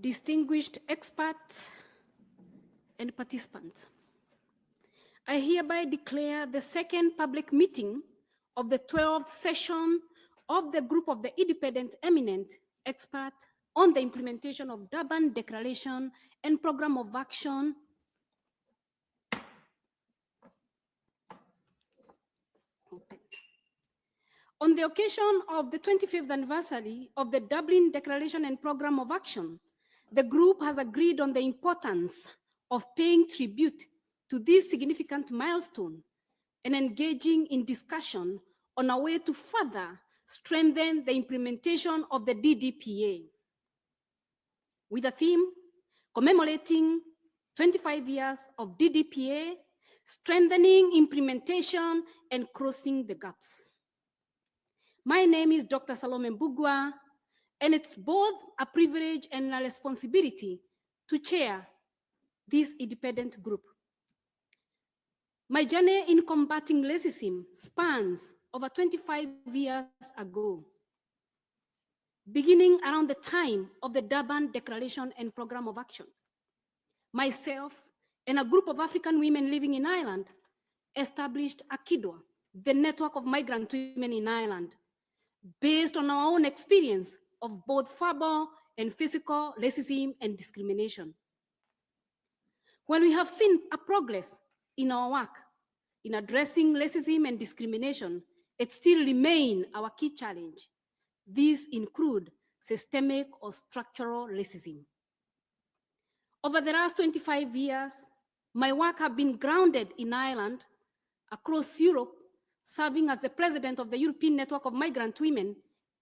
distinguished experts and participants, I hereby declare the second public meeting of the 12th session of the group of the independent eminent expert on the implementation of Durban Declaration and Program of Action on the occasion of the 25th anniversary of the Dublin Declaration and Program of Action. The group has agreed on the importance of paying tribute to this significant milestone and engaging in discussion on a way to further strengthen the implementation of the DDPA, with a theme commemorating 25 years of DDPA, strengthening implementation and crossing the gaps. My name is Dr. Salome Mbugua, and it's both a privilege and a responsibility to chair this independent group. My journey in combating racism spans over 25 years ago, beginning around the time of the Durban Declaration and Program of Action. Myself and a group of African women living in Ireland established AKIDWA, the network of migrant women in Ireland, based on our own experience of both verbal and physical racism and discrimination. While we have seen a progress in our work in addressing racism and discrimination, it still remains our key challenge. These include systemic or structural racism. Over the last 25 years, my work has been grounded in Ireland, across Europe, serving as the president of the European Network of Migrant Women,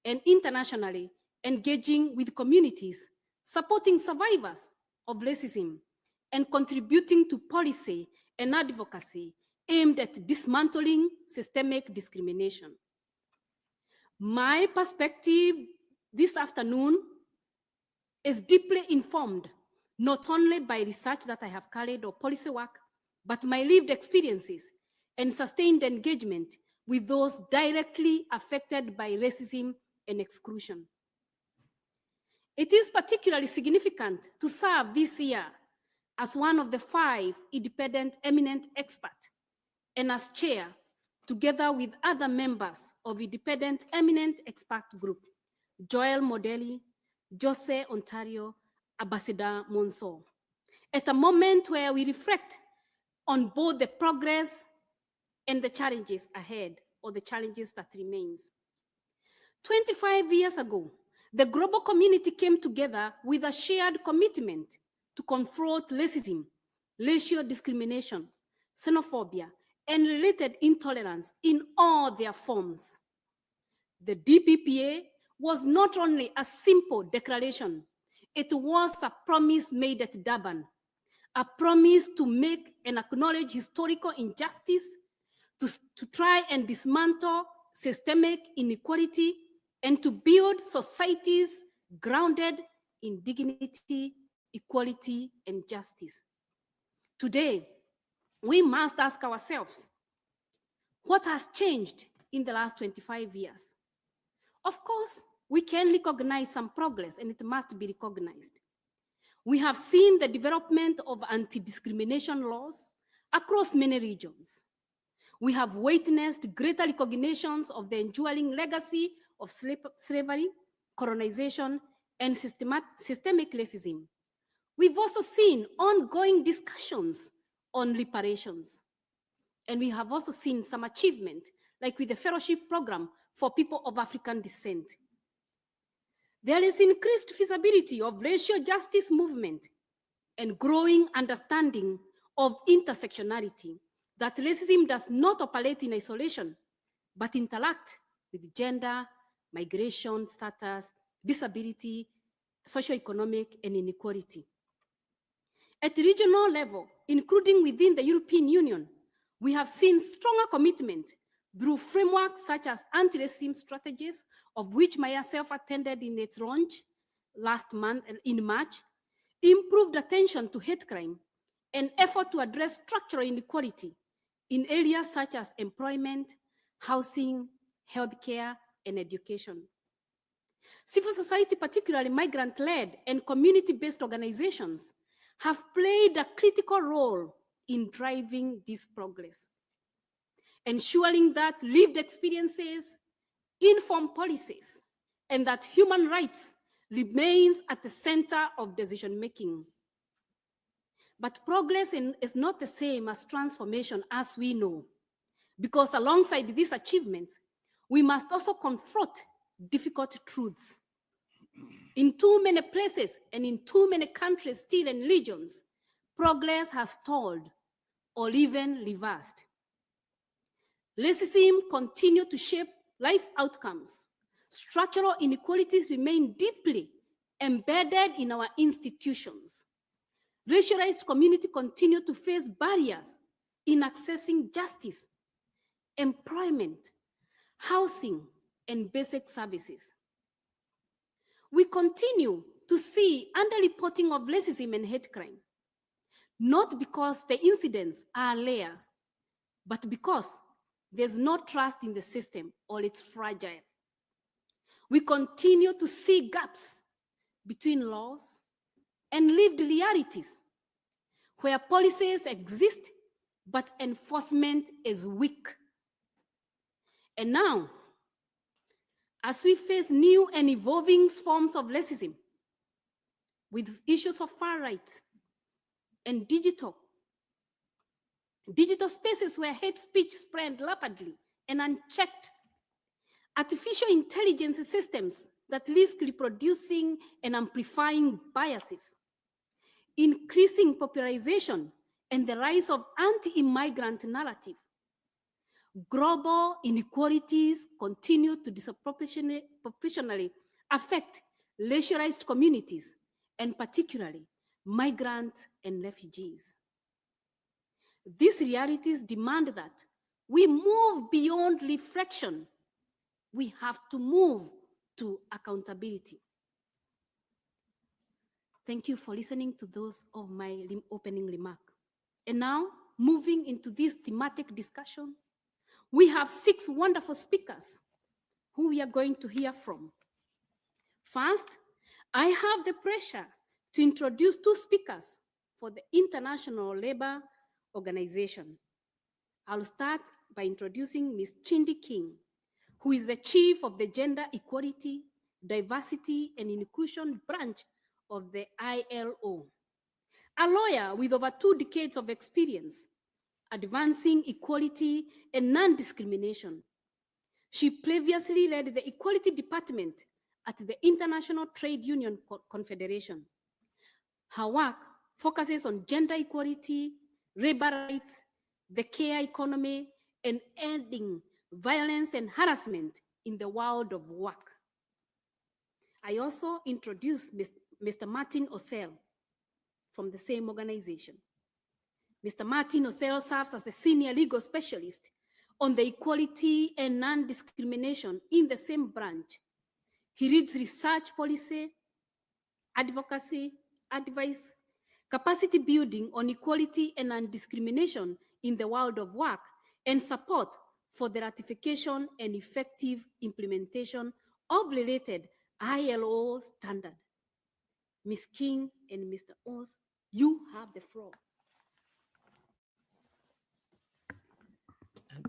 and internationally engaging with communities, supporting survivors of racism, and contributing to policy and advocacy aimed at dismantling systemic discrimination. My perspective this afternoon is deeply informed not only by research that I have carried or policy work, but my lived experiences and sustained engagement with those directly affected by racism and exclusion. It is particularly significant to serve this year as one of the 5 independent eminent experts and as chair, together with other members of independent eminent expert group, Joel Modeli, Jose Ontario, Ambassador Monso, at a moment where we reflect on both the progress and the challenges ahead, or the challenges that remains. 25 years ago, the global community came together with a shared commitment to confront racism, racial discrimination, xenophobia, and related intolerance in all their forms. The DPPA was not only a simple declaration, it was a promise made at Durban, a promise to make and acknowledge historical injustice, to try and dismantle systemic inequality, and to build societies grounded in dignity, equality, and justice. Today, we must ask ourselves, what has changed in the last 25 years? Of course, we can recognize some progress, and it must be recognized. We have seen the development of anti-discrimination laws across many regions. We have witnessed greater recognitions of the enduring legacy of slavery, colonization, and systemic racism. We've also seen ongoing discussions on reparations. And we have also seen some achievement, like with the fellowship program for people of African descent. There is increased feasibility of racial justice movement and growing understanding of intersectionality, that racism does not operate in isolation, but interact with gender, migration status, disability, socioeconomic, and inequality. At the regional level, including within the European Union, we have seen stronger commitment through frameworks such as anti-racism strategies, of which myself attended in its launch last month in March, improved attention to hate crime, and effort to address structural inequality in areas such as employment, housing, healthcare, and education. Civil society, particularly migrant-led and community-based organizations, have played a critical role in driving this progress, ensuring that lived experiences inform policies and that human rights remains at the center of decision-making. But progress is not the same as transformation, as we know, because alongside these achievements, we must also confront difficult truths. In too many places and in too many countries, still and regions, progress has stalled or even reversed. Racism continues to shape life outcomes. Structural inequalities remain deeply embedded in our institutions. Racialized communities continue to face barriers in accessing justice, employment, housing, and basic services. We continue to see underreporting of racism and hate crime, not because the incidents are rare, but because there's no trust in the system or it's fragile. We continue to see gaps between laws and lived realities, where policies exist, but enforcement is weak. And now, as we face new and evolving forms of racism, with issues of far right and digital spaces where hate speech spread rapidly and unchecked, artificial intelligence systems that risk reproducing and amplifying biases, increasing popularization and the rise of anti-immigrant narrative. Global inequalities continue to disproportionately affect racialized communities, and particularly migrants and refugees. These realities demand that we move beyond reflection. We have to move to accountability. Thank you for listening to those of my opening remark. And now, moving into this thematic discussion, we have 6 wonderful speakers who we are going to hear from. First, I have the pleasure to introduce 2 speakers for the International Labour Organization. I'll start by introducing Ms. Chindi King, who is the Chief of the Gender Equality, Diversity and Inclusion branch of the ILO, a lawyer with over 2 decades of experience advancing equality and non-discrimination. She previously led the Equality Department at the International Trade Union Confederation. Her work focuses on gender equality, labor rights, the care economy, and ending violence and harassment in the world of work. I also introduce Mr. Martin Osel from the same organization. Mr. Martin Osel serves as the Senior Legal Specialist on the Equality and Non-Discrimination in the same branch. He leads research policy, advocacy, advice, capacity building on equality and non-discrimination in the world of work, and support for the ratification and effective implementation of related ILO standards. Ms. King and Mr. Oz, you have the floor.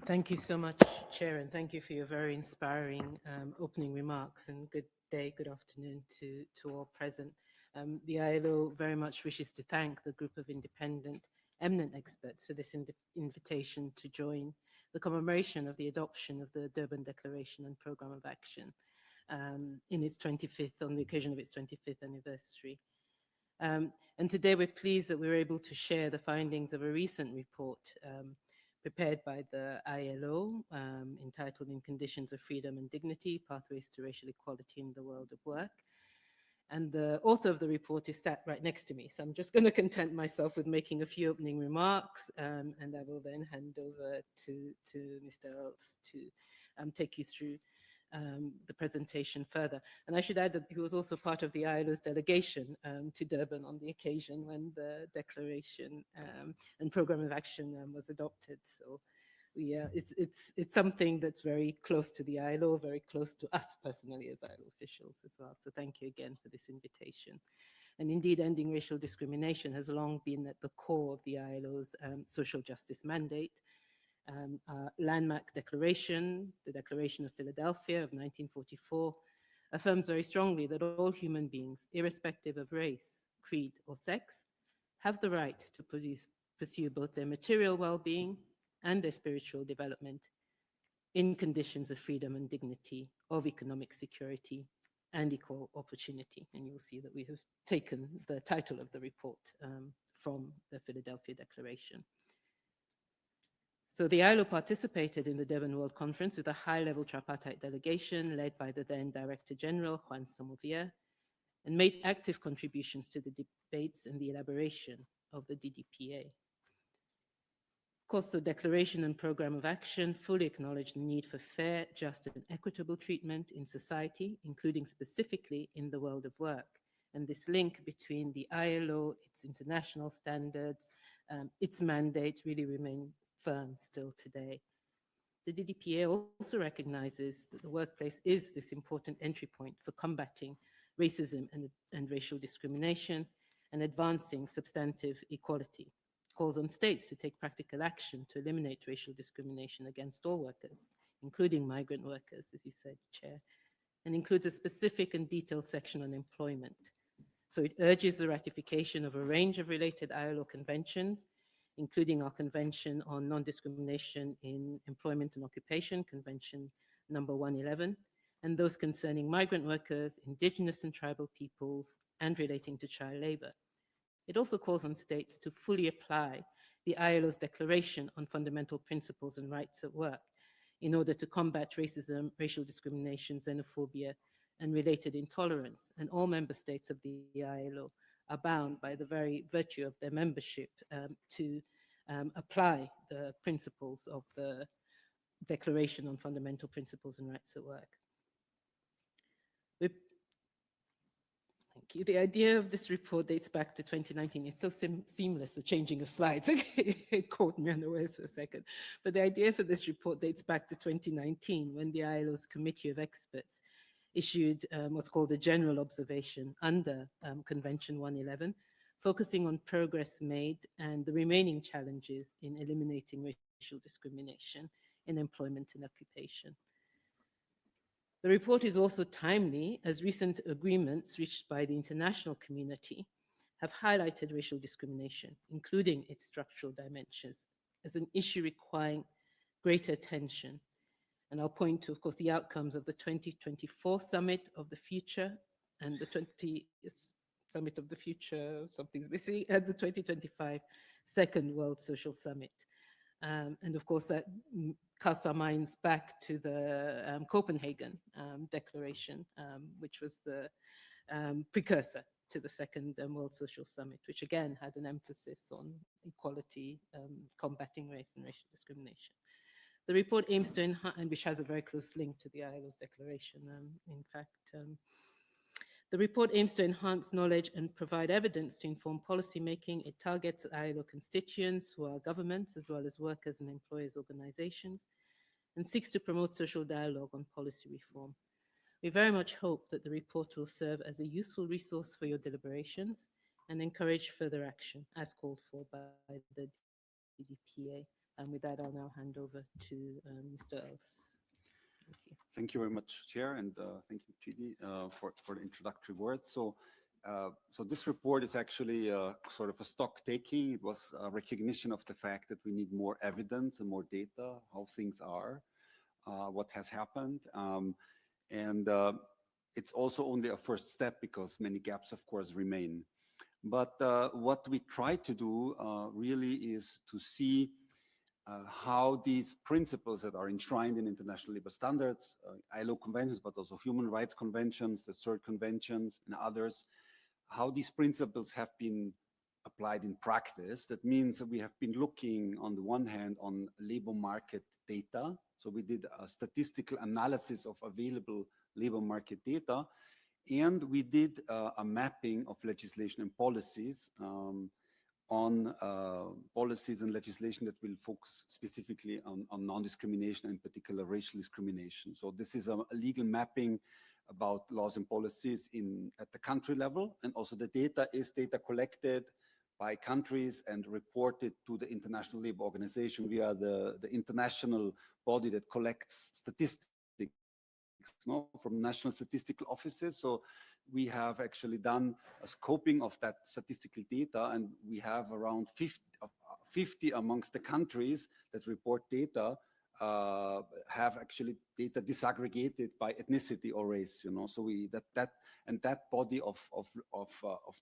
Thank you so much, Chair, and thank you for your very inspiring opening remarks, and good day, good afternoon to all present. The ILO very much wishes to thank the group of independent, eminent experts for this invitation to join the commemoration of the adoption of the Durban Declaration and Programme of Action in its 25th, on the occasion of its 25th anniversary. And today we're pleased that we're able to share the findings of a recent report prepared by the ILO, entitled In Conditions of Freedom and Dignity, Pathways to Racial Equality in the World of Work. And the author of the report is sat right next to me. So I'm just going to content myself with making a few opening remarks, and I will then hand over to Mr. Eltz to take you through the presentation further. And I should add that he was also part of the ILO's delegation to Durban on the occasion when the declaration and programme of action was adopted. So it's something that's very close to the ILO, very close to us personally as ILO officials as well. So thank you again for this invitation. And indeed, ending racial discrimination has long been at the core of the ILO's social justice mandate. Landmark Declaration, the Declaration of Philadelphia of 1944, affirms very strongly that all human beings, irrespective of race, creed, or sex, have the right to pursue both their material well-being and their spiritual development in conditions of freedom and dignity, of economic security, and equal opportunity. And you'll see that we have taken the title of the report from the Philadelphia Declaration. So the ILO participated in the Durban World Conference with a high-level tripartite delegation led by the then Director General, Juan Samovier, and made active contributions to the debates and the elaboration of the DDPA. Of course, the Declaration and Program of Action fully acknowledge the need for fair, just, and equitable treatment in society, including specifically in the world of work. And this link between the ILO, its international standards, its mandate really remain firm still today. The DDPA also recognizes that the workplace is this important entry point for combating racism and racial discrimination and advancing substantive equality. It calls on states to take practical action to eliminate racial discrimination against all workers, including migrant workers, as you said, Chair, and includes a specific and detailed section on employment. So it urges the ratification of a range of related ILO conventions, including our Convention on Non-Discrimination in Employment and Occupation, Convention number 111, and those concerning migrant workers, indigenous and tribal peoples, and relating to child labor. It also calls on states to fully apply the ILO's Declaration on Fundamental Principles and Rights at Work in order to combat racism, racial discrimination, xenophobia, and related intolerance. And all member states of the ILO are bound by the very virtue of their membership to apply the principles of the Declaration on Fundamental Principles and Rights at Work. Thank you. The idea of this report dates back to 2019. It's so seamless, the changing of slides. It caught me unawares for a second. But the idea for this report dates back to 2019, when the ILO's Committee of Experts issued what's called a general observation under Convention 111, focusing on progress made and the remaining challenges in eliminating racial discrimination in employment and occupation. The report is also timely, as recent agreements reached by the international community have highlighted racial discrimination, including its structural dimensions, as an issue requiring greater attention. And I'll point to, of course, the outcomes of the 2024 Summit of the Future and the Summit of the Future, something's missing, and the 2025 Second World Social Summit. And of course, that casts our minds back to the Copenhagen Declaration, which was the precursor to the Second World Social Summit, which again had an emphasis on equality, combating race and racial discrimination. The report aims to enhance, and which has a very close link to the ILO's declaration, in fact. The report aims to enhance knowledge and provide evidence to inform policymaking. It targets ILO constituents who are governments as well as workers and employers organizations, and seeks to promote social dialogue on policy reform. We very much hope that the report will serve as a useful resource for your deliberations and encourage further action as called for by the DDPA. And with that, I'll now hand over to Mr. Els. Thank you. Thank you very much, Chair, and thank you, Chidi, for the introductory words. So this report is actually sort of a stock taking. It was a recognition of the fact that we need more evidence and more data, how things are, what has happened. And it's also only a first step because many gaps, of course, remain. But what we try to do really is to see how these principles that are enshrined in international labor standards, ILO conventions, but also human rights conventions, the CERT conventions and others, how these principles have been applied in practice. That means that we have been looking on the one hand on labor market data. So we did a statistical analysis of available labor market data, and we did a mapping of legislation and policies on policies and legislation that will focus specifically on non-discrimination, in particular racial discrimination. So this is a legal mapping about laws and policies at the country level, and also the data is data collected by countries and reported to the International Labour Organization. We are the international body that collects statistics from national statistical offices. So we have actually done a scoping of that statistical data, and we have around 50 amongst the countries that report data have actually data disaggregated by ethnicity or race. So that body of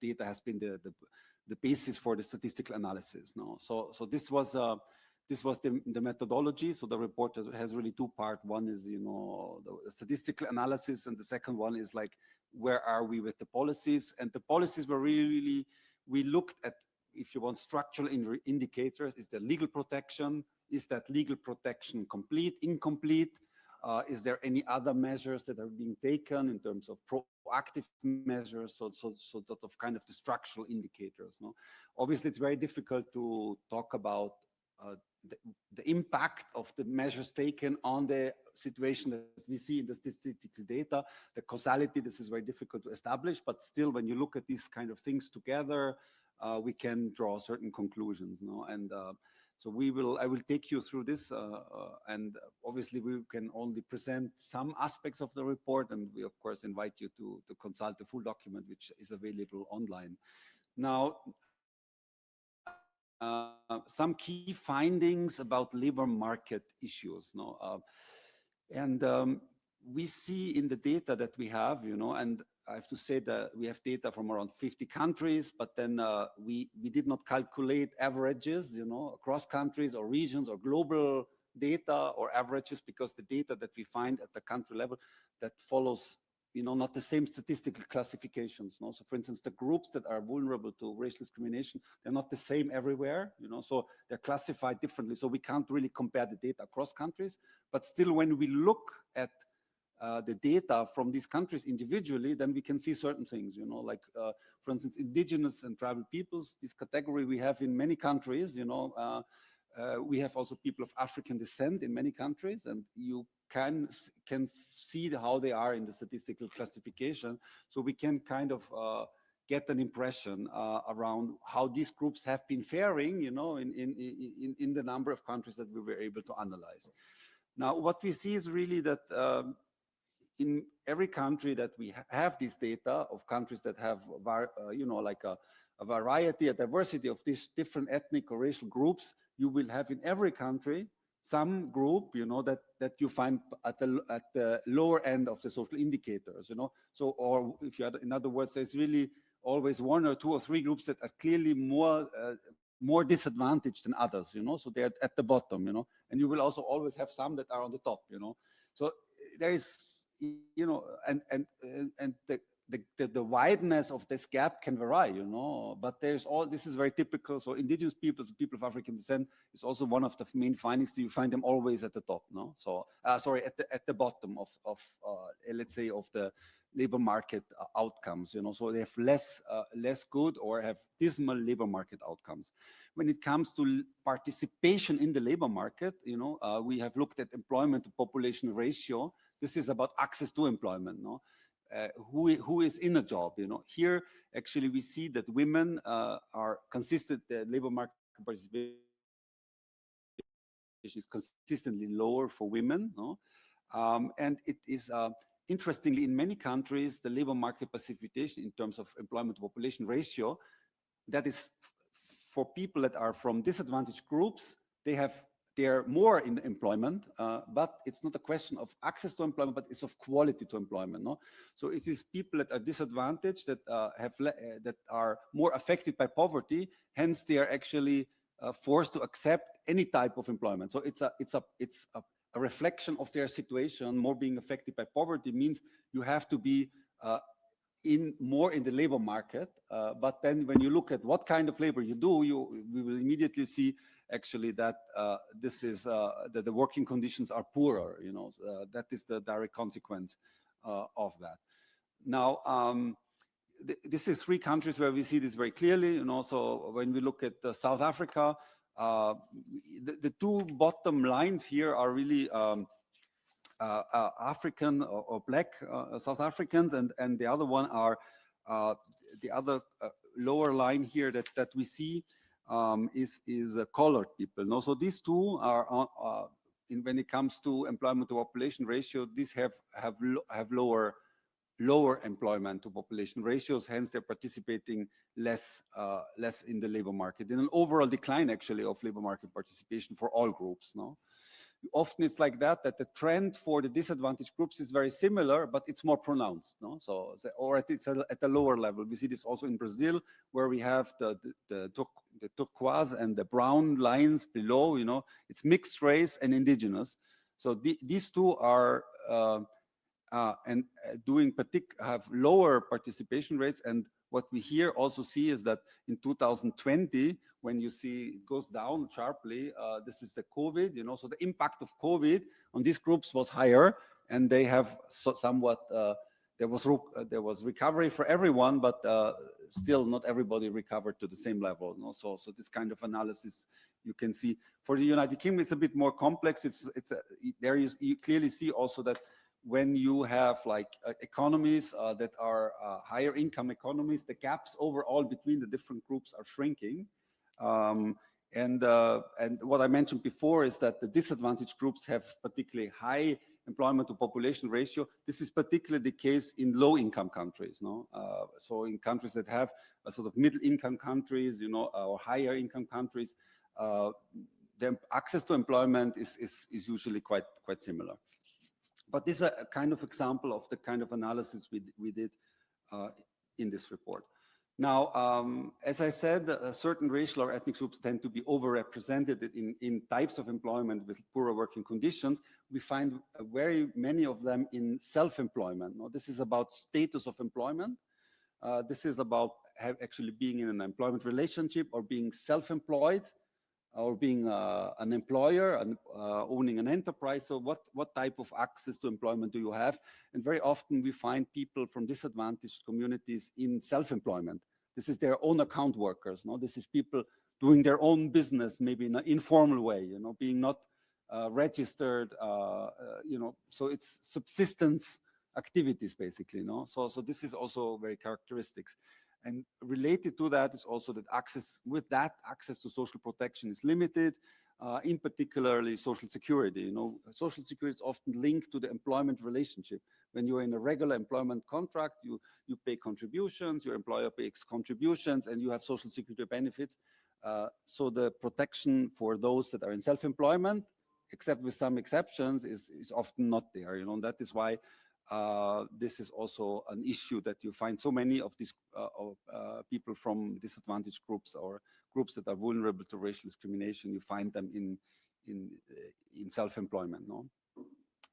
data has been the basis for the statistical analysis. So this was the methodology. So the report has really two parts. One is, the statistical analysis, and the second one is like, where are we with the policies? And the policies were really, we looked at, if you want, structural indicators. Is there legal protection? Is that legal protection complete, incomplete? Is there any other measures that are being taken in terms of proactive measures? So sort of kind of the structural indicators. Obviously, it's very difficult to talk about the impact of the measures taken on the situation that we see in the statistical data. The causality, this is very difficult to establish, but still, when you look at these kind of things together, we can draw certain conclusions. And so I will take you through this, and obviously we can only present some aspects of the report, and we of course invite you to consult the full document, which is available online. Now, some key findings about labor market issues. We see in the data that we have, and I have to say that we have data from around 50 countries, but then we did not calculate averages, across countries or regions or global data or averages, because the data that we find at the country level that follows, not the same statistical classifications. So for instance, the groups that are vulnerable to racial discrimination, they're not the same everywhere, so they're classified differently. So we can't really compare the data across countries, but still when we look at the data from these countries individually, then we can see certain things, like, for instance, indigenous and tribal peoples, this category we have in many countries, we have also people of African descent in many countries, and you can see how they are in the statistical classification. So we can kind of get an impression around how these groups have been faring, in the number of countries that we were able to analyze. Now, what we see is really that in every country that we have this data of countries that have, like a variety, a diversity of these different ethnic or racial groups, you will have in every country some group, that you find at the lower end of the social indicators, So, or if you had, in other words, there's really always one or two or three groups that are clearly more disadvantaged than others, So they're at the bottom, And you will also always have some that are on the top, So there is, and the wideness of this gap can vary, but this is very typical. So indigenous peoples, people of African descent, is also one of the main findings. You find them always at the top, So, sorry, at the bottom of let's say, of the labor market outcomes, So they have less good or have dismal labor market outcomes. When it comes to participation in the labor market, we have looked at employment to population ratio. This is about access to employment, who is in a job, Here, actually, we see that women are consistent, the labor market participation is consistently lower for women, and it is, interestingly, in many countries, the labor market participation in terms of employment to population ratio, that is for people that are from disadvantaged groups, they are more in employment, but it's not a question of access to employment, but it's of quality to employment. So it is people that are disadvantaged, that that are more affected by poverty. Hence, they are actually forced to accept any type of employment. So it's a reflection of their situation. More being affected by poverty means you have to be more in the labor market, but then when you look at what kind of labor you do, we will immediately see actually that this is that the working conditions are poorer. That is the direct consequence of that. Now, this is 3 countries where we see this very clearly. You know, so when we look at South Africa, the 2 bottom lines here are really African or black South Africans, and the other one are the other lower line here that we see is colored people. No, so these 2 are when it comes to employment to population ratio, these have lower employment to population ratios, hence they're participating less in the labor market, in an overall decline actually of labor market participation for all groups. No, often it's like that the trend for the disadvantaged groups is very similar, but it's more pronounced. No, so or it's at a lower level. We see this also in Brazil, where we have the turquoise and the brown lines below. You know, it's mixed race and indigenous. So these 2 are have lower participation rates. And what we here also see is that in 2020, when you see it goes down sharply, this is the COVID, you know, so the impact of COVID on these groups was higher, and they have somewhat, there was recovery for everyone, but still not everybody recovered to the same level. No? So this kind of analysis you can see. For the United Kingdom, it's a bit more complex. There you clearly see also that when you have like economies that are higher income economies, the gaps overall between the different groups are shrinking. And what I mentioned before is that the disadvantaged groups have particularly high employment to population ratio. This is particularly the case in low income countries. No? So in countries that have a sort of middle income countries, you know, or higher income countries, the access to employment is usually quite similar. But this is a kind of example of the kind of analysis we did in this report. Now, as I said, certain racial or ethnic groups tend to be overrepresented in types of employment with poorer working conditions. We find very many of them in self-employment. No? This is about status of employment. This is about actually being in an employment relationship or being self-employed, or being an employer and owning an enterprise. So what type of access to employment do you have? And very often we find people from disadvantaged communities in self-employment. This is their own account workers. No? This is people doing their own business, maybe in an informal way, you know, being not registered, you know, so it's subsistence activities basically. No? So this is also very characteristics. And related to that is also that access to social protection is limited, in particularly social security. You know, social security is often linked to the employment relationship. When you're in a regular employment contract, you pay contributions, your employer pays contributions, and you have social security benefits. So the protection for those that are in self-employment, except with some exceptions, is often not there. You know, and that is why this is also an issue that you find so many of these people from disadvantaged groups or groups that are vulnerable to racial discrimination. You find them in self-employment. No?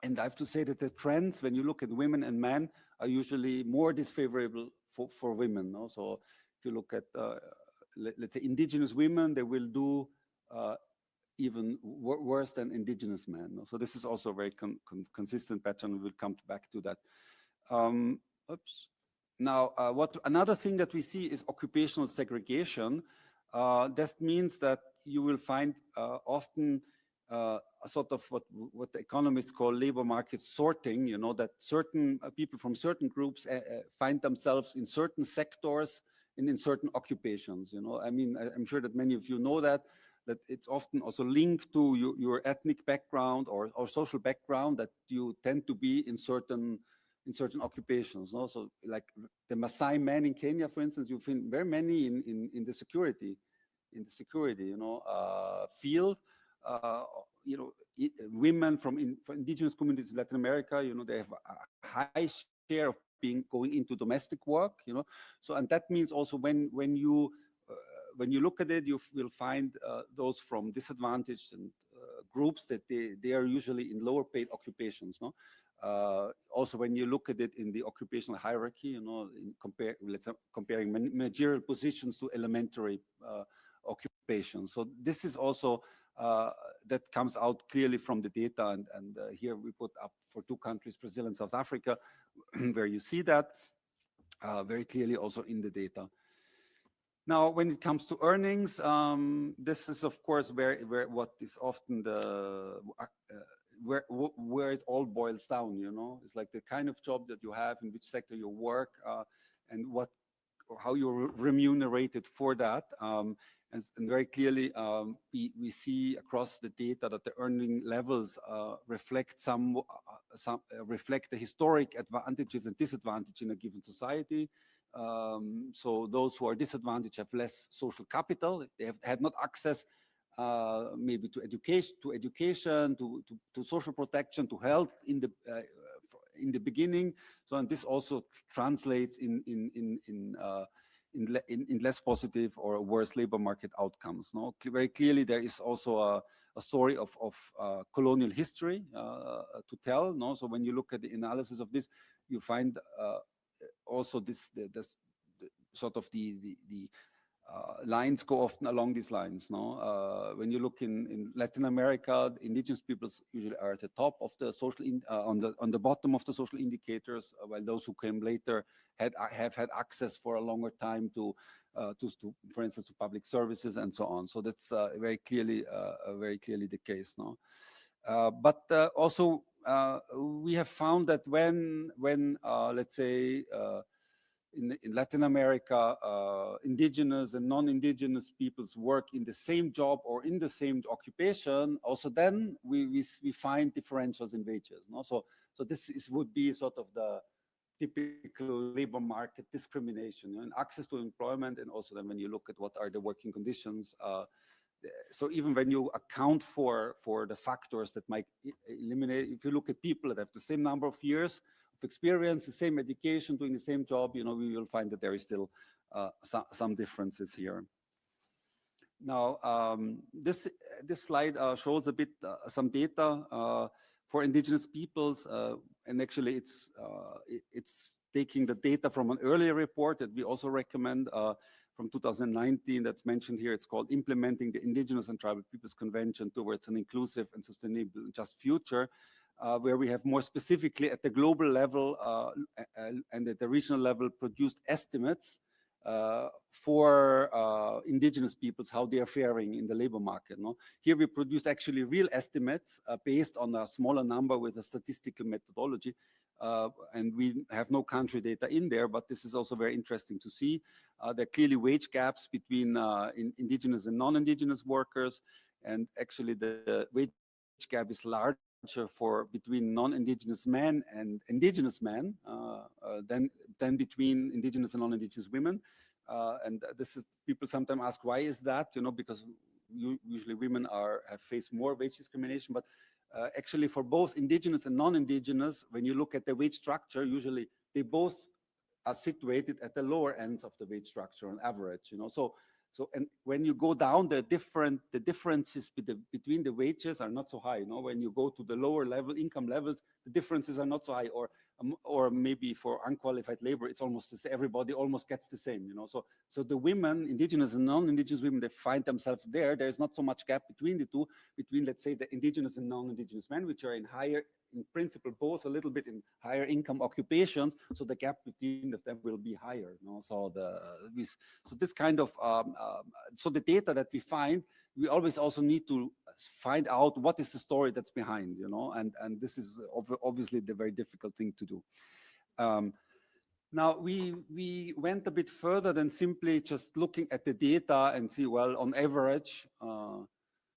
And I have to say that the trends, when you look at women and men, are usually more disfavorable for women. No? So if you look at, let's say, indigenous women, they will do even worse than indigenous men. No? So this is also a very consistent pattern. We'll come back to that. Oops. Now, another thing that we see is occupational segregation. That means that you will find often a sort of what the economists call labor market sorting. You know, that certain people from certain groups find themselves in certain sectors and in certain occupations. You know, I mean, I'm sure that many of you know that it's often also linked to your ethnic background or social background, that you tend to be in certain occupations. No? So like the Maasai men in Kenya, for instance, you find very many in the security, you know, field. You know, women from indigenous communities in Latin America, you know, they have a high share of going into domestic work, you know. So, and that means also when you look at it, you will find those from disadvantaged and groups that they are usually in lower paid occupations. No, also when you look at it in the occupational hierarchy, you know, comparing managerial positions to elementary occupations. So this is also that comes out clearly from the data, and here we put up for 2 countries, Brazil and South Africa, where you see that. very clearly also in the data. Now, when it comes to earnings, this is of course where what is often the where it all boils down. You know, it's like the kind of job that you have, in which sector you work, and what or how you're remunerated for that. And very clearly, we see across the data that the earning levels reflect reflect the historic advantages and disadvantages in a given society. So those who are disadvantaged have less social capital. They have had not access maybe to education, to social protection, to health in the beginning. So, and this also translates in less positive or worse labor market outcomes. No, very clearly there is also a story of colonial history to tell. No, so when you look at the analysis of this, you find also this sort of the lines go often along these lines. No, when you look in Latin America, indigenous peoples usually are at the top of the social on the bottom of the social indicators, while those who came later have had access for a longer time to for instance, to public services and so on. So that's very clearly the case. No, but also we have found that when let's say in Latin America, indigenous and non-indigenous peoples work in the same job or in the same occupation, also then we find differentials in wages. No? So this would be sort of the typical labor market discrimination, you know, and access to employment, and also then when you look at what are the working conditions. So even when you account for the factors that might eliminate, if you look at people that have the same number of years of experience, the same education, doing the same job, you know, we will find that there is still some differences here. Now, this slide shows a bit some data for indigenous peoples, and actually it's taking the data from an earlier report that we also recommend from 2019 that's mentioned here. It's called Implementing the Indigenous and Tribal Peoples Convention Towards an Inclusive and Sustainable and Just Future, where we have more specifically at the global level and at the regional level produced estimates for indigenous peoples, how they are faring in the labor market. No? Here we produce actually real estimates based on a smaller number with a statistical methodology. And we have no country data in there, but this is also very interesting to see. There are clearly wage gaps between indigenous and non-indigenous workers. And actually the wage gap is larger between non-indigenous men and indigenous men than between indigenous and non-indigenous women. And this is, people sometimes ask, why is that? You know, because usually women have faced more wage discrimination, but actually for both indigenous and non-indigenous, when you look at the wage structure, usually they both are situated at the lower ends of the wage structure on average, you know. So and when you go down, the differences between the wages are not so high. You know, when you go to the lower level income levels, the differences are not so high. Or maybe for unqualified labor, it's almost the same. Everybody almost gets the same. You know, so the women, indigenous and non-indigenous women, they find themselves there. There's not so much gap between the two, between let's say the indigenous and non-indigenous men, which are in principle, both a little bit in higher income occupations. So the gap between them will be higher. You know? So this kind of so the data that we find, we always also need to find out what is the story that's behind, you know, and this is obviously the very difficult thing to do. Now we went a bit further than simply just looking at the data and see, well, on average,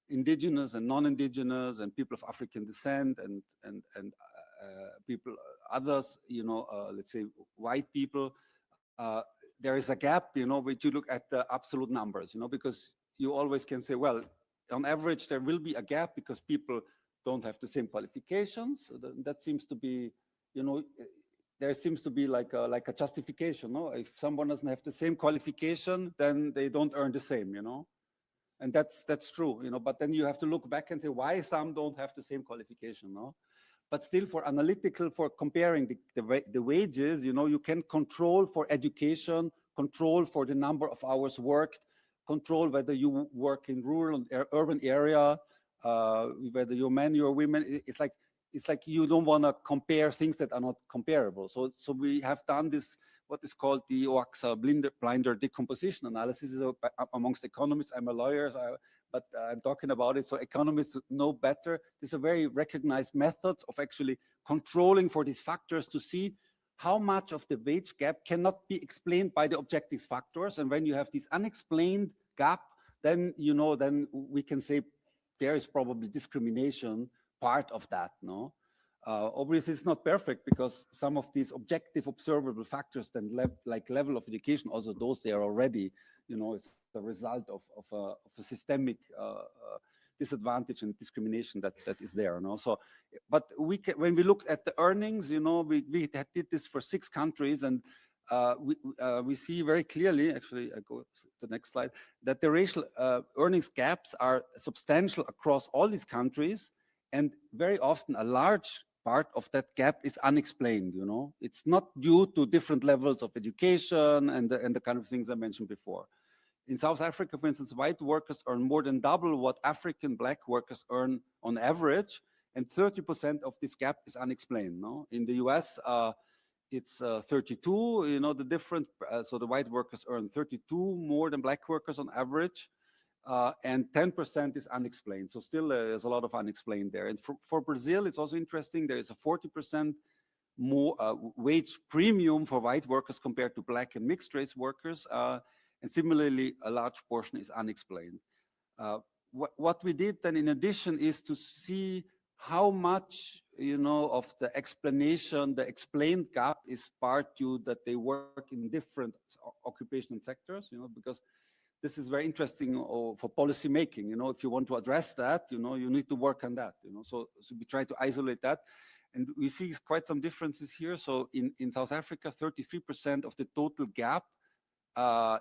indigenous and non-indigenous and people of African descent and people, others, you know, let's say white people, there is a gap, you know, when you look at the absolute numbers, you know, because you always can say, well, on average, there will be a gap because people don't have the same qualifications. So that seems to be, you know, there seems to be like a justification, no? If someone doesn't have the same qualification, then they don't earn the same, you know? And that's true, you know, but then you have to look back and say why some don't have the same qualification, no? But still for comparing the wages, you know, you can control for education, control for the number of hours worked, control whether you work in rural and urban area, whether you're men, you're women. It's like it's like you don't want to compare things that are not comparable. So we have done this, what is called the OAXA blinder decomposition analysis. Amongst economists, I'm a lawyer, but I'm talking about it, so economists know better. These are very recognized methods of actually controlling for these factors to see how much of the wage gap cannot be explained by the objective factors. And when you have this unexplained gap, then, you know, then we can say there is probably discrimination part of that, no? Obviously, it's not perfect because some of these objective observable factors, then like level of education, also those they are already, you know, it's the result of a systemic disadvantage and discrimination that is there, no? So, but when we looked at the earnings, you know, we did this for 6 countries, and we see very clearly, actually, I go to the next slide, that the racial earnings gaps are substantial across all these countries, and very often a large part of that gap is unexplained, you know. It's not due to different levels of education and the kind of things I mentioned before. In South Africa, for instance, white workers earn more than double what African black workers earn on average, and 30% of this gap is unexplained, no? In the US, it's 32, you know, the difference, so the white workers earn 32 more than black workers on average, and 10% is unexplained. So still there's a lot of unexplained there. And for Brazil, it's also interesting, there is a 40% more wage premium for white workers compared to black and mixed race workers, and similarly, a large portion is unexplained. What we did then in addition is to see how much, you know, of the explanation, the explained gap is part due that they work in different occupational sectors, you know, because this is very interesting for policy making. You know, if you want to address that, you know, you need to work on that, you know, so we try to isolate that. And we see quite some differences here. So in South Africa, 33% of the total gap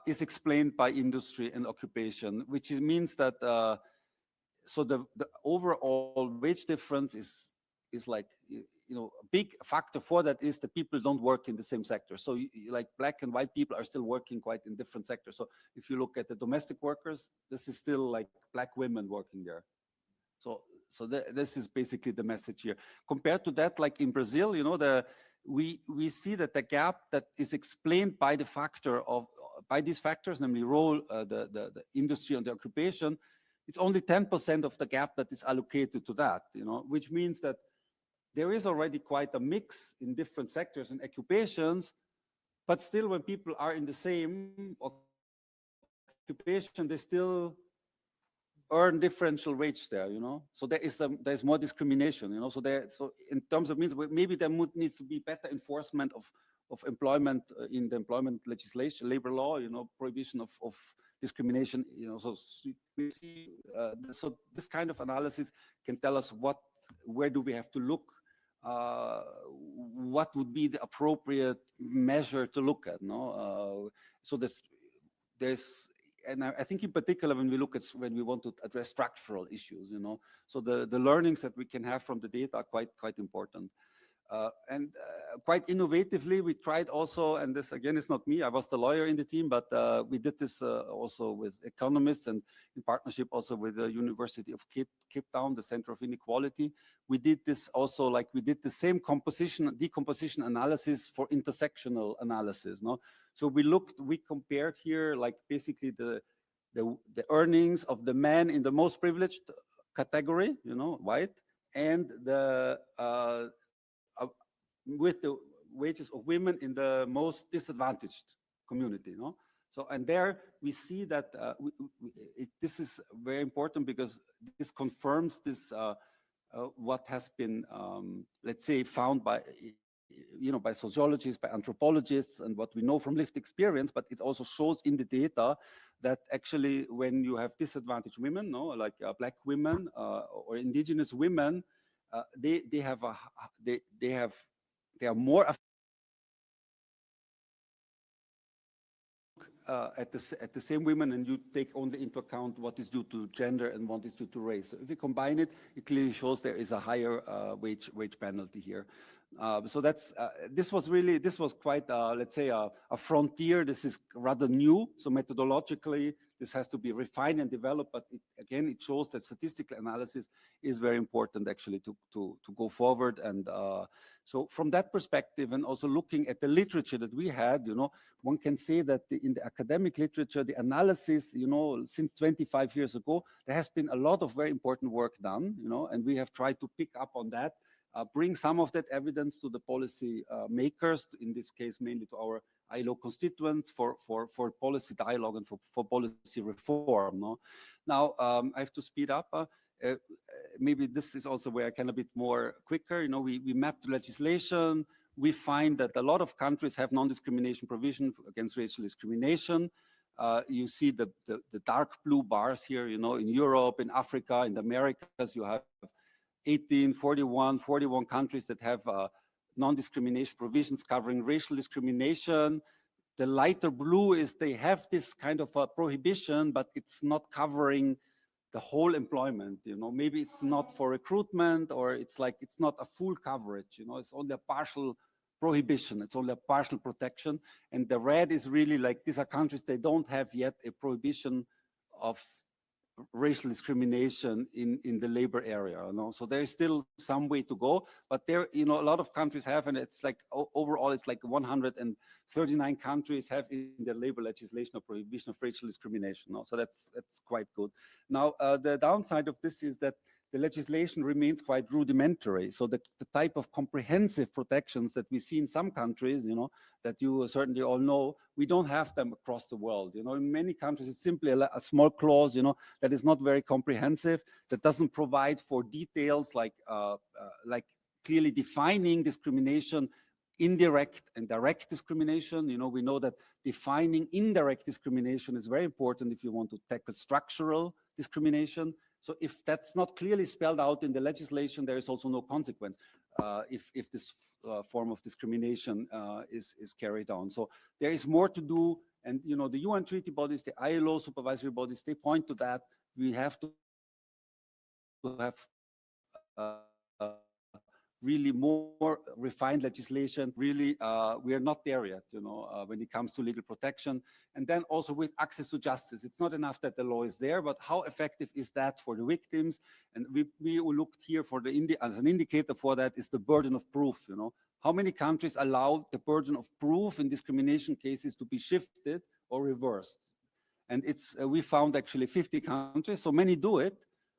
is explained by industry and occupation, which means that so the overall wage difference is like, you know, a big factor for that is that people don't work in the same sector. So like black and white people are still working quite in different sectors. So if you look at the domestic workers, this is still like black women working there. So this is basically the message here. Compared to that, like in Brazil, you know, we see that the gap that is explained by the factor of, by these factors, namely role, the industry and the occupation, it's only 10% of the gap that is allocated to that, you know, which means that there is already quite a mix in different sectors and occupations, but still when people are in the same occupation, they still earn differential wage there, you know. So there's more discrimination, you know. So in terms of means, maybe there needs to be better enforcement of employment in the employment legislation, labor law, you know, prohibition of discrimination, you know. So we see, so this kind of analysis can tell us where do we have to look, what would be the appropriate measure to look at, no? So there's and I think in particular when we want to address structural issues, you know, so the learnings that we can have from the data are quite important. And quite innovatively, we tried also, and this again is not me, I was the lawyer in the team, but we did this also with economists and in partnership also with the University of Cape Town, the Center of Inequality. We did this also, like we did the same decomposition analysis for intersectional analysis, no? So we compared here, like basically the earnings of the men in the most privileged category, you know, white, and with the wages of women in the most disadvantaged community, no? So, and there we see that this is very important because this confirms this, what has been, let's say, found by, you know, by sociologists, by anthropologists, and what we know from lived experience, but it also shows in the data that actually when you have disadvantaged women, no, like black women or indigenous women, they are more at the same women, and you take only into account what is due to gender and what is due to race. So if you combine it, it clearly shows there is a higher wage penalty here. So that's this was quite let's say a frontier. This is rather new. So methodologically, this has to be refined and developed. But again, it shows that statistical analysis is very important actually to go forward. And so from that perspective, and also looking at the literature that we had, one can say that in the academic literature, the analysis, since 25 years ago, there has been a lot of very important work done, and we have tried to pick up on that. Bring some of that evidence to the policy makers, in this case, mainly to our ILO constituents for policy dialogue and for policy reform. No? Now, I have to speed up. Maybe this is also where I can a bit more quicker. We mapped legislation. We find that a lot of countries have non-discrimination provision against racial discrimination. You see the dark blue bars here, in Europe, in Africa, in the Americas, you have 41 countries that have non-discrimination provisions covering racial discrimination. The lighter blue is they have this kind of a prohibition, but it's not covering the whole employment. Maybe it's not for recruitment, or it's not a full coverage. It's only a partial prohibition. It's only a partial protection. And the red is really like, these are countries, they don't have yet a prohibition of racial discrimination in the labor area. So there is still some way to go, but there, a lot of countries have, and it's like overall, it's like 139 countries have in their labor legislation a prohibition of racial discrimination. So that's quite good. Now, the downside of this is that the legislation remains quite rudimentary. So the type of comprehensive protections that we see in some countries, that you certainly all know, we don't have them across the world. In many countries, it's simply a small clause, that is not very comprehensive, that doesn't provide for details like clearly defining discrimination, indirect and direct discrimination. We know that defining indirect discrimination is very important if you want to tackle structural discrimination. So if that's not clearly spelled out in the legislation, there is also no consequence if this form of discrimination is carried on. So there is more to do. And, the UN treaty bodies, the ILO supervisory bodies, they point to that. We have to have really more refined legislation. Really, we are not there yet, when it comes to legal protection. And then also with access to justice. It's not enough that the law is there, but how effective is that for the victims? And we looked here for as an indicator for that is the burden of proof, How many countries allow the burden of proof in discrimination cases to be shifted or reversed? And we found actually 50 countries, so many do it,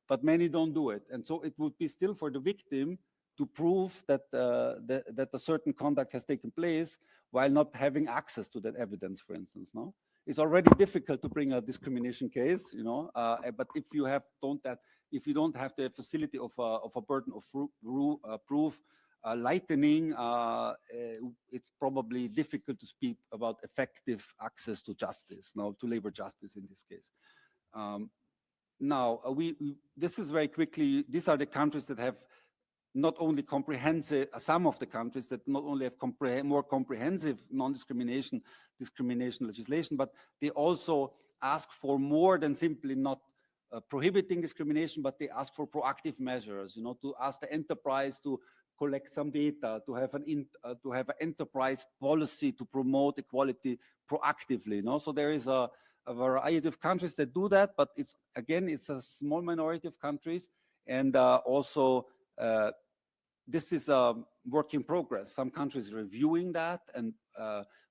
but many don't do it. And so it would be still for the victim to prove that a certain conduct has taken place while not having access to that evidence, for instance. No, it's already difficult to bring a discrimination case, but if you don't have the facility of a burden of proof lightening, it's probably difficult to speak about effective access to justice, to labor justice in this case. Now, this is very quickly, these are the countries that have not only comprehensive, some of the countries that not only have more comprehensive non-discrimination legislation, but they also ask for more than simply not prohibiting discrimination, but they ask for proactive measures, to ask the enterprise to collect some data, to have an enterprise policy to promote equality proactively. So there is a variety of countries that do that, but it's a small minority of countries, and also this is a work in progress. Some countries reviewing that,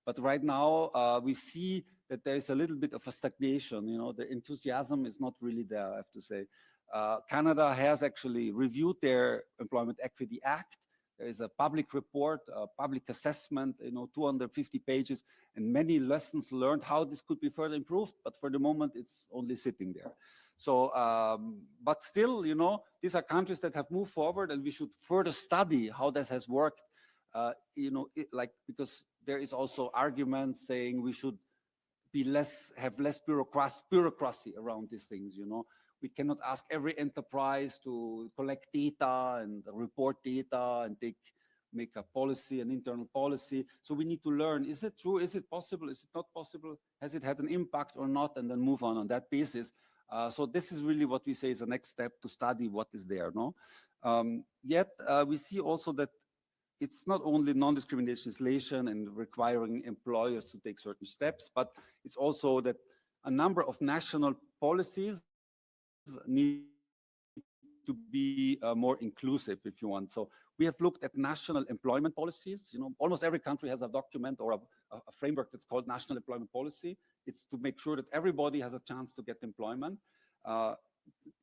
but right now we see that there is a little bit of a stagnation. The enthusiasm is not really there, I have to say. Canada has actually reviewed their Employment Equity Act. There is a public report, a public assessment, 250 pages, and many lessons learned how this could be further improved. But for the moment, it's only sitting there. So, but still, these are countries that have moved forward, and we should further study how that has worked. Because there is also arguments saying we should have less bureaucracy around these things. We cannot ask every enterprise to collect data and report data and make a policy, an internal policy. So we need to learn, is it true? Is it possible? Is it not possible? Has it had an impact or not? And then move on that basis. So this is really what we say is the next step, to study what is there. Yet we see also that it's not only non-discrimination legislation and requiring employers to take certain steps, but it's also that a number of national policies need to be more inclusive, if you want. So we have looked at national employment policies. You know, almost every country has a document or a framework that's called national employment policy. It's to make sure that everybody has a chance to get employment.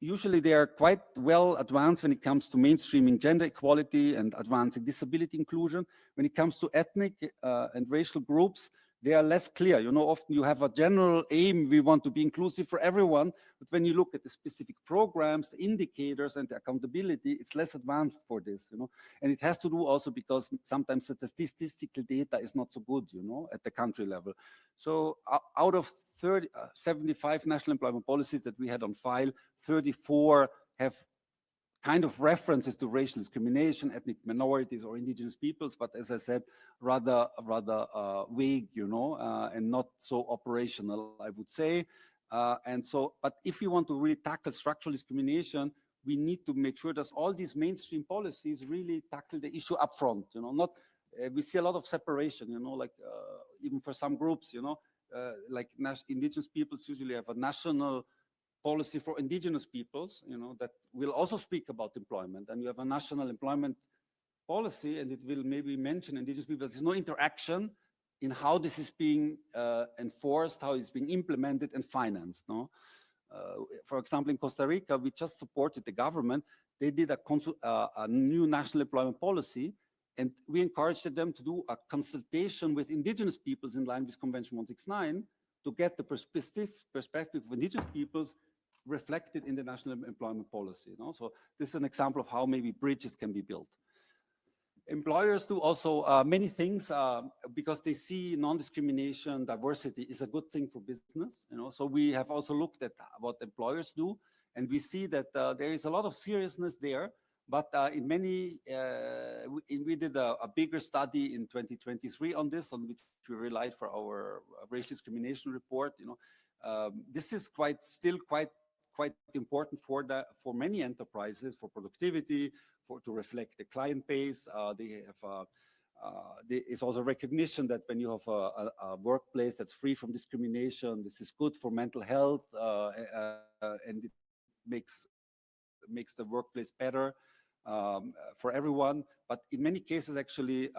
Usually they are quite well advanced when it comes to mainstreaming gender equality and advancing disability inclusion. When it comes to ethnic and racial groups, they are less clear. You know, often you have a general aim, we want to be inclusive for everyone, but when you look at the specific programs, the indicators and the accountability, it's less advanced for this, you know. And it has to do also because sometimes the statistical data is not so good, you know, at the country level. So out of 75 national employment policies that we had on file, 34 have kind of references to racial discrimination, ethnic minorities or indigenous peoples, but as I said, rather vague, you know, and not so operational, I would say. And so, but if we want to really tackle structural discrimination, we need to make sure that all these mainstream policies really tackle the issue up front, you know, not, we see a lot of separation, you know, like even for some groups, you know, like indigenous peoples usually have a national policy for indigenous peoples, you know, that will also speak about employment, and you have a national employment policy and it will maybe mention indigenous people. There's no interaction in how this is being enforced, how it's being implemented and financed, no? For example, in Costa Rica, we just supported the government. They did a new national employment policy, and we encouraged them to do a consultation with indigenous peoples in line with Convention 169 to get the perspective of indigenous peoples reflected in the national employment policy. You know? So this is an example of how maybe bridges can be built. Employers do also many things because they see non-discrimination, diversity is a good thing for business. You know? So we have also looked at what employers do, and we see that there is a lot of seriousness there. But in many, we did a bigger study in 2023 on this, on which we relied for our racial discrimination report. You know, this is still quite important for many enterprises, for productivity, to reflect the client base. They have it's also recognition that when you have a workplace that's free from discrimination, this is good for mental health, and it makes the workplace better for everyone. But in many cases, actually,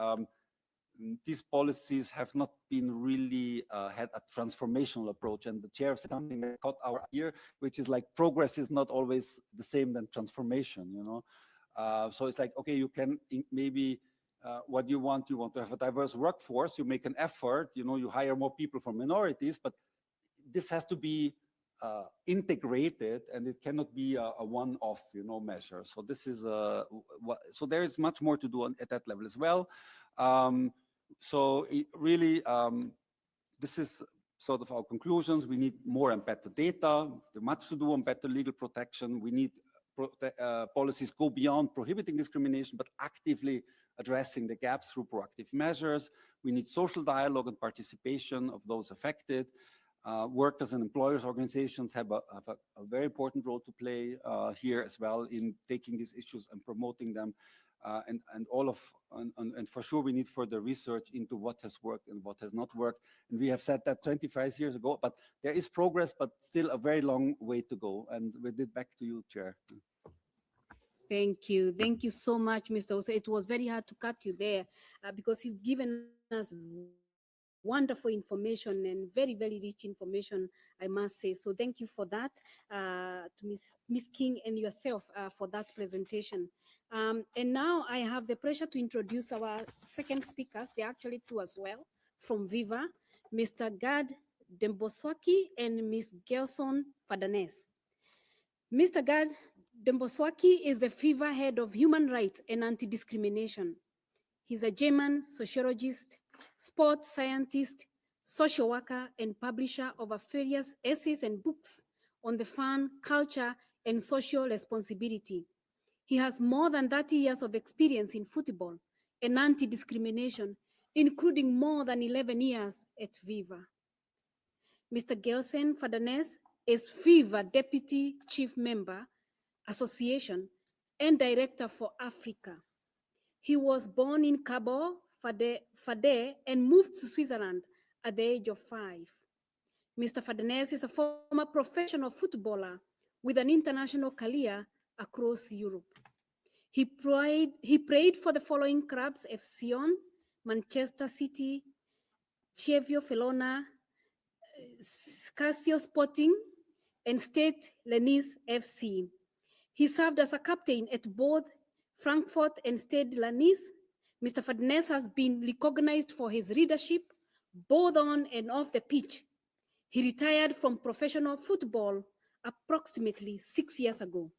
these policies have not been really had a transformational approach. And the chair said something that caught our ear, which is like progress is not always the same than transformation, you know. So it's like, okay, you can maybe what you want to have a diverse workforce, you make an effort, you know, you hire more people from minorities, but this has to be integrated, and it cannot be a one-off, you know, measure. So this is so there is much more to do at that level as well. So really, this is sort of our conclusions. We need more and better data. There's much to do on better legal protection. We need policies go beyond prohibiting discrimination, but actively addressing the gaps through proactive measures. We need social dialogue and participation of those affected. Workers and employers organizations have a very important role to play here as well in taking these issues and promoting them. And for sure we need further research into what has worked and what has not worked. And we have said that 25 years ago, but there is progress, but still a very long way to go. And with it, back to you, Chair. Thank you. Thank you so much, Mr. Ose. It was very hard to cut you there because you've given us wonderful information and very, very rich information, I must say. So thank you for that, to Ms. King and yourself for that presentation. And now I have the pleasure to introduce our second speakers. They're actually two as well from Viva, Mr. Gad Demboswaki and Ms. Gelson Fadanes. Mr. Gad Demboswaki is the Viva head of human rights and anti-discrimination. He's a German sociologist, sports scientist, social worker, and publisher of various essays and books on the fun, culture, and social responsibility. He has more than 30 years of experience in football and anti-discrimination, including more than 11 years at Viva. Mr. Gelson Fadanes is Viva Deputy Chief Member, Association, and Director for Africa. He was born in Cabo Verde and moved to Switzerland at the age of 5. Mr. Fadnes is a former professional footballer with an international career across Europe. He played for the following clubs: FC, Manchester City, Chievo Verona, Casio Sporting, and Stade Rennais FC. He served as a captain at both Frankfurt and Stade Rennais. Mr. Fadnes has been recognized for his leadership both on and off the pitch. He retired from professional football approximately 6 years ago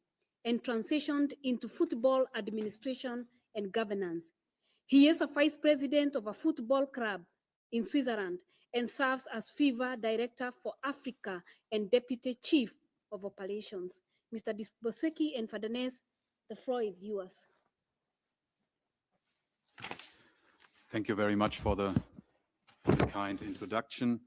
and transitioned into football administration and governance. He is a vice president of a football club in Switzerland and serves as FIFA Director for Africa and Deputy Chief of Operations. Mr. Bosweki and Fadnes, the floor is yours. Thank you very much for the kind introduction.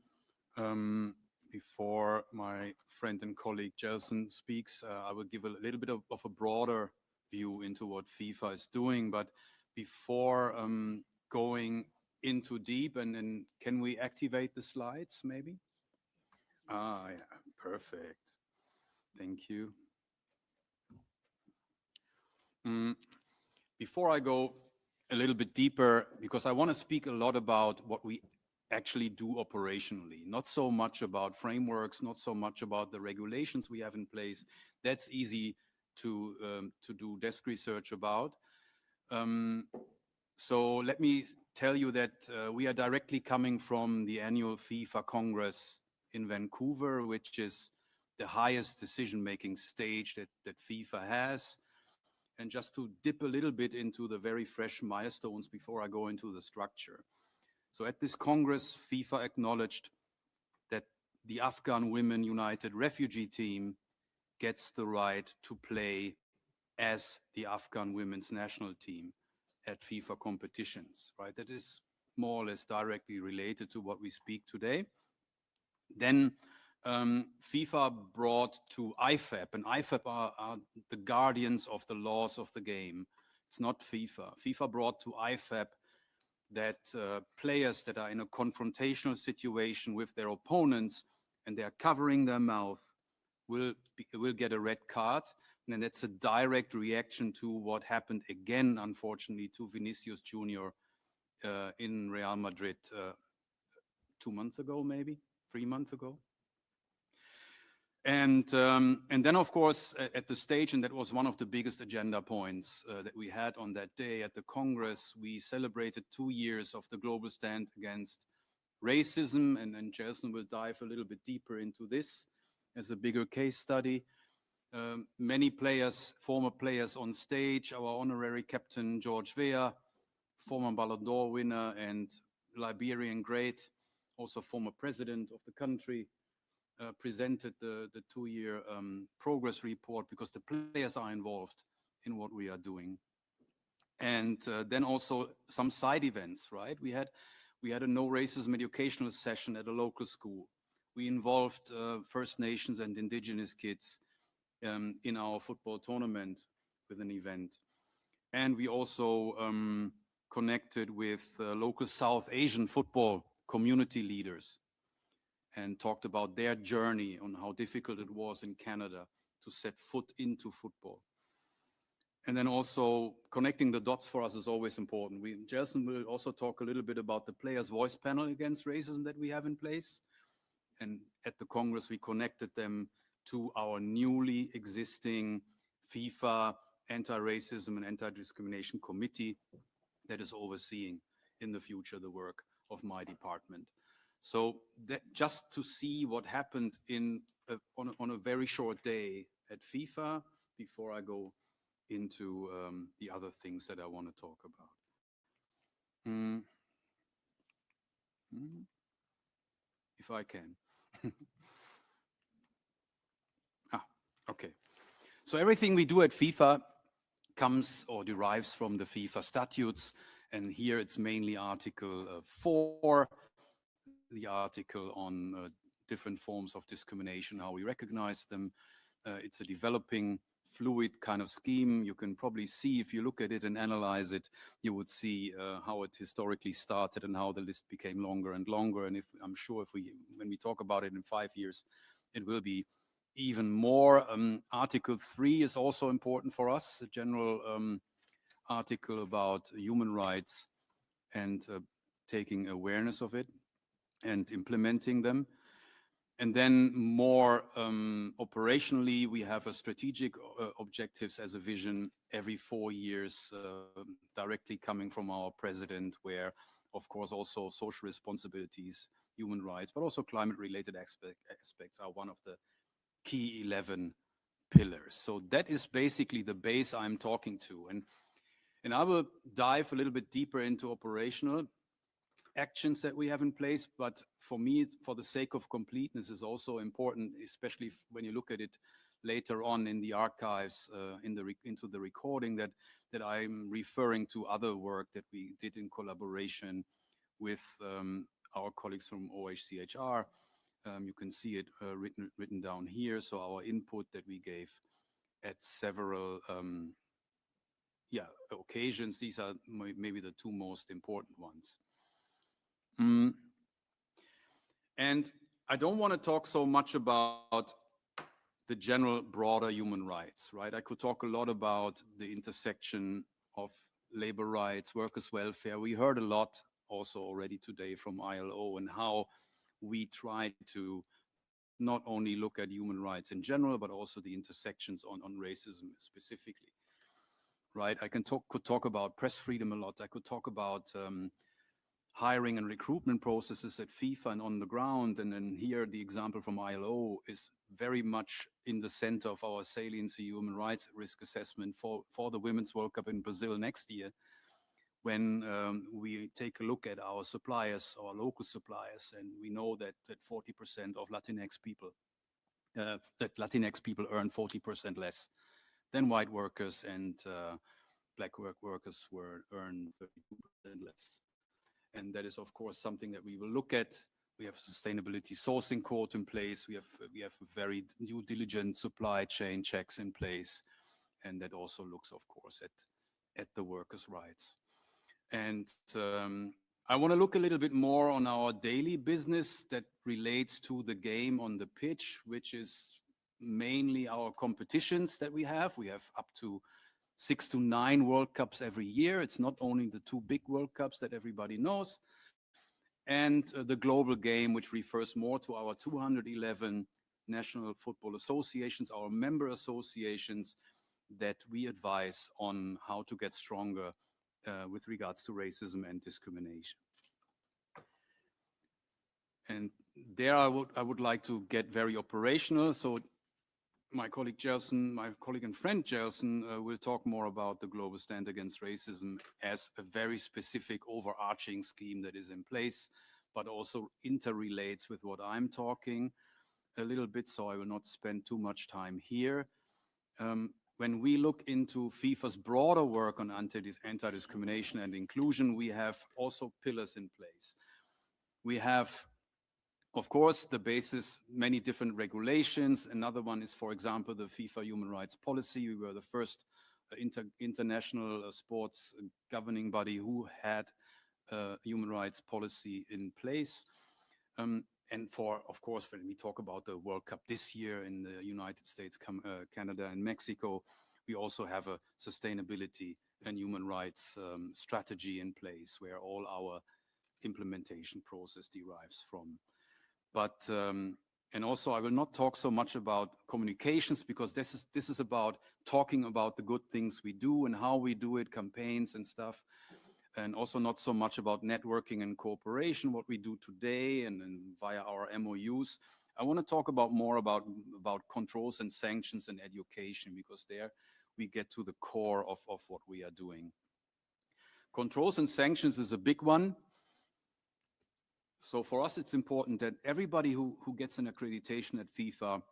Before my friend and colleague Jelson speaks, I will give a little bit of a broader view into what FIFA is doing. But before going into deep, and can we activate the slides maybe? Ah, yeah, perfect. Thank you. Before I go a little bit deeper, because I want to speak a lot about what we actually do operationally, not so much about frameworks, not so much about the regulations we have in place. That's easy to do desk research about. So let me tell you that we are directly coming from the annual FIFA Congress in Vancouver, which is the highest decision-making stage that FIFA has. And just to dip a little bit into the very fresh milestones before I go into the structure. So at this Congress, FIFA acknowledged that the Afghan Women United Refugee Team gets the right to play as the Afghan women's national team at FIFA competitions, right? That is more or less directly related to what we speak today. Then FIFA brought to IFAB, and IFAB are the guardians of the laws of the game. It's not FIFA. FIFA brought to IFAB that players that are in a confrontational situation with their opponents and they are covering their mouth will get a red card. And that's a direct reaction to what happened again, unfortunately, to Vinicius Jr. In Real Madrid 2 months ago, maybe 3 months ago. And then, of course, at the stage, and that was one of the biggest agenda points that we had on that day at the Congress, we celebrated 2 years of the global stand against racism, and Jelson will dive a little bit deeper into this as a bigger case study. Many players, former players on stage, our honorary captain George Weah, former Ballon d'Or winner and Liberian great, also former president of the country, presented the 2-year progress report because the players are involved in what we are doing. And then also some side events, right? We had a no racism educational session at a local school. We involved First Nations and indigenous kids in our football tournament with an event. And we also connected with local South Asian football community leaders and talked about their journey on how difficult it was in Canada to set foot into football. And then also connecting the dots for us is always important. Jelson will also talk a little bit about the Players' Voice panel against racism that we have in place. And at the Congress, we connected them to our newly existing FIFA Anti-Racism and Anti-Discrimination Committee that is overseeing in the future the work of my department. So that just to see what happened on a very short day at FIFA before I go into the other things that I want to talk about. If I can. Okay. So everything we do at FIFA comes or derives from the FIFA statutes. And here it's mainly Article 4, the article on different forms of discrimination, how we recognize them. It's a developing fluid kind of scheme. You can probably see, if you look at it and analyze it, you would see how it historically started and how the list became longer and longer. And I'm sure when we talk about it in 5 years, it will be even more. Article 3 is also important for us, a general article about human rights and taking awareness of it and implementing them. And then more operationally, we have a strategic objectives as a vision every 4 years, directly coming from our president, where, of course, also social responsibilities, human rights, but also climate-related aspects are one of the key 11 pillars. So that is basically the base I'm talking to. And I will dive a little bit deeper into operational actions that we have in place, but for me, for the sake of completeness, is also important, especially when you look at it later on in the archives, into the recording, that I'm referring to other work that we did in collaboration with our colleagues from OHCHR. You can see it written down here. So our input that we gave at several occasions. These are maybe the two most important ones. And I don't want to talk so much about the general broader human rights, right? I could talk a lot about the intersection of labor rights, workers' welfare. We heard a lot also already today from ILO, and how we try to not only look at human rights in general, but also the intersections on racism specifically, right? I could talk about press freedom a lot. I could talk about hiring and recruitment processes at FIFA and on the ground. And then here the example from ILO is very much in the center of our saliency human rights risk assessment for the Women's World Cup in Brazil next year, when we take a look at our suppliers, our local suppliers, and we know that 40% of Latinx people, earn 40% less than white workers, and black workers earn 32% less. And that is, of course, something that we will look at. We have sustainability sourcing code in place. We have very due diligent supply chain checks in place. And that also looks, of course, at the workers' rights. And I want to look a little bit more on our daily business that relates to the game on the pitch, which is mainly our competitions that we have. We have up to 6 to 9 World Cups every year. It's not only the 2 big World Cups that everybody knows, and the global game, which refers more to our 211 national football associations, our member associations, that we advise on how to get stronger with regards to racism and discrimination. And there I would like to get very operational. So my colleague Gelson, my colleague and friend Gelson, will talk more about the Global Stand Against Racism as a very specific overarching scheme that is in place, but also interrelates with what I'm talking a little bit, so I will not spend too much time here. When we look into FIFA's broader work on anti-discrimination and inclusion, we have also pillars in place. We have, of course, the basis, many different regulations. Another one is, for example, the FIFA human rights policy. We were the first international sports governing body who had a human rights policy in place. And of course, when we talk about the World Cup this year in the United States, Canada, and Mexico, we also have a sustainability and human rights strategy in place where all our implementation process derives from. But and also I will not talk so much about communications, because this is about talking about the good things we do and how we do it, campaigns and stuff, and also not so much about networking and cooperation, what we do today and via our MOUs. I want to talk more about controls and sanctions and education, because there we get to the core of what we are doing. Controls and sanctions is a big one. So for us, it's important that everybody who gets an accreditation at FIFA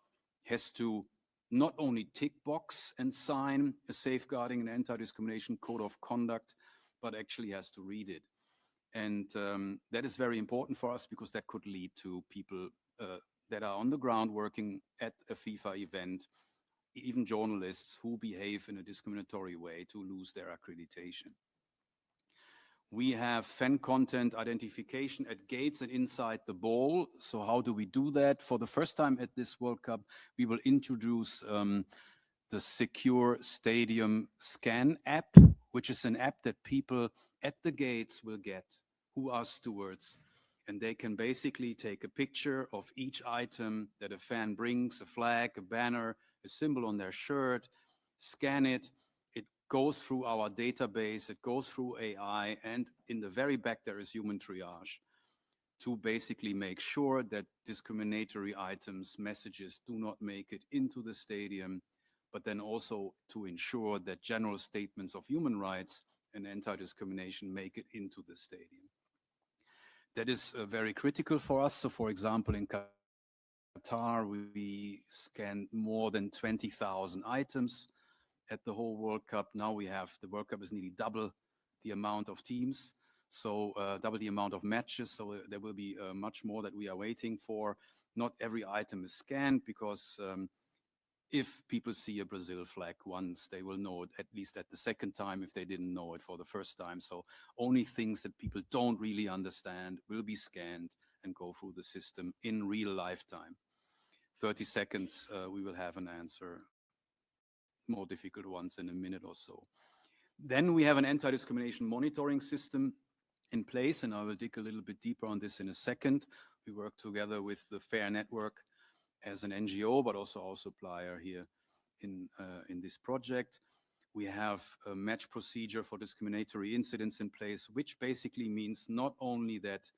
has to not only tick box and sign a safeguarding and anti-discrimination code of conduct, but actually has to read it. And that is very important for us, because that could lead to people that are on the ground working at a FIFA event even journalists who behave in a discriminatory way to lose their accreditation. We have fan content identification at gates and inside the ball. So how do we do that? For the first time at this World Cup, we will introduce the Secure Stadium Scan app, which is an app that people at the gates will get who are stewards. And they can basically take a picture of each item that a fan brings, a flag, a banner, a symbol on their shirt, scan it. It goes through our database, it goes through AI, and in the very back there is human triage to basically make sure that discriminatory items, messages do not make it into the stadium, but then also to ensure that general statements of human rights and anti-discrimination make it into the stadium. That is very critical for us. So for example, in Qatar, we scanned more than 20,000 items at the whole World Cup. Now we have, the World Cup is nearly double the amount of teams, so double the amount of matches. So there will be much more that we are waiting for. Not every item is scanned because if people see a Brazil flag once, they will know it at least at the second time if they didn't know it for the first time. So only things that people don't really understand will be scanned and go through the system in real lifetime. 30 seconds, we will have an answer. More difficult ones in a minute or so. Then we have an anti-discrimination monitoring system in place, and I will dig a little bit deeper on this in a second. We work together with the FAIR Network as an NGO, but also our supplier here in this project. We have a match procedure for discriminatory incidents in place, which basically means not only that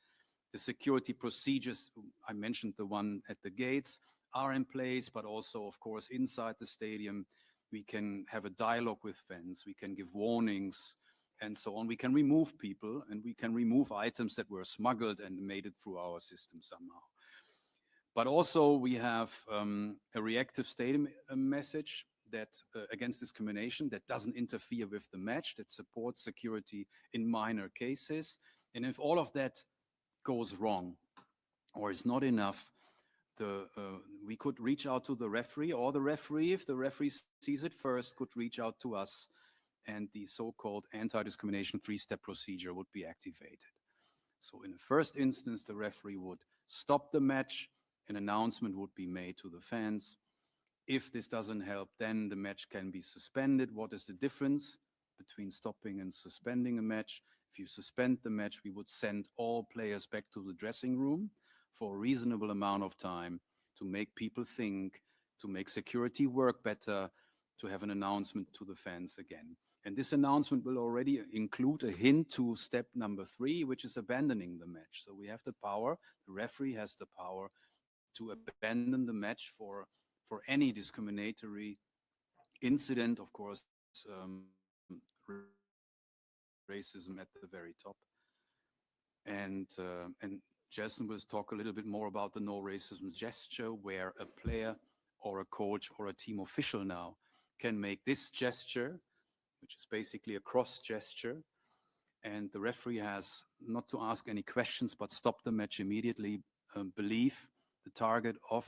the security procedures, I mentioned the one at the gates, are in place, but also, of course, inside the stadium, we can have a dialogue with fans, we can give warnings, and so on. We can remove people, and we can remove items that were smuggled and made it through our system somehow. But also we have a reactive stadium message that against discrimination that doesn't interfere with the match, that supports security in minor cases. And if all of that goes wrong or is not enough, we could reach out to the referee, or the referee, if the referee sees it first, could reach out to us, and the so-called anti-discrimination three-step procedure would be activated. So in the first instance, the referee would stop the match, an announcement would be made to the fans. If this doesn't help, then the match can be suspended. What is the difference between stopping and suspending a match? If you suspend the match, we would send all players back to the dressing room for a reasonable amount of time to make people think, to make security work better, to have an announcement to the fans again. And this announcement will already include a hint to step number 3, which is abandoning the match. So we have the power, the referee has the power to abandon the match for any discriminatory incident, of course, racism at the very top. And Jason will talk a little bit more about the no racism gesture, where a player or a coach or a team official now can make this gesture, which is basically a cross gesture, and the referee has not to ask any questions but stop the match immediately, believe the target of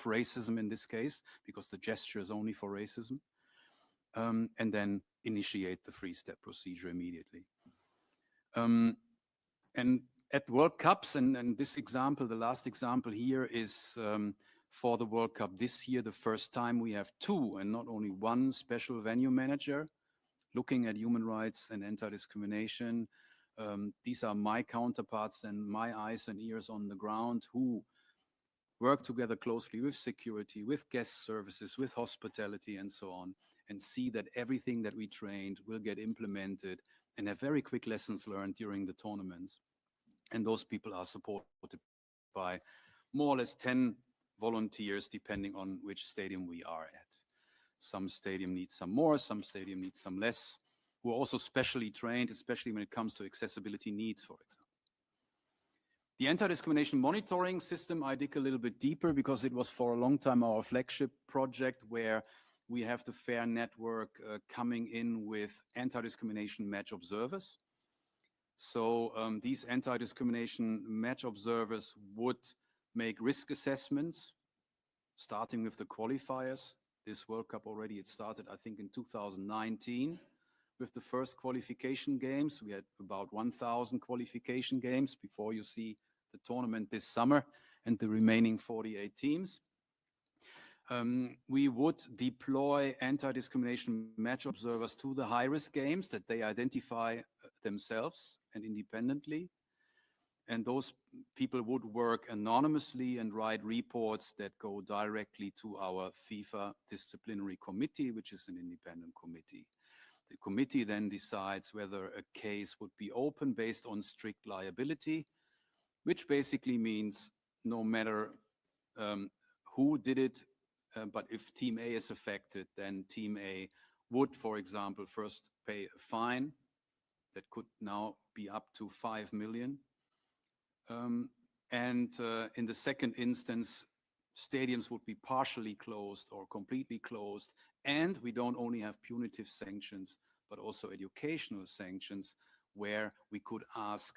racism in this case, because the gesture is only for racism, and then initiate the three-step procedure immediately. And at World Cups, and this example, the last example here is for the World Cup this year, the first time we have 2 and not only 1 special venue manager looking at human rights and anti-discrimination. These are my counterparts and my eyes and ears on the ground who work together closely with security, with guest services, with hospitality and so on, and see that everything that we trained will get implemented and have very quick lessons learned during the tournaments. And those people are supported by more or less 10 volunteers, depending on which stadium we are at. Some stadium needs some more, some stadium needs some less, who are also specially trained, especially when it comes to accessibility needs, for example. The anti-discrimination monitoring system, I dig a little bit deeper because it was for a long time our flagship project, where we have the FAIR Network coming in with anti-discrimination match observers. So these anti-discrimination match observers would make risk assessments, starting with the qualifiers, this World Cup already. It started, I think, in 2019 with the first qualification games. We had about 1,000 qualification games before you see the tournament this summer and the remaining 48 teams. We would deploy anti-discrimination match observers to the high-risk games that they identify themselves and independently. And those people would work anonymously and write reports that go directly to our FIFA disciplinary committee, which is an independent committee. The committee then decides whether a case would be open based on strict liability, which basically means no matter who did it, but if Team A is affected, then Team A would, for example, first pay a fine that could now be up to 5 million. In the second instance, stadiums would be partially closed or completely closed. And we don't only have punitive sanctions, but also educational sanctions, where we could ask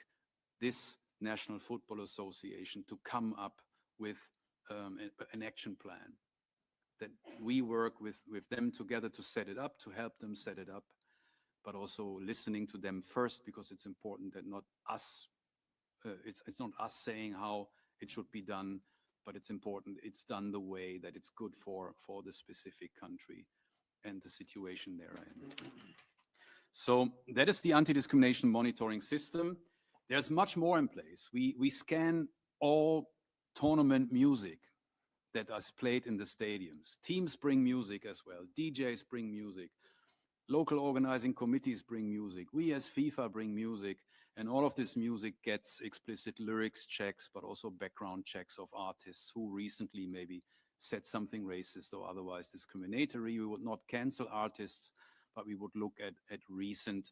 this National Football Association to come up with an action plan that we work with them together to set it up, to help them set it up, but also listening to them first, because it's important that not us, it's not us saying how it should be done, but it's important it's done the way that it's good for the specific country and the situation they're in. So that is the anti-discrimination monitoring system. There's much more in place. We scan all tournament music that is played in the stadiums. Teams bring music as well. DJs bring music. Local organizing committees bring music. We as FIFA bring music. And all of this music gets explicit lyrics checks, but also background checks of artists who recently maybe said something racist or otherwise discriminatory. We would not cancel artists, but we would look at recent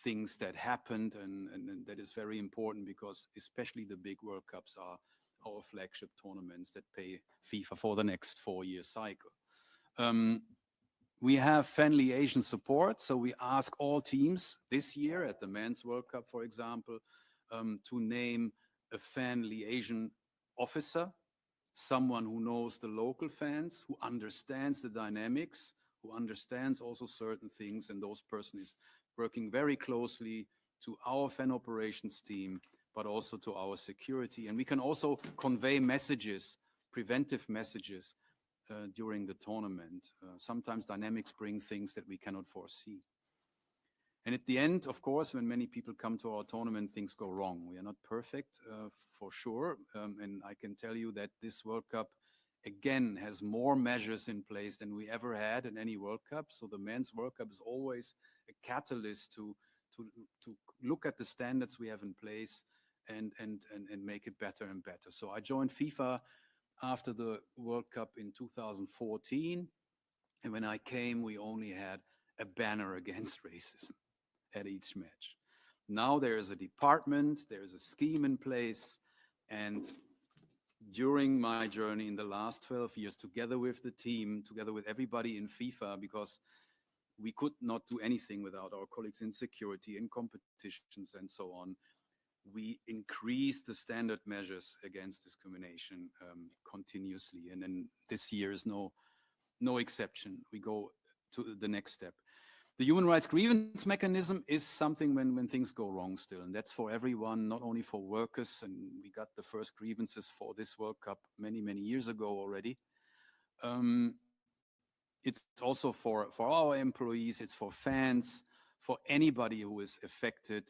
things that happened. And that is very important, because especially the big World Cups are our flagship tournaments that pay FIFA for the next 4-year cycle. We have fan liaison support, so we ask all teams this year at the Men's World Cup, for example, to name a fan liaison officer, someone who knows the local fans, who understands the dynamics, who understands also certain things, and those person is working very closely to our fan operations team, but also to our security. And we can also convey messages, preventive messages, during the tournament. Sometimes dynamics bring things that we cannot foresee. And at the end, of course, when many people come to our tournament, things go wrong. We are not perfect, for sure. And I can tell you that this World Cup, again, has more measures in place than we ever had in any World Cup. So the Men's World Cup is always a catalyst to look at the standards we have in place and make it better and better. So I joined FIFA after the World Cup in 2014. And when I came, we only had a banner against racism at each match. Now there is a department, there is a scheme in place. And during my journey in the last 12 years, together with the team, together with everybody in FIFA, because we could not do anything without our colleagues in security, in competitions and so on, we increase the standard measures against discrimination continuously. And then this year is no exception. We go to the next step. The human rights grievance mechanism is something when things go wrong still. And that's for everyone, not only for workers. And we got the first grievances for this World Cup many, many years ago already. It's also for our employees, it's for fans, for anybody who is affected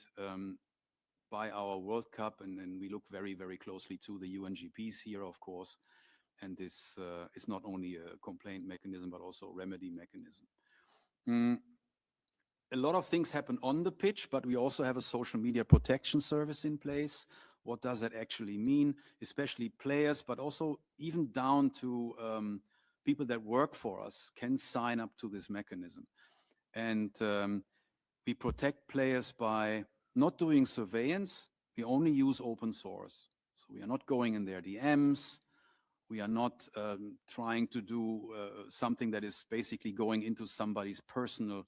by our World Cup, and we look very, very closely to the UNGPs here, of course. And this is not only a complaint mechanism, but also a remedy mechanism. A lot of things happen on the pitch, but we also have a social media protection service in place. What does that actually mean? Especially players, but also even down to people that work for us can sign up to this mechanism. And we protect players by not doing surveillance. We only use open source. So we are not going in their DMs. We are not trying to do something that is basically going into somebody's personal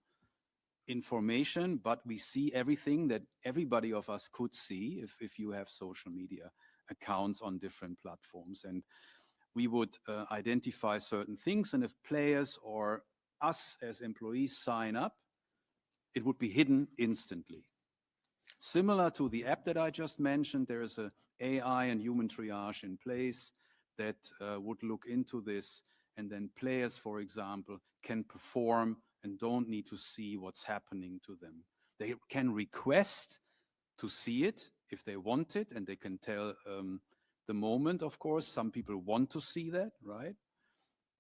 information, but we see everything that everybody of us could see if you have social media accounts on different platforms. And we would identify certain things, and if players or us as employees sign up, it would be hidden instantly. Similar to the app that I just mentioned, there is a AI and human triage in place that would look into this, and then players, for example, can perform and don't need to see what's happening to them. They can request to see it if they want it, and they can tell the moment, of course. Some people want to see that, right?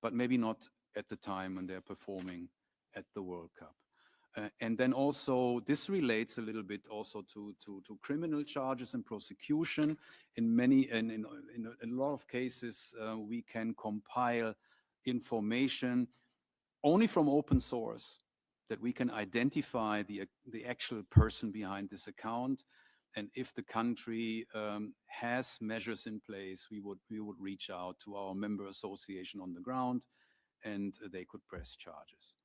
But maybe not at the time when they're performing at the World Cup. And then also, this relates a little bit also to criminal charges and prosecution. In a lot of cases, we can compile information only from open source that we can identify the actual person behind this account. And if the country has measures in place, we would reach out to our member association on the ground, and they could press charges.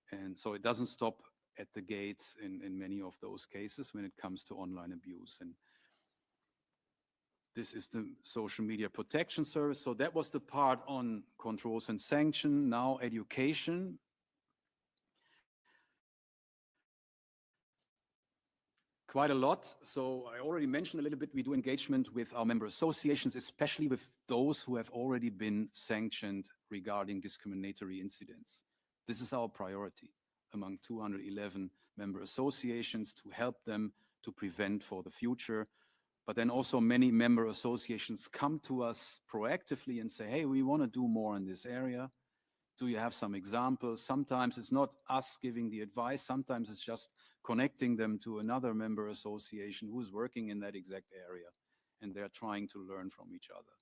And so it doesn't stop at the gates in many of those cases when it comes to online abuse. And this is the social media protection service. So that was the part on controls and sanction. Now education. Quite a lot. So I already mentioned a little bit, we do engagement with our member associations, especially with those who have already been sanctioned regarding discriminatory incidents. This is our priority among 211 member associations, to help them to prevent for the future. But then also many member associations come to us proactively and say, hey, we want to do more in this area. Do you have some examples? Sometimes it's not us giving the advice. Sometimes it's just connecting them to another member association who's working in that exact area, and they're trying to learn from each other.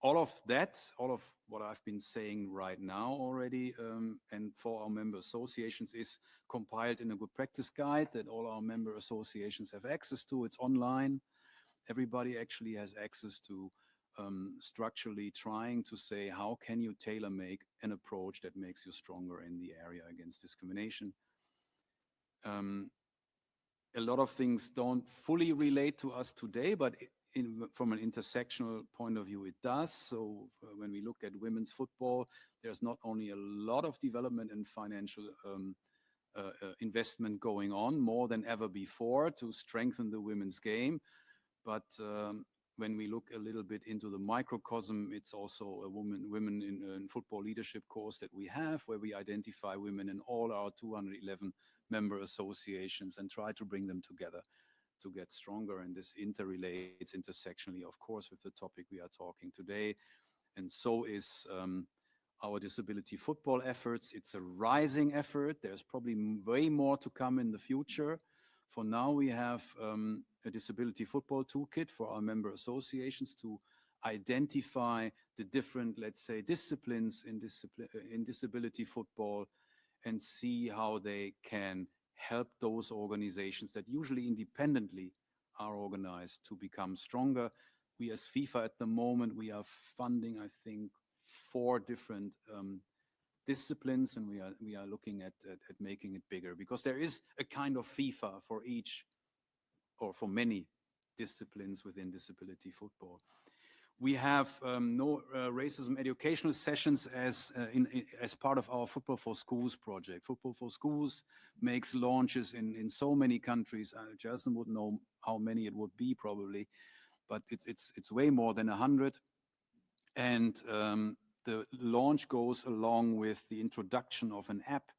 All of that, all of what I've been saying right now already, and for our member associations, is compiled in a good practice guide that all our member associations have access to. It's online. Everybody actually has access to structurally trying to say, how can you tailor-make an approach that makes you stronger in the area against discrimination? A lot of things don't fully relate to us today, but from an intersectional point of view, it does. So when we look at women's football, there's not only a lot of development and financial investment going on, more than ever before, to strengthen the women's game. But when we look a little bit into the microcosm, it's also a women in football leadership course that we have, where we identify women in all our 211 member associations and try to bring them together to get stronger. And this interrelates intersectionally, of course, with the topic we are talking today. And so is our disability football efforts. It's a rising effort. There's probably way more to come in the future. For now, we have a disability football toolkit for our member associations to identify the different, let's say, disciplines in disability football, and see how they can help those organizations that usually independently are organized to become stronger. We as FIFA at the moment, we are funding, I think, 4 different disciplines, and we are looking at making it bigger, because there is a kind of FIFA for each, or for many disciplines within disability football. We have no racism educational sessions as part of our Football for Schools project. Football for Schools makes launches in so many countries. Jason would know how many it would be probably, but it's way more than 100. And the launch goes along with the introduction of an app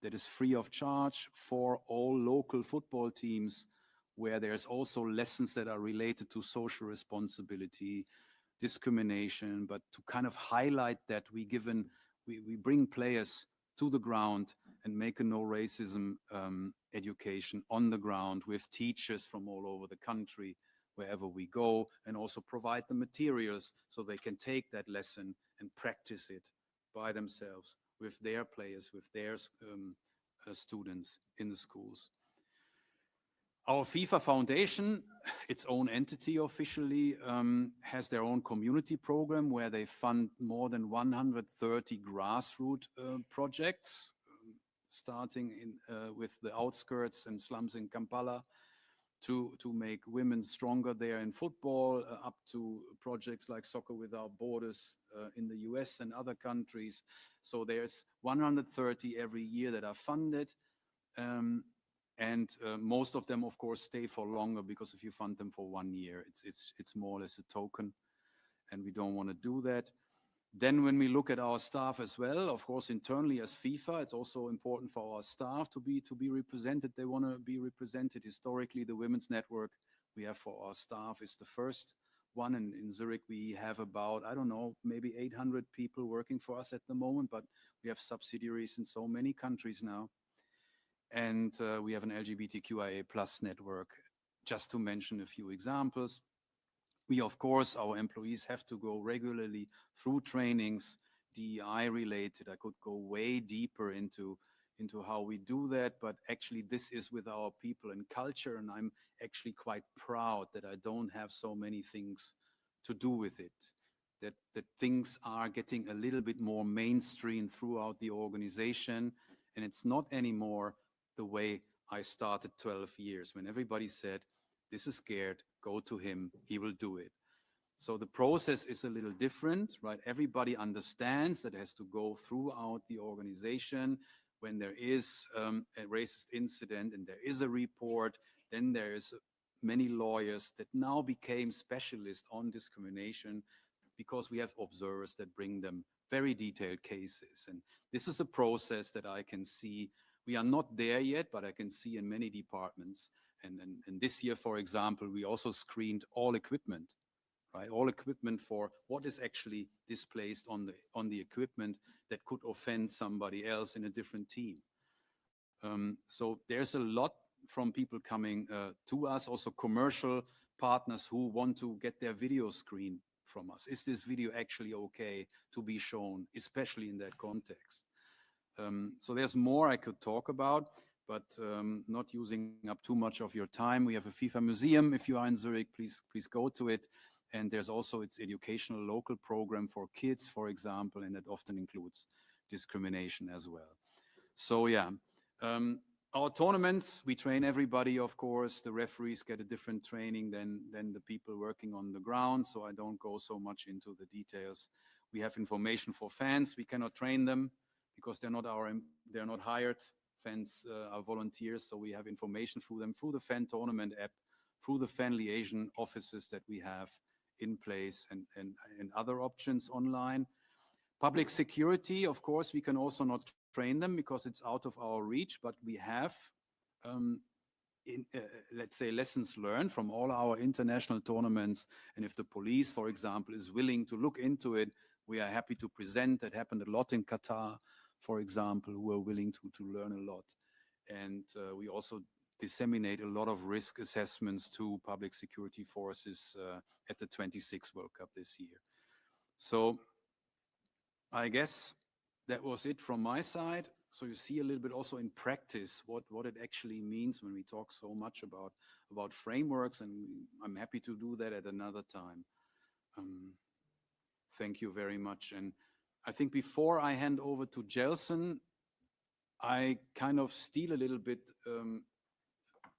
that is free of charge for all local football teams, where there's also lessons that are related to social responsibility, discrimination, but to kind of highlight that we bring players to the ground and make a no racism education on the ground with teachers from all over the country, wherever we go, and also provide the materials so they can take that lesson and practice it by themselves with their players, with their students in the schools. Our FIFA Foundation, its own entity officially, has their own community program where they fund more than 130 grassroots projects, starting with the outskirts and slums in Kampala, to make women stronger there in football, up to projects like Soccer Without Borders in the US and other countries. So there's 130 every year that are funded. Most of them, of course, stay for longer, because if you fund them for 1 year, it's more or less a token, and we don't want to do that. Then when we look at our staff as well, of course, internally as FIFA, it's also important for our staff to be represented. They want to be represented. Historically, the Women's Network we have for our staff is the first one. And in Zurich, we have about, I don't know, maybe 800 people working for us at the moment, but we have subsidiaries in so many countries now. And we have an LGBTQIA+ network, just to mention a few examples. We, of course, our employees have to go regularly through trainings, DEI related. I could go way deeper into how we do that, but actually this is with our people and culture, and I'm actually quite proud that I don't have so many things to do with it, that things are getting a little bit more mainstream throughout the organization, and it's not anymore the way I started 12 years, when everybody said, this is scared, go to him, he will do it. So the process is a little different, right? Everybody understands that it has to go throughout the organization. When there is a racist incident and there is a report, then there's many lawyers that now became specialists on discrimination, because we have observers that bring them very detailed cases. And this is a process that I can see. We are not there yet, but I can see in many departments. And this year, for example, we also screened all equipment, right? All equipment for what is actually displaced on the equipment that could offend somebody else in a different team. So there's a lot from people coming to us, also commercial partners who want to get their video screened from us. Is this video actually okay to be shown, especially in that context? So there's more I could talk about, but not using up too much of your time. We have a FIFA museum. If you are in Zurich, please go to it. And there's also its educational local program for kids, for example, and it often includes discrimination as well. So yeah, our tournaments, we train everybody, of course. The referees get a different training than the people working on the ground, so I don't go so much into the details. We have information for fans. We cannot train them because they're not hired. Fans are volunteers, so we have information through them, through the fan tournament app, through the fan liaison offices that we have in place, and other options online. Public security, of course, we can also not train them because it's out of our reach, but we have, let's say, lessons learned from all our international tournaments. And if the police, for example, is willing to look into it, we are happy to present. It happened a lot in Qatar, for example, who are willing to learn a lot. And we also disseminate a lot of risk assessments to public security forces at the 26th World Cup this year. So I guess that was it from my side. So you see a little bit also in practice what it actually means when we talk so much about frameworks, and I'm happy to do that at another time. Thank you very much. And I think before I hand over to Gelson, I kind of steal a little bit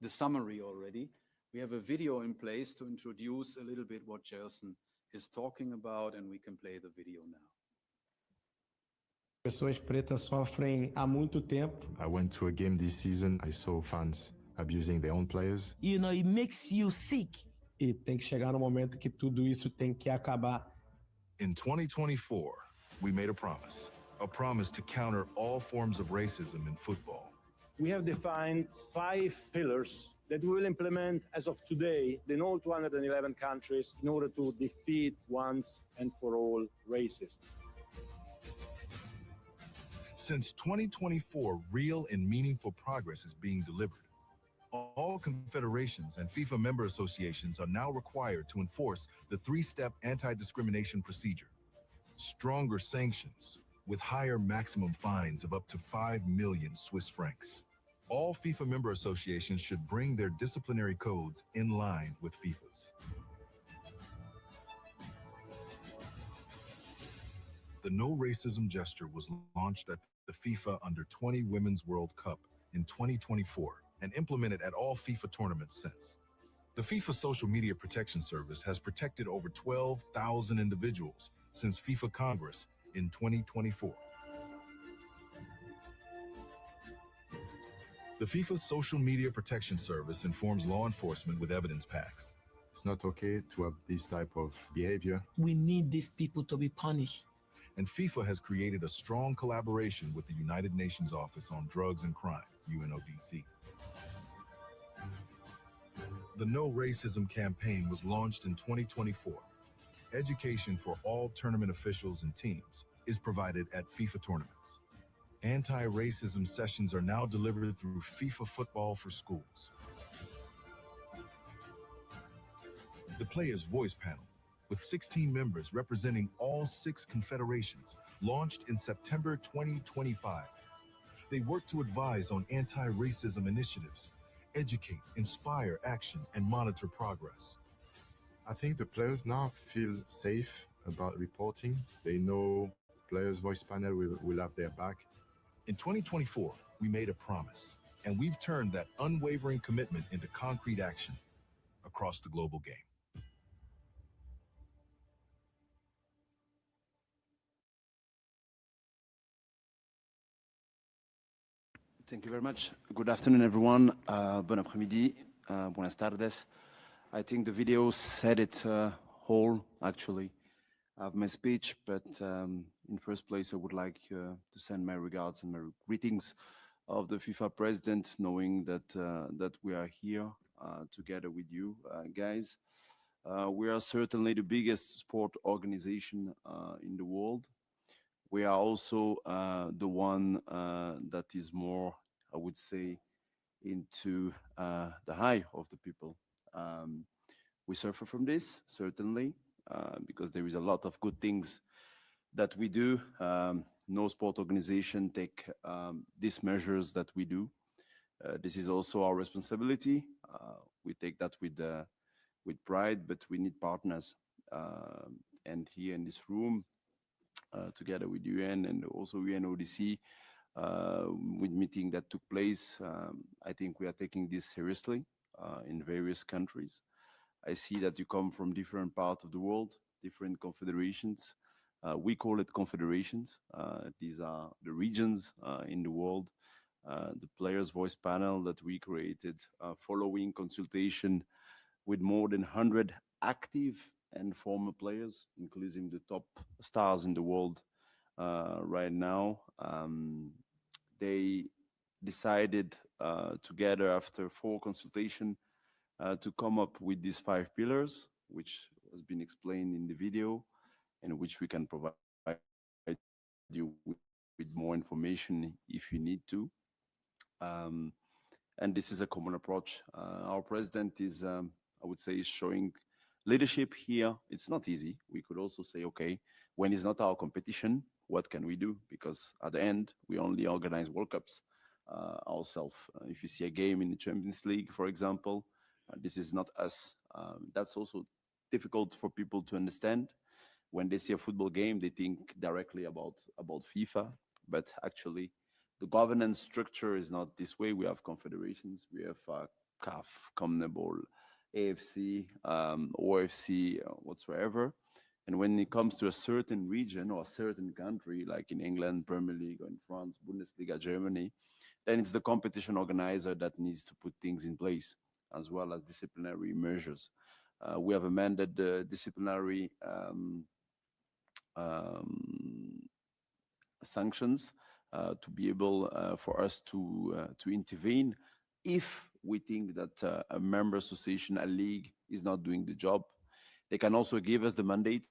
the summary already. We have a video in place to introduce a little bit what Gelson is talking about, and we can play the video now. Pessoas pretas sofrem há muito tempo. I went to a game this season. I saw fans abusing their own players. You know, it makes you sick. E tem que chegar no momento que tudo isso tem que acabar. In 2024, we made a promise to counter all forms of racism in football. We have defined 5 pillars that we will implement as of today in all 211 countries in order to defeat once and for all racism. Since 2024, real and meaningful progress is being delivered. All confederations and FIFA member associations are now required to enforce the 3-step anti-discrimination procedure. Stronger sanctions with higher maximum fines of up to 5 million Swiss francs. All FIFA member associations should bring their disciplinary codes in line with FIFA's. The No Racism gesture was launched at the FIFA Under-20 Women's World Cup in 2024 and implemented at all FIFA tournaments since. The FIFA Social Media Protection Service has protected over 12,000 individuals since FIFA Congress in 2024. The FIFA Social Media Protection Service informs law enforcement with evidence packs. It's not okay to have this type of behavior. We need these people to be punished. And FIFA has created a strong collaboration with the United Nations Office on Drugs and Crime, UNODC. The No Racism campaign was launched in 2024. Education for all tournament officials and teams is provided at FIFA tournaments. Anti-racism sessions are now delivered through FIFA Football for Schools. The Players' Voice Panel, with 16 members representing all 6 confederations, launched in September 2025. They work to advise on anti-racism initiatives, educate, inspire action, and monitor progress. I think the players now feel safe about reporting. They know Players' Voice Panel will have their back. In 2024, we made a promise, and we've turned that unwavering commitment into concrete action across the global game. Thank you very much. Good afternoon, everyone. Bon après-midi. Buenas tardes. I think the video said it whole, actually. I have my speech, but in first place, I would like to send my regards and my greetings of the FIFA president, knowing that that we are here together with you guys. We are certainly the biggest sport organization in the world. We are also the one that is more, I would say, into the high of the people. We suffer from this, certainly, because there is a lot of good things that we do. No sport organization take these measures that we do. This is also our responsibility. We take that with pride, but we need partners. And here in this room, together with UN and also UNODC, with meeting that took place, I think we are taking this seriously in various countries. I see that you come from different parts of the world, different confederations. We call it confederations. These are the regions in the world. The Players' Voice Panel that we created following consultation with more than 100 active and former players, including the top stars in the world right now. They decided together after 4 consultations to come up with these 5 pillars, which has been explained in the video, and which we can provide you with more information if you need to. And this is a common approach. Our president is, I would say, is showing leadership here. It's not easy. We could also say, okay, when it's not our competition, what can we do? Because at the end, we only organize World Cups ourselves. If you see a game in the Champions League, for example, this is not us. That's also difficult for people to understand. When they see a football game, they think directly about FIFA, but actually the governance structure is not this way. We have confederations, we have CAF, CONMEBOL, AFC, OFC, whatsoever. And when it comes to a certain region or a certain country, like in England, Premier League, or in France, Bundesliga, Germany, then it's the competition organizer that needs to put things in place, as well as disciplinary measures. We have amended the disciplinary sanctions to be able for us to intervene if we think that a member association, a league, is not doing the job. They can also give us the mandate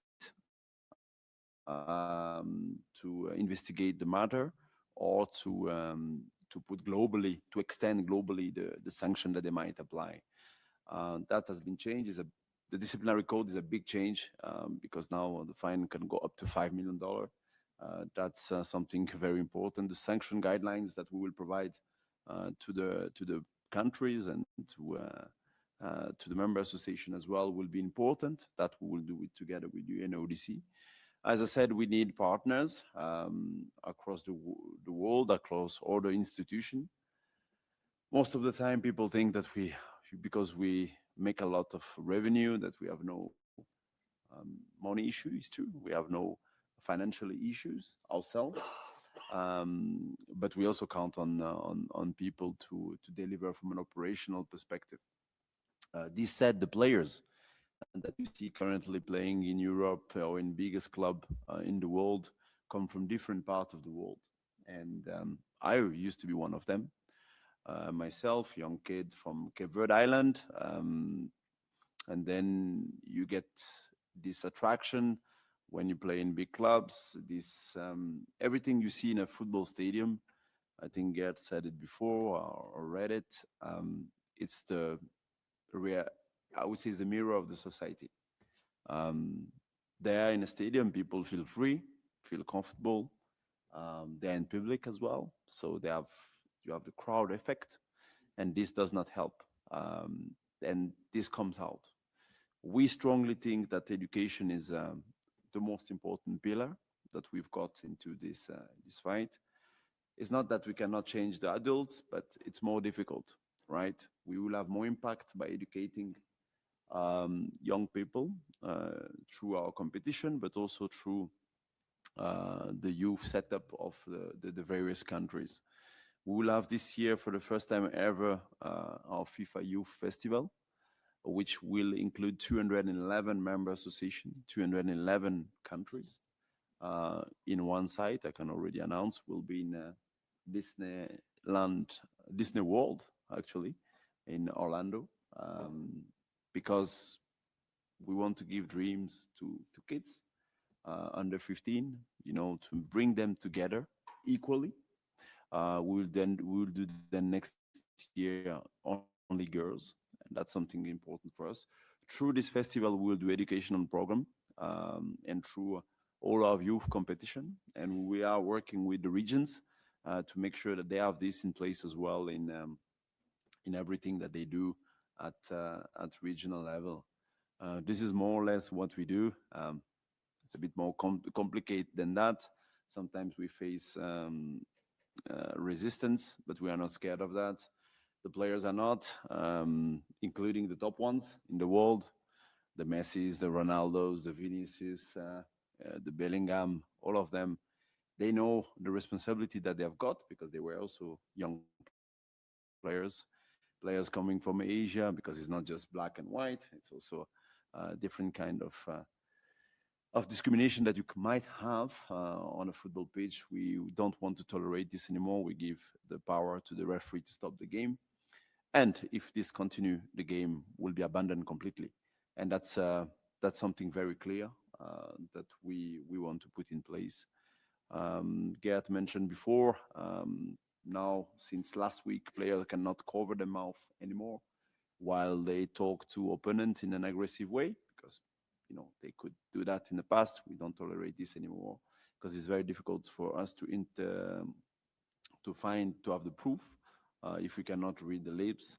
to investigate the matter, or to put globally, to extend globally the sanction that they might apply. That has been changed. The disciplinary code is a big change because now the fine can go up to $5 million. That's something very important. The sanction guidelines that we will provide to the countries and to the member association as well will be important. That we will do it together with UNODC. As I said, we need partners across the world, across all the institutions. Most of the time, people think that because we make a lot of revenue, that we have no money issues too. We have no financial issues ourselves. But we also count on people to deliver from an operational perspective. This said, the players that you see currently playing in Europe or in biggest club in the world come from different parts of the world. And I used to be one of them. Myself, young kid from Cape Verde Island. And then you get this attraction when you play in big clubs, this everything you see in a football stadium. I think Gerd said it before or read it. It's the real, I would say, it's the mirror of the society. There in a stadium, people feel free, feel comfortable. They're in public as well, so you have the crowd effect, and this does not help. And this comes out. We strongly think that education is the most important pillar that we've got into this fight. It's not that we cannot change the adults, but it's more difficult, right? We will have more impact by educating young people through our competition, but also through the youth setup of the various countries. We will have this year, for the first time ever, our FIFA Youth Festival, which will include 211 member associations, 211 countries. In one site, I can already announce, will be in Disney World, actually, in Orlando, because we want to give dreams to kids under 15, to bring them together equally. We'll do the next year only girls, and that's something important for us. Through this festival, we'll do educational program, and through all our youth competition, and we are working with the regions to make sure that they have this in place as well in everything that they do at regional level. This is more or less what we do. It's a bit more complicated than that. Sometimes we face resistance, but we are not scared of that. The players are not, including the top ones in the world, the Messis, the Ronaldos, the Vinicius, the Bellingham, all of them. They know the responsibility that they have got because they were also young players coming from Asia, because it's not just black and white, it's also a different kind of discrimination that you might have on a football pitch. We don't want to tolerate this anymore. We give the power to the referee to stop the game. And if this continue, the game will be abandoned completely. And that's something very clear that we want to put in place. Gerd mentioned before, now since last week, players cannot cover their mouth anymore while they talk to opponents in an aggressive way, because they could do that in the past. We don't tolerate this anymore because it's very difficult for us to have the proof if we cannot read the lips.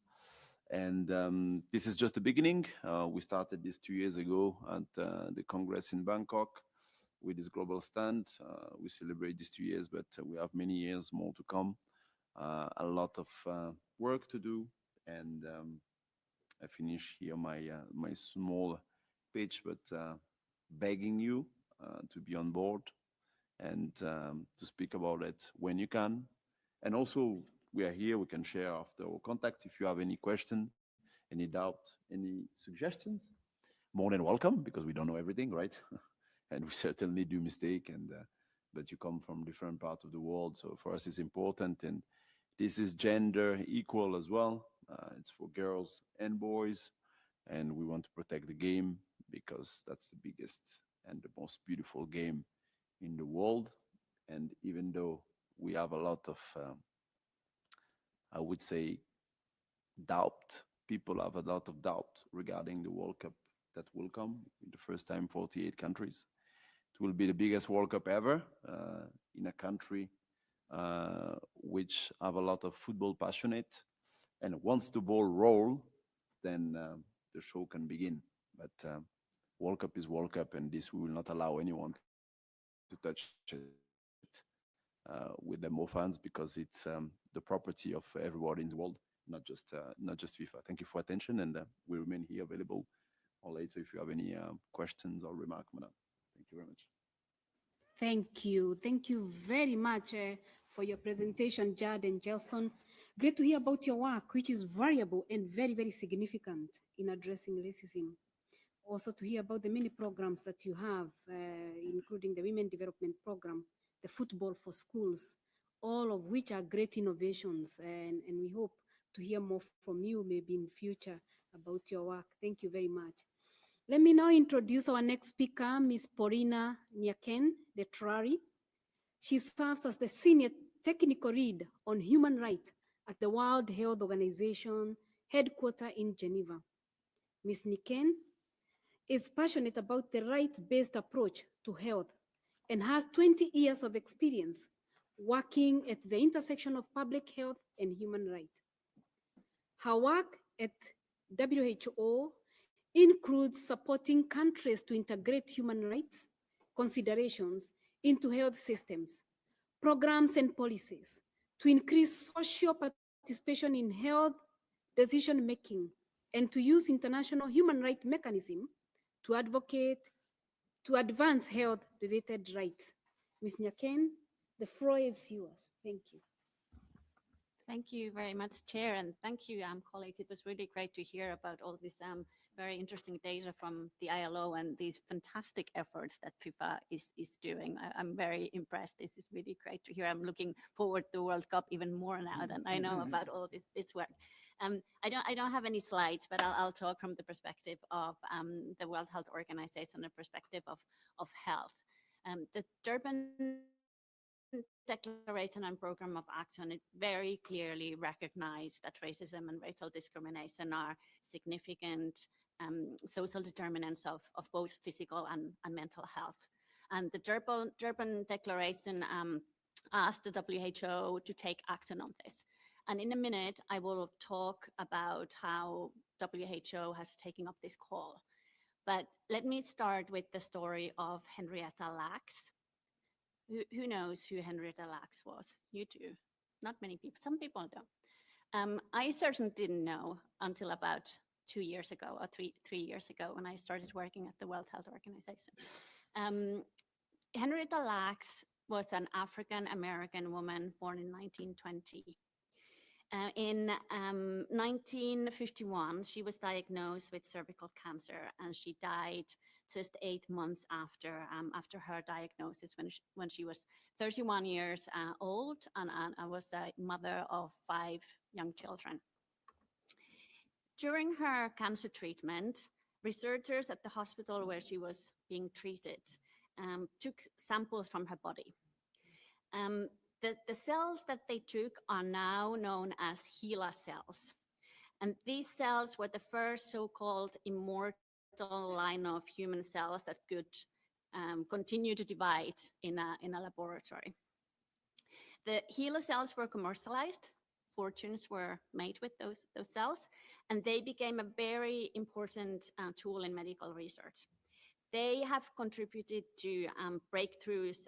And this is just the beginning. We started this 2 years ago at the Congress in Bangkok with this global stand. We celebrate these 2 years, but we have many years more to come. A lot of work to do, and I finish here my small pitch, but begging you to be on board and to speak about it when you can. And also, we are here, we can share after our contact. If you have any question, any doubt, any suggestions, more than welcome, because we don't know everything, right? And we certainly do mistake, but you come from different parts of the world. So for us, it's important. And this is gender equal as well. It's for girls and boys. And we want to protect the game because that's the biggest and the most beautiful game in the world. And even though we have a lot of, I would say, doubt, people have a lot of doubt regarding the World Cup that will come. The first time, 48 countries. It will be the biggest World Cup ever in a country which have a lot of football passionate. And once the ball roll, then the show can begin. But World Cup is World Cup, and this we will not allow anyone to touch it with the more fans, because it's the property of everybody in the world. not just FIFA. Thank you for attention, and we remain here available or later if you have any questions or remarks, madam. Thank you very much. Thank you. Thank you very much for your presentation, Jad and Gelson. Great to hear about your work, which is variable and very, very significant in addressing racism. Also to hear about the many programs that you have, including the Women Development Program, the Football for Schools, all of which are great innovations. And we hope to hear more from you maybe in future about your work. Thank you very much. Let me now introduce our next speaker, Ms. Paulina Nyaken de Trari. She serves as the Senior Technical Lead on Human Rights at the World Health Organization headquarters in Geneva. Ms. Nyaken is passionate about the right-based approach to health and has 20 years of experience working at the intersection of public health and human rights. Her work at WHO includes supporting countries to integrate human rights considerations into health systems, programs and policies to increase social participation in health decision-making and to use international human rights mechanisms to advance health-related rights. Ms. Nyaken, the floor is yours. Thank you. Thank you very much, Chair, and thank you, colleagues. It was really great to hear about all this very interesting data from the ILO and these fantastic efforts that FIFA is doing. I'm very impressed. This is really great to hear. I'm looking forward to the World Cup even more now than I know about all this work. I don't have any slides, but I'll talk from the perspective of the World Health Organization, the perspective of health. The Durban Declaration and Program of Action, it very clearly recognized that racism and racial discrimination are significant social determinants of both physical and mental health. And the Durban Declaration asked the WHO to take action on this. And in a minute, I will talk about how WHO has taken up this call. But let me start with the story of Henrietta Lacks. Who knows who Henrietta Lacks was? You do. Not many people. Some people don't. I certainly didn't know until about 2 years ago or three years ago when I started working at the World Health Organization. Henrietta Lacks was an African-American woman born in 1920. In 1951, she was diagnosed with cervical cancer, and she died just 8 months after her diagnosis, when she was 31 years old, and was a mother of 5 young children. During her cancer treatment, researchers at the hospital where she was being treated took samples from her body. The cells that they took are now known as HeLa cells. And these cells were the first so-called immortal line of human cells that could continue to divide in a laboratory. The HeLa cells were commercialized. Fortunes were made with those cells, and they became a very important tool in medical research. They have contributed to breakthroughs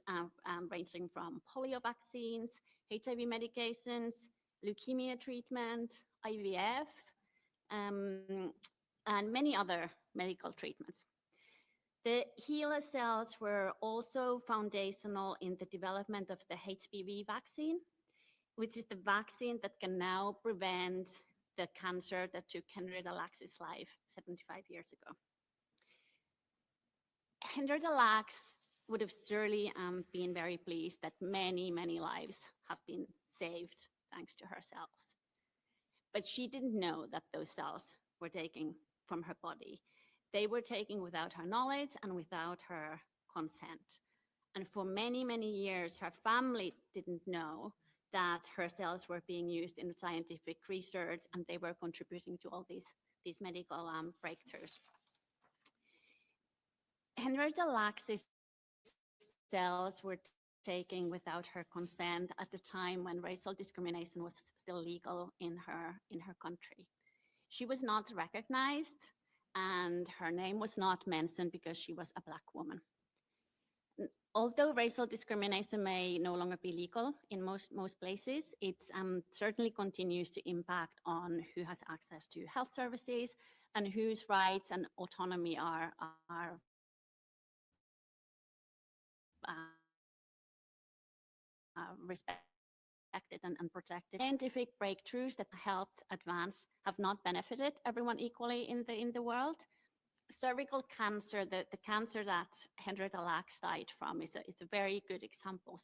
ranging from polio vaccines, HIV medications, leukemia treatment, IVF, and many other medical treatments. The HeLa cells were also foundational in the development of the HPV vaccine, which is the vaccine that can now prevent the cancer that took Henrietta Lacks' life 75 years ago. Henrietta Lacks would have surely been very pleased that many, many lives have been saved thanks to her cells. But she didn't know that those cells were taken from her body. They were taken without her knowledge and without her consent. And for many, many years, her family didn't know that her cells were being used in scientific research, and they were contributing to all these medical breakthroughs. Henrietta Lacks' cells were taken without her consent at the time when racial discrimination was still legal in her country. She was not recognized, and her name was not mentioned because she was a Black woman. although racial discrimination may no longer be legal in most places, it certainly continues to impact on who has access to health services and whose rights and autonomy are respected and protected. Scientific breakthroughs that helped advance have not benefited everyone equally in the world. Cervical cancer, the cancer that Henrietta Lacks died from, is a very good example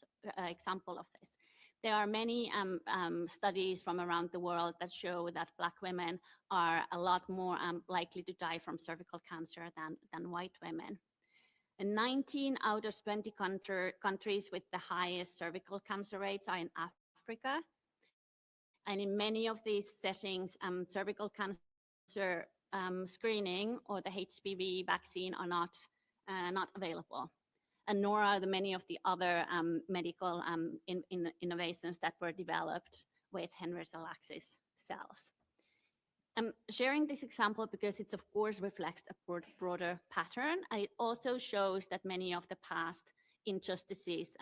of this. There are many studies from around the world that show that Black women are a lot more likely to die from cervical cancer than white women. And 19 out of 20 countries with the highest cervical cancer rates are in Africa. And in many of these settings, cervical cancer screening or the HPV vaccine are not available, and nor are the many of the other medical innovations that were developed with Henrietta Lacks's cells. I'm sharing this example because it of course reflects a broader pattern, and it also shows that many of the past injustices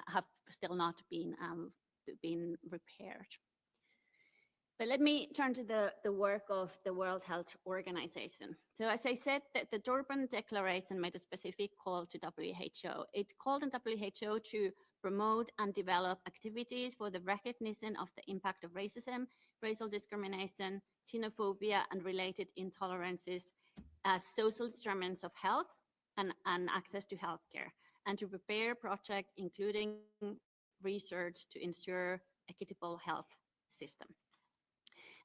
have still not been repaired. But let me turn to the work of the World Health Organization. So as I said, the Durban Declaration made a specific call to WHO. It called on WHO to promote and develop activities for the recognition of the impact of racism, racial discrimination, xenophobia, and related intolerances as social determinants of health and access to healthcare, and to prepare projects including research to ensure equitable health system.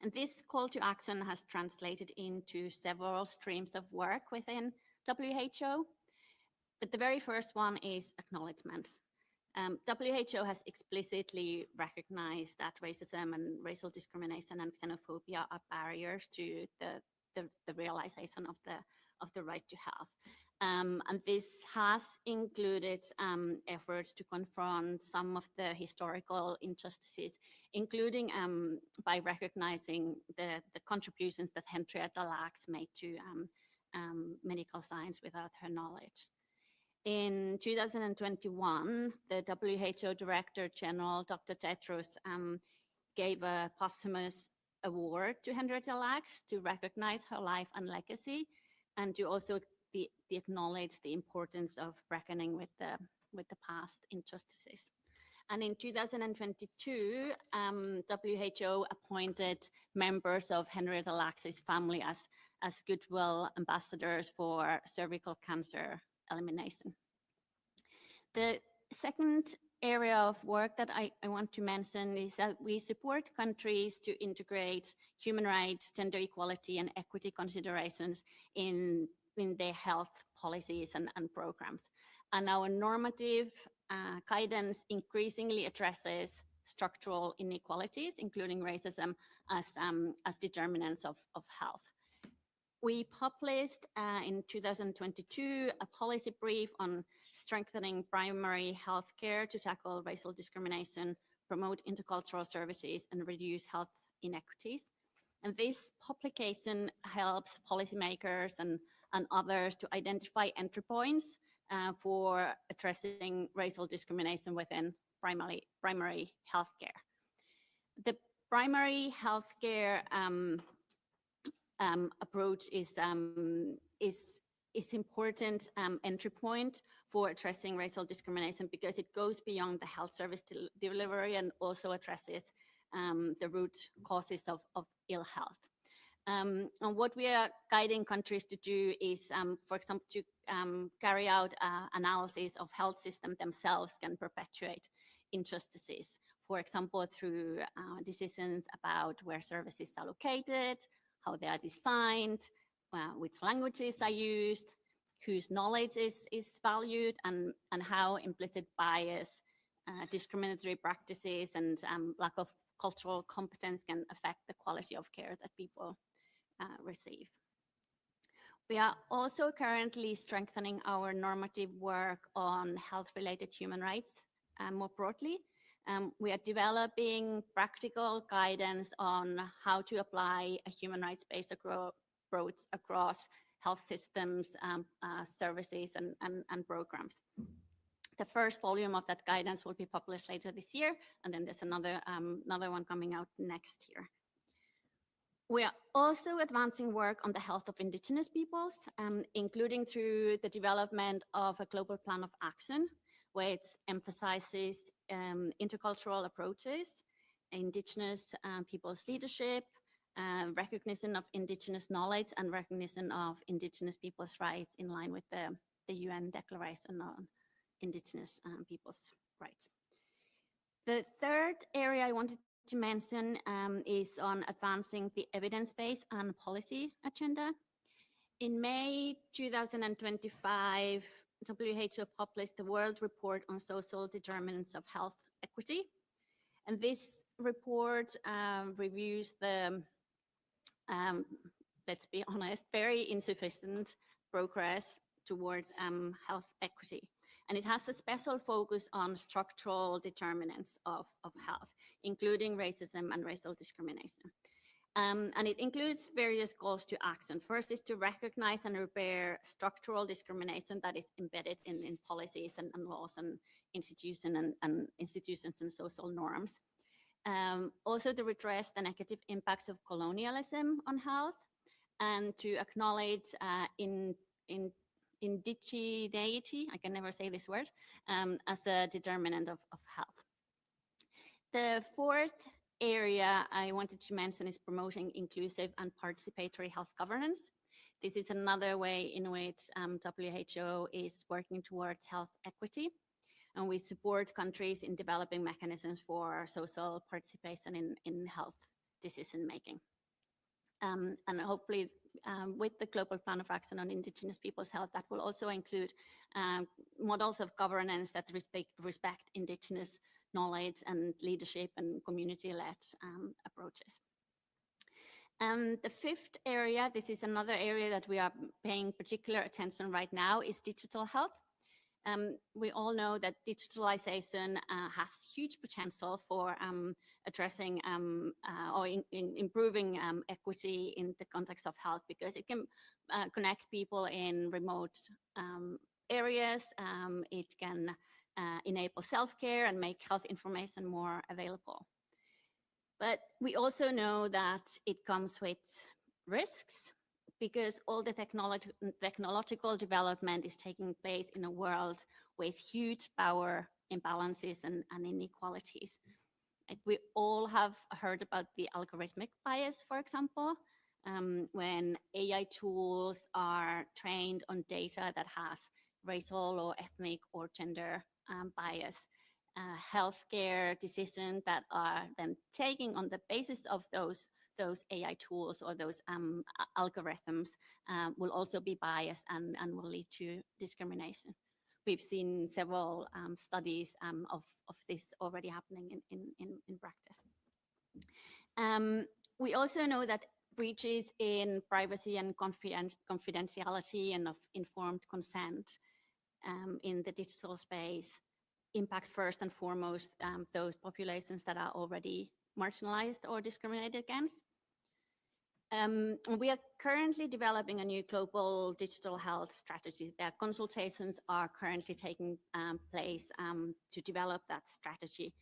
And this call to action has translated into several streams of work within WHO. But the very first one is acknowledgement. WHO has explicitly recognized that racism and racial discrimination and xenophobia are barriers to the realization of the right to health. And this has included efforts to confront some of the historical injustices, including by recognizing the contributions that Henrietta Lacks made to medical science without her knowledge. In 2021, the WHO Director General, Dr. Tedros, gave a posthumous award to Henrietta Lacks to recognize her life and legacy, and to also acknowledge the importance of reckoning with the past injustices. And in 2022, WHO appointed members of Henrietta Lacks' family as goodwill ambassadors for cervical cancer elimination. The second area of work that I want to mention is that we support countries to integrate human rights, gender equality, and equity considerations in their health policies and programs. And our normative guidance increasingly addresses structural inequalities, including racism, as determinants of health. We published in 2022 a policy brief on strengthening primary health care to tackle racial discrimination, promote intercultural services, and reduce health inequities. And this publication helps policymakers and others to identify entry points for addressing racial discrimination within primary healthcare. The primary healthcare approach is important entry point for addressing racial discrimination, because it goes beyond the health service delivery and also addresses the root causes of ill health. And what we are guiding countries to do is, for example, to carry out analysis of health system themselves can perpetuate injustices. For example, through decisions about where services are located, how they are designed, which languages are used, whose knowledge is valued, and how implicit bias, discriminatory practices, and lack of cultural competence can affect the quality of care that people receive. We are also currently strengthening our normative work on health-related human rights more broadly. We are developing practical guidance on how to apply a human rights-based approach across health systems, services, and programs. The first volume of that guidance will be published later this year, and then there's another one coming out next year. We are also advancing work on the health of indigenous peoples, including through the development of a global plan of action, where it emphasizes intercultural approaches, indigenous peoples' leadership, recognition of indigenous knowledge, and recognition of indigenous peoples' rights in line with the UN Declaration on Indigenous Peoples' Rights. The third area I wanted to mention is on advancing the evidence-based and policy agenda. In May 2025, WHO published the World Report on Social Determinants of Health Equity. And this report reviews the, let's be honest, very insufficient progress towards health equity. And it has a special focus on structural determinants of health, including racism and racial discrimination. And it includes various calls to action. First is to recognize and repair structural discrimination that is embedded in policies and laws and institutions and social norms. Also to redress the negative impacts of colonialism on health, and to acknowledge indigeneity, I can never say this word, as a determinant of health. The fourth area I wanted to mention is promoting inclusive and participatory health governance. This is another way in which WHO is working towards health equity, and we support countries in developing mechanisms for social participation in health decision making. And hopefully with the Global Plan of Action on Indigenous Peoples' Health, that will also include models of governance that respect Indigenous knowledge and leadership and community-led approaches. The fifth area, this is another area that we are paying particular attention right now, is digital health. We all know that digitalization has huge potential for addressing or improving equity in the context of health, because it can connect people in remote areas. It can enable self-care and make health information more available. But we also know that it comes with risks, because all the technological development is taking place in a world with huge power imbalances and inequalities. Like, we all have heard about the algorithmic bias, for example, when AI tools are trained on data that has racial or ethnic or gender bias. Healthcare decisions that are then taken on the basis of those AI tools or those algorithms will also be biased and will lead to discrimination. We've seen several studies of this already happening in practice. We also know that breaches in privacy and confidentiality and of informed consent in the digital space impact first and foremost those populations that are already marginalized or discriminated against. We are currently developing a new global digital health strategy. Their consultations are currently taking place to develop that strategy.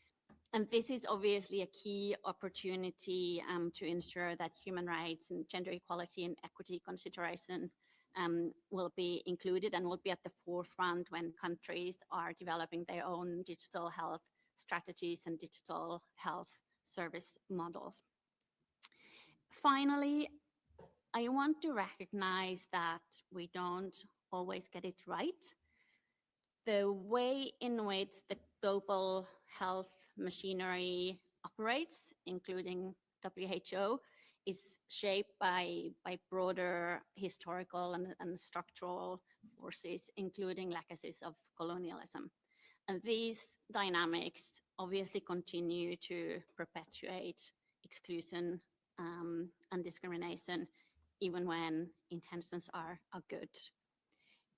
And this is obviously a key opportunity to ensure that human rights and gender equality and equity considerations will be included and will be at the forefront when countries are developing their own digital health strategies and digital health service models. Finally, I want to recognize that we don't always get it right. The way in which the global health machinery operates, including WHO, is shaped by broader historical and structural forces, including legacies of colonialism. And these dynamics obviously continue to perpetuate exclusion and discrimination, even when intentions are good.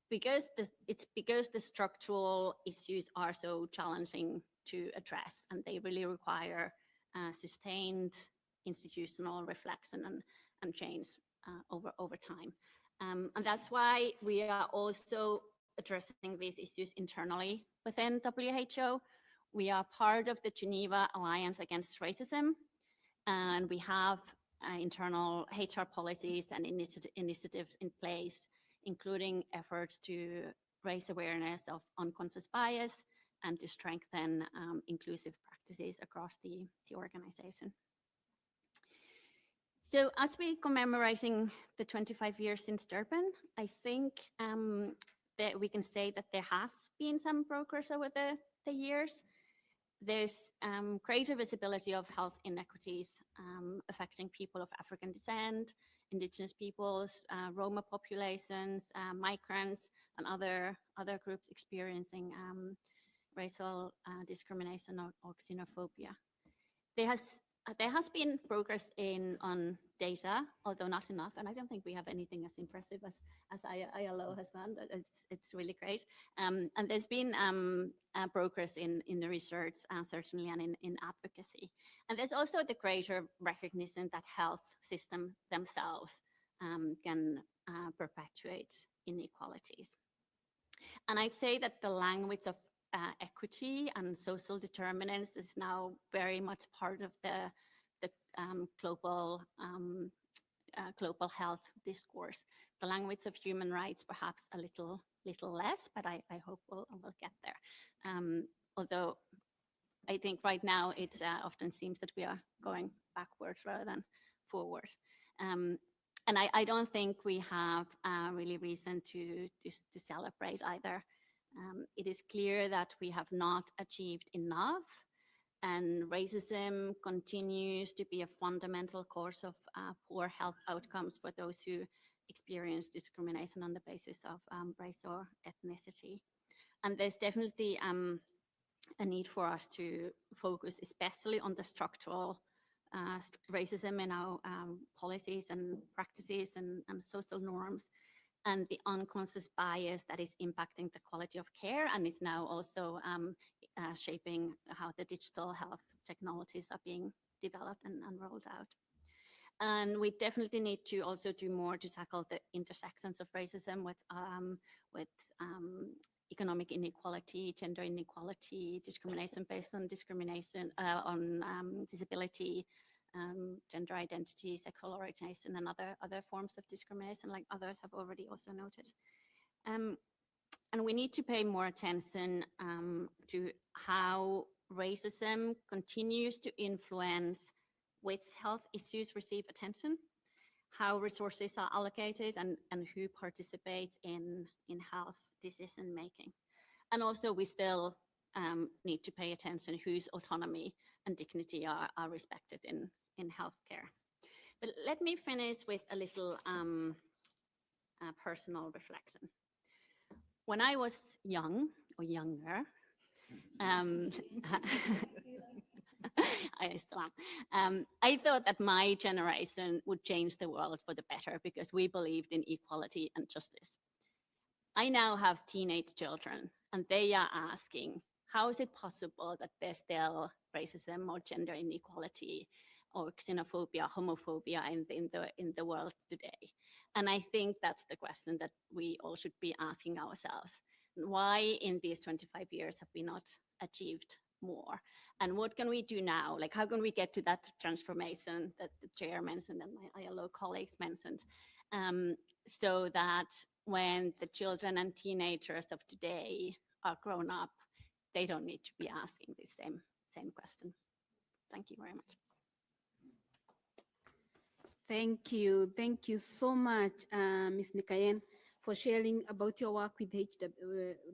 Because the structural issues are so challenging to address, and they really require sustained institutional reflection and change over time. And that's why we are also addressing these issues internally within WHO. We are part of the Geneva Alliance Against Racism, and we have internal HR policies and initiatives in place, including efforts to raise awareness of unconscious bias and to strengthen inclusive practices across the organization. So as we're commemorating the 25 years since Durban, I think that we can say that there has been some progress over the years. There's greater visibility of health inequities affecting people of African descent, indigenous peoples, Roma populations, migrants, and other groups experiencing racial discrimination or xenophobia. There has been progress on data, although not enough, and I don't think we have anything as impressive as ILO has done. It's really great. And there's been progress in the research, certainly, and in advocacy. And there's also the greater recognition that health systems themselves can perpetuate inequalities. And I'd say that the language of equity and social determinants is now very much part of the global health discourse. The language of human rights, perhaps a little less, but I hope we'll get there. Although I think right now it often seems that we are going backwards rather than forward. And I don't think we have really reason to celebrate either. It is clear that we have not achieved enough, and racism continues to be a fundamental cause of poor health outcomes for those who experience discrimination on the basis of race or ethnicity. And there's definitely a need for us to focus especially on the structural racism in our policies and practices and social norms, and the unconscious bias that is impacting the quality of care and is now also shaping how the digital health technologies are being developed and rolled out. And we definitely need to also do more to tackle the intersections of racism with economic inequality, gender inequality, discrimination based on disability, gender identity, sexual orientation, and other forms of discrimination, like others have already also noted. And we need to pay more attention to how racism continues to influence which health issues receive attention, how resources are allocated, and who participates in health decision making. And also we still need to pay attention whose autonomy and dignity are respected in healthcare. But let me finish with a little personal reflection. When I was young or younger, I still am. I thought that my generation would change the world for the better because we believed in equality and justice. I now have teenage children, and they are asking, how is it possible that there's still racism or gender inequality or xenophobia, homophobia in the world today? And I think that's the question that we all should be asking ourselves. Why in these 25 years have we not achieved more? And what can we do now? Like, how can we get to that transformation that the chair mentioned and my ILO colleagues mentioned, so that when the children and teenagers of today are grown up, they don't need to be asking the same question. Thank you very much. Thank you so much, Ms. Nikayen, for sharing about your work with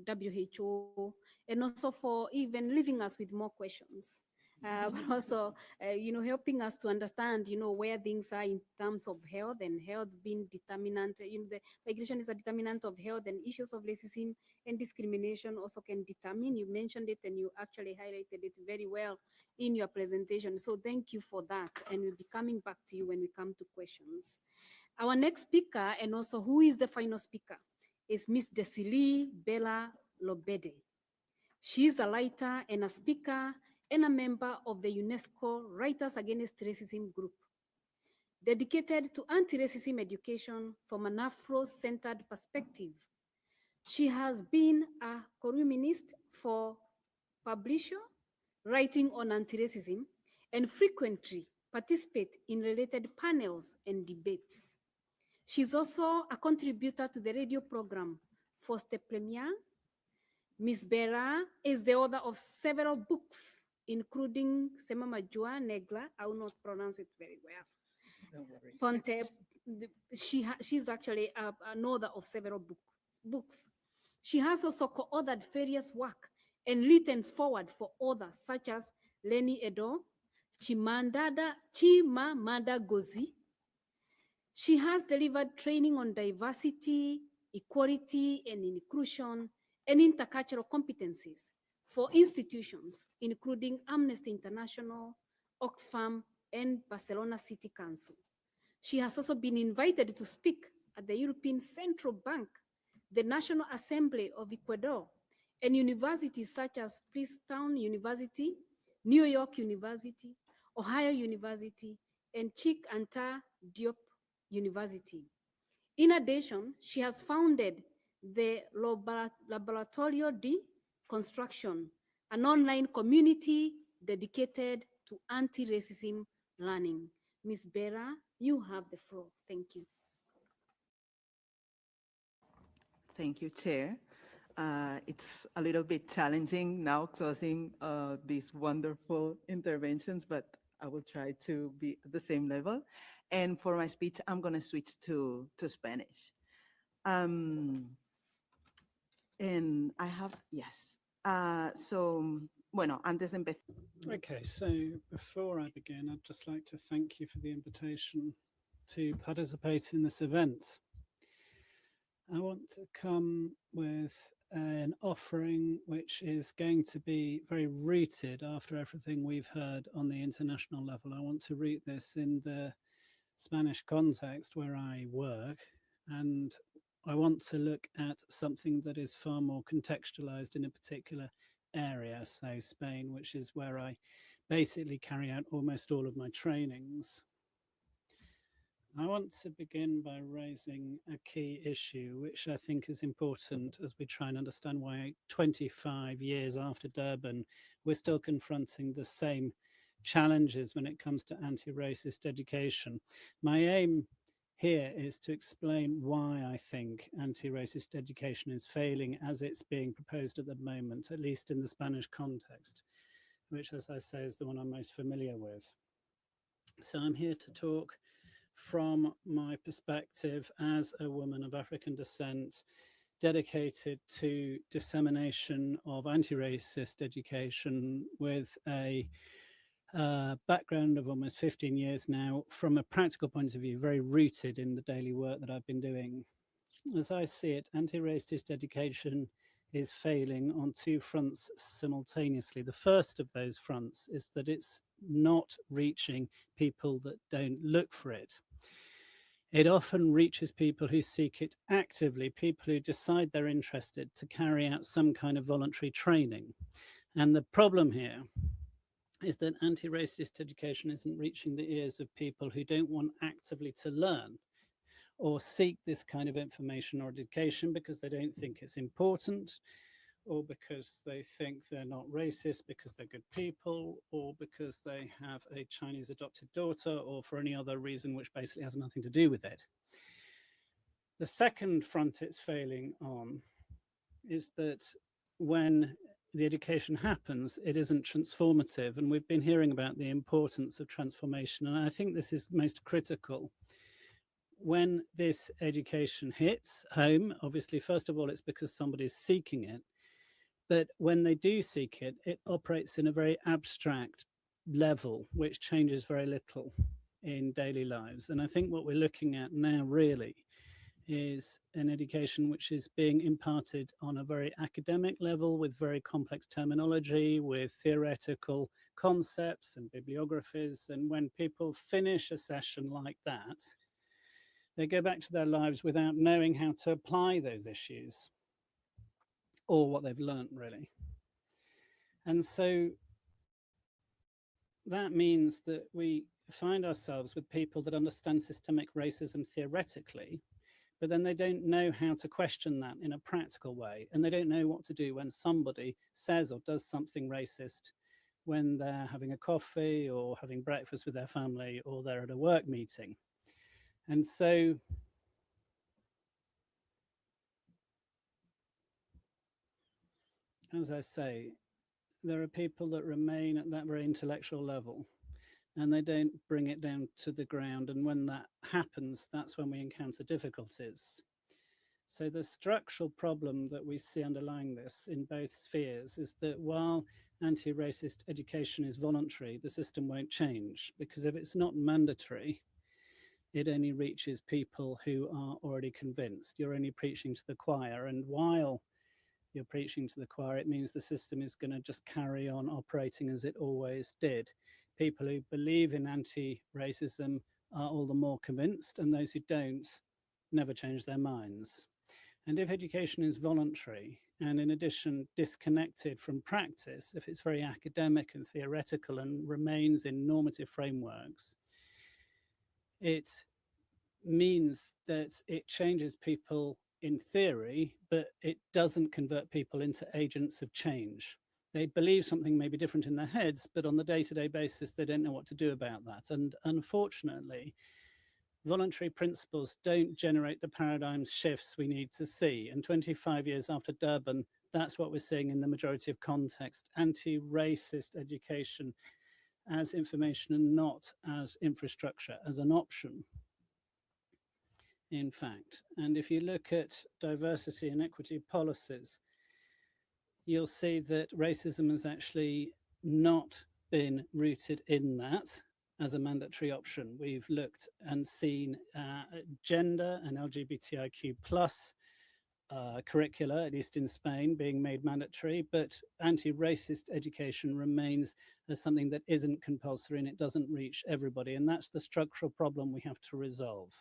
WHO, and also for even leaving us with more questions, but also, helping us to understand, where things are in terms of health, and health being determinant. The migration is a determinant of health, and issues of racism and discrimination also can determine. You mentioned it, and you actually highlighted it very well in your presentation. So thank you for that, and we'll be coming back to you when we come to questions. Our next speaker, and also who is the final speaker, is Ms. Desiree Bella Lobede. She's a writer and a speaker and a member of the UNESCO Writers Against Racism group, dedicated to anti-racism education from an Afro-centered perspective. She has been a columnist for Publisher, writing on anti-racism, and frequently participate in related panels and debates. She's also a contributor to the radio program Foste Premier. Ms. Bera is the author of several books, including Sema Majua Negla. I will not pronounce it very well. Don't worry. Ponte, she's actually an author of several books. She has also co-authored various work and written forward for others such as Lenny Edo, Chimamanda Ngozi. She has delivered training on diversity, equality, and inclusion, and intercultural competencies for institutions, including Amnesty International, Oxfam, and Barcelona City Council. She has also been invited to speak at the European Central Bank, the National Assembly of Ecuador, and universities such as Princeton University, New York University, Ohio University, and Cheikh Anta Diop University. In addition, she has founded the Laboratorio de Construction, an online community dedicated to anti-racism learning. Ms. Bera, you have the floor. Thank you. Thank you, Chair. It's a little bit challenging now closing these wonderful interventions, but I will try to be at the same level. And for my speech, I'm going to switch to Spanish. And I have, yes. Bueno, antes de empezar. Okay, so before I begin, I'd just like to thank you for the invitation to participate in this event. I want to come with an offering which is going to be very rooted after everything we've heard on the international level. I want to root this in the Spanish context where I work, and I want to look at something that is far more contextualized in a particular area, so Spain, which is where I basically carry out almost all of my trainings. I want to begin by raising a key issue, which I think is important as we try and understand why 25 years after Durban, we're still confronting the same challenges when it comes to anti-racist education. My aim here is to explain why I think anti-racist education is failing as it's being proposed at the moment, at least in the Spanish context, which, as I say, is the one I'm most familiar with. So I'm here to talk from my perspective as a woman of African descent, dedicated to dissemination of anti-racist education with a background of almost 15 years now, from a practical point of view, very rooted in the daily work that I've been doing. As I see it, anti-racist education is failing on two fronts simultaneously. The first of those fronts is that it's not reaching people that don't look for it. It often reaches people who seek it actively, people who decide they're interested to carry out some kind of voluntary training. And the problem here is that anti-racist education isn't reaching the ears of people who don't want actively to learn or seek this kind of information or education because they don't think it's important, or because they think they're not racist because they're good people, or because they have a Chinese adopted daughter, or for any other reason which basically has nothing to do with it. The second front it's failing on is that when the education happens, it isn't transformative. And we've been hearing about the importance of transformation. And I think this is most critical. When this education hits home, obviously, first of all, it's because somebody's seeking it. But when they do seek it, it operates in a very abstract level, which changes very little in daily lives. And I think what we're looking at now really is an education which is being imparted on a very academic level with very complex terminology, with theoretical concepts and bibliographies. And when people finish a session like that, they go back to their lives without knowing how to apply those issues or what they've learned, really. And so that means that we find ourselves with people that understand systemic racism theoretically, but then they don't know how to question that in a practical way. And they don't know what to do when somebody says or does something racist when they're having a coffee or having breakfast with their family or they're at a work meeting. And so as I say, there are people that remain at that very intellectual level and they don't bring it down to the ground. And when that happens, that's when we encounter difficulties. So the structural problem that we see underlying this in both spheres is that while anti-racist education is voluntary, the system won't change, because if it's not mandatory, it only reaches people who are already convinced. You're only preaching to the choir, and while you're preaching to the choir, it means the system is going to just carry on operating as it always did. People who believe in anti-racism are all the more convinced, and those who don't never change their minds. And if education is voluntary and in addition disconnected from practice, if it's very academic and theoretical and remains in normative frameworks, it means that it changes people in theory, but it doesn't convert people into agents of change. They believe something may be different in their heads, but on the day-to-day basis, they don't know what to do about that. And unfortunately, voluntary principles don't generate the paradigm shifts we need to see. And 25 years after Durban, that's what we're seeing in the majority of context: anti-racist education as information and not as infrastructure, as an option, in fact. And if you look at diversity and equity policies, you'll see that racism has actually not been rooted in that as a mandatory option. We've looked and seen gender and LGBTIQ plus curricula, at least in Spain, being made mandatory, but anti-racist education remains as something that isn't compulsory and it doesn't reach everybody. And that's the structural problem we have to resolve.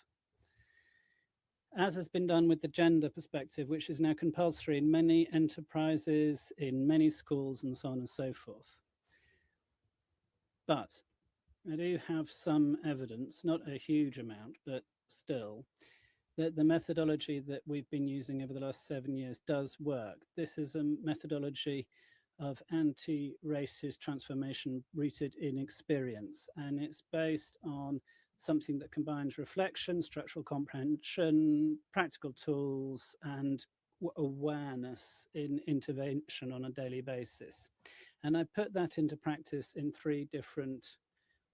As has been done with the gender perspective, which is now compulsory in many enterprises, in many schools, and so on and so forth. But I do have some evidence, not a huge amount, but still, that the methodology that we've been using over the last 7 years does work. This is a methodology of anti-racist transformation rooted in experience, and it's based on something that combines reflection, structural comprehension, practical tools, and awareness in intervention on a daily basis. And I put that into practice in 3 different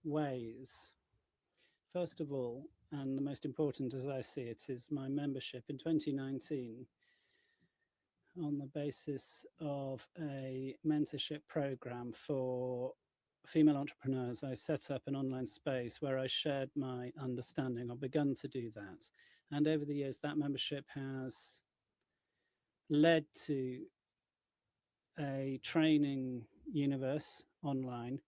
ways. First of all, and the most important as I see it, is my membership in 2019 on the basis of a mentorship program for female entrepreneurs. I set up an online space where I shared my understanding, or begun to do that. And over the years, that membership has led to a training universe online.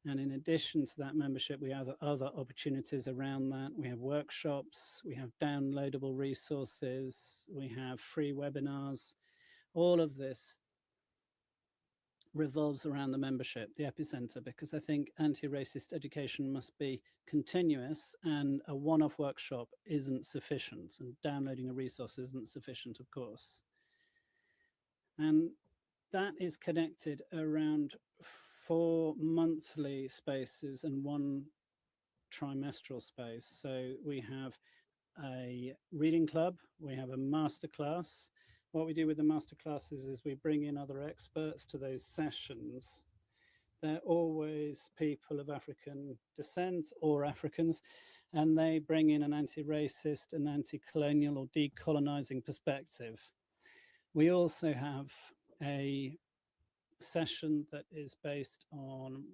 And in addition to that membership, we have other opportunities around that. We have workshops, we have downloadable resources, we have free webinars. All of this revolves around the membership, the epicenter, because I think anti-racist education must be continuous, and a one-off workshop isn't sufficient, and downloading a resource isn't sufficient, of course. And that is connected around 4 monthly spaces and 1 trimestral space. So we have a reading club, we have a masterclass. What we do with the masterclasses is we bring in other experts to those sessions. They're always people of African descent or Africans, and they bring in an anti-racist and anti-colonial or decolonizing perspective. We also have a session that is based on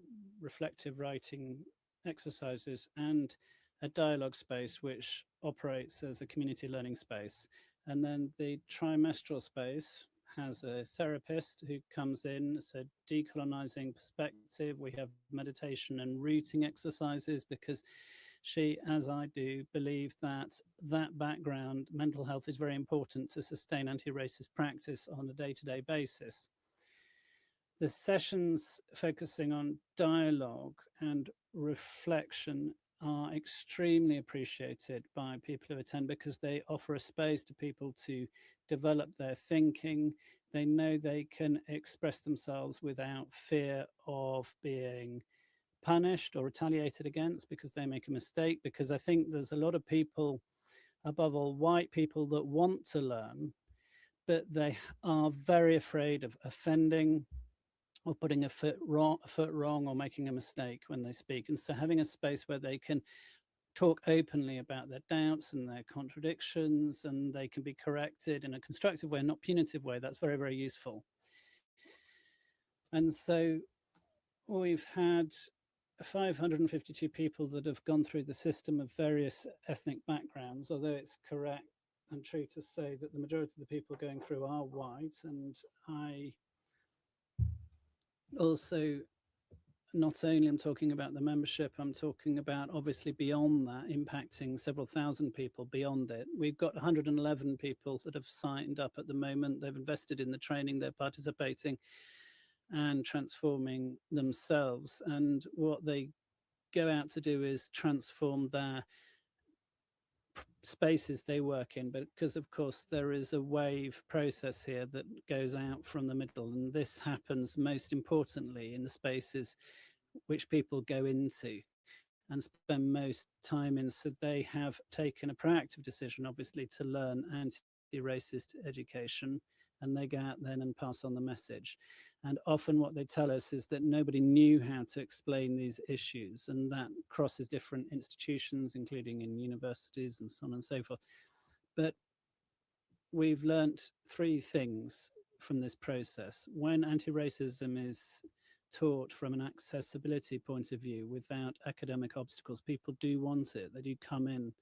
reflective writing exercises and a dialogue space which operates as a community learning space. And then the trimestral space has a therapist who comes in. It's a decolonizing perspective. We have meditation and rooting exercises because she, as I do, believe that that background, mental health, is very important to sustain anti-racist practice on a day-to-day basis. The sessions focusing on dialogue and reflection are extremely appreciated by people who attend because they offer a space to people to develop their thinking. They know they can express themselves without fear of being punished or retaliated against because they make a mistake, because I think there's a lot of people, above all white people, that want to learn, but they are very afraid of offending or putting a foot wrong or making a mistake when they speak. And so having a space where they can talk openly about their doubts and their contradictions, and they can be corrected in a constructive way, not punitive way, that's very, very useful. And so we've had 552 people that have gone through the system of various ethnic backgrounds, although it's correct and true to say that the majority of the people going through are white. And I also, not only I'm talking about the membership, I'm talking about obviously beyond that, impacting several thousand people beyond it. We've got 111 people that have signed up at the moment. They've invested in the training, they're participating and transforming themselves. And what they go out to do is transform their spaces they work in, but because of course there is a wave process here that goes out from the middle, and this happens most importantly in the spaces which people go into and spend most time in. So they have taken a proactive decision, obviously, to learn anti-racist education, and they go out then and pass on the message. And often what they tell us is that nobody knew how to explain these issues, and that crosses different institutions, including in universities and so on and so forth. But we've learnt three things from this process. When anti-racism is taught from an accessibility point of view without academic obstacles, people do want it, they do come in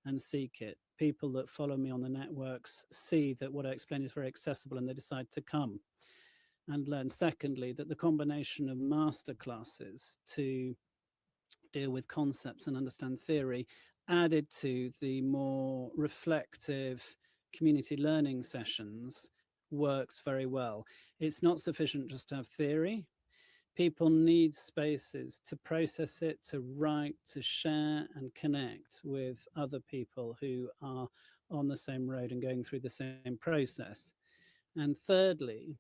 and seek it. People that follow me on the networks see that what I explain is very accessible and they decide to come and learn. Secondly, that the combination of master classes to deal with concepts and understand theory, added to the more reflective community learning sessions, works very well. It's not sufficient just to have theory. People need spaces to process it, to write, to share and connect with other people who are on the same road and going through the same process. And thirdly,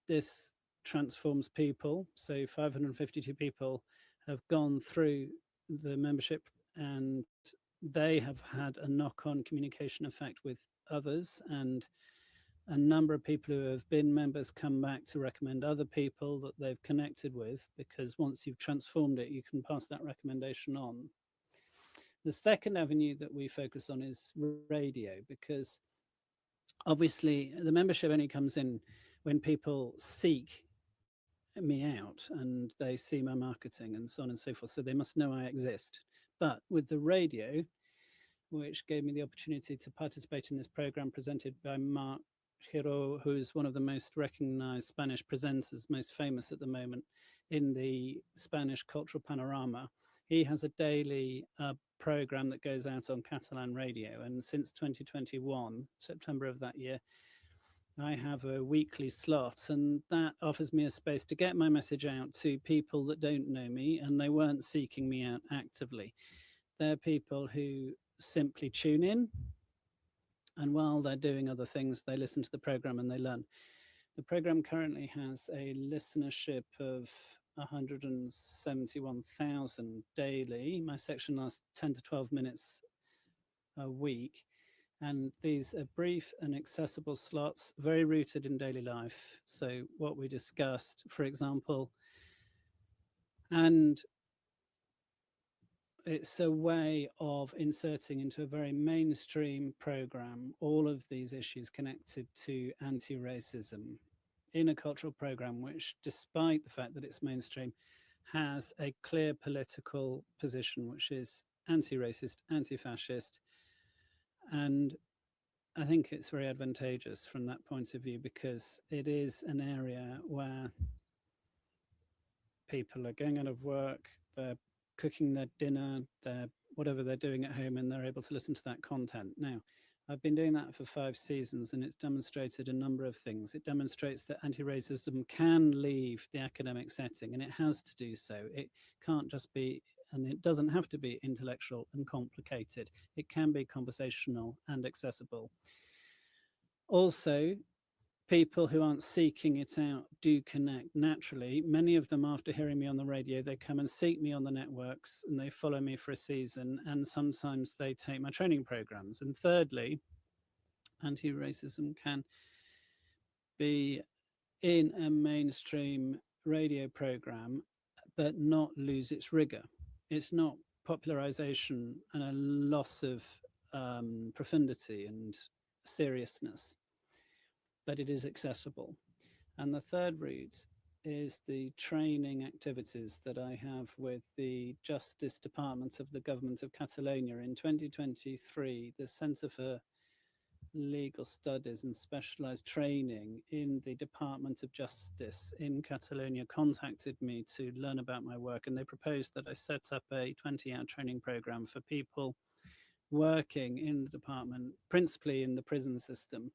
this transforms people. So 552 people have gone through the membership, and they have had a knock-on communication effect with others, and a number of people who have been members come back to recommend other people that they've connected with, because once you've transformed it, you can pass that recommendation on. The second avenue that we focus on is radio, because obviously the membership only comes in when people seek me out and they see my marketing and so on and so forth. So they must know I exist. But with the radio, which gave me the opportunity to participate in this program presented by Mark Giro, who's one of the most recognized Spanish presenters, most famous at the moment in the Spanish cultural panorama. He has a daily program that goes out on Catalan radio. And since 2021, September of that year, I have a weekly slot, and that offers me a space to get my message out to people that don't know me, and they weren't seeking me out actively. They're people who simply tune in, and while they're doing other things, they listen to the program and they learn. The program currently has a listenership of 171,000 daily. My section lasts 10 to 12 minutes a week. And these are brief and accessible slots, very rooted in daily life. So what we discussed, for example, and it's a way of inserting into a very mainstream program all of these issues connected to anti-racism in a cultural program which, despite the fact that it's mainstream, has a clear political position, which is anti-racist, anti-fascist. And I think it's very advantageous from that point of view, because it is an area where people are going out of work, they're cooking their dinner, whatever they're doing at home, and they're able to listen to that content. Now, I've been doing that for 5 seasons, and it's demonstrated a number of things. It demonstrates that anti-racism can leave the academic setting, and it has to do so. It can't just be and it doesn't have to be intellectual and complicated. It can be conversational and accessible. Also, people who aren't seeking it out do connect naturally. Many of them, after hearing me on the radio, they come and seek me on the networks and they follow me for a season, and sometimes they take my training programs. And thirdly, anti-racism can be in a mainstream radio program but not lose its rigor. It's not popularization and a loss of profundity and seriousness, but it is accessible. And the third route is the training activities that I have with the Justice Department of the Government of Catalonia. In 2023, the Centre for Legal Studies and Specialized Training in the Department of Justice in Catalonia contacted me to learn about my work, and they proposed that I set up a 20-hour training program for people working in the department, principally in the prison system.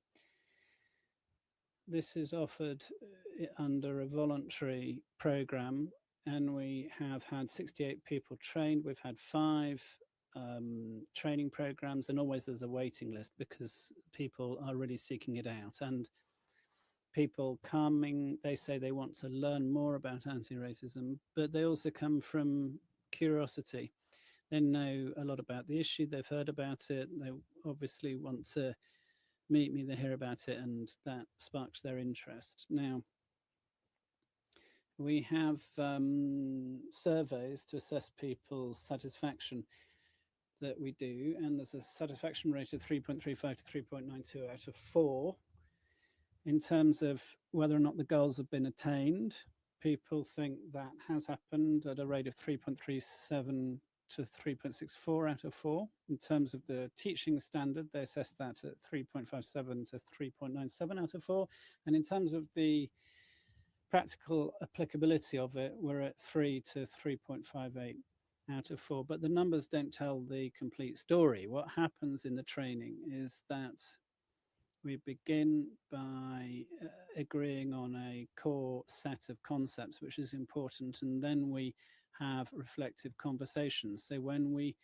This is offered under a voluntary program, and we have had 68 people trained. We've had 5 training programs, and always there's a waiting list because people are really seeking it out. And people coming, they say they want to learn more about anti-racism, but they also come from curiosity. They know a lot about the issue, they've heard about it, they obviously want to meet me, they hear about it, and that sparks their interest. Now, we have surveys to assess people's satisfaction that we do, and there's a satisfaction rate of 3.35 to 3.92 out of 4. In terms of whether or not the goals have been attained, people think that has happened at a rate of 3.37 to 3.64 out of 4. In terms of the teaching standard, they assess that at 3.57 to 3.97 out of 4. And in terms of the practical applicability of it, we're at 3 to 3.58 out of 4. But the numbers don't tell the complete story. What happens in the training is that we begin by agreeing on a core set of concepts, which is important, and then we have reflective conversations. So when we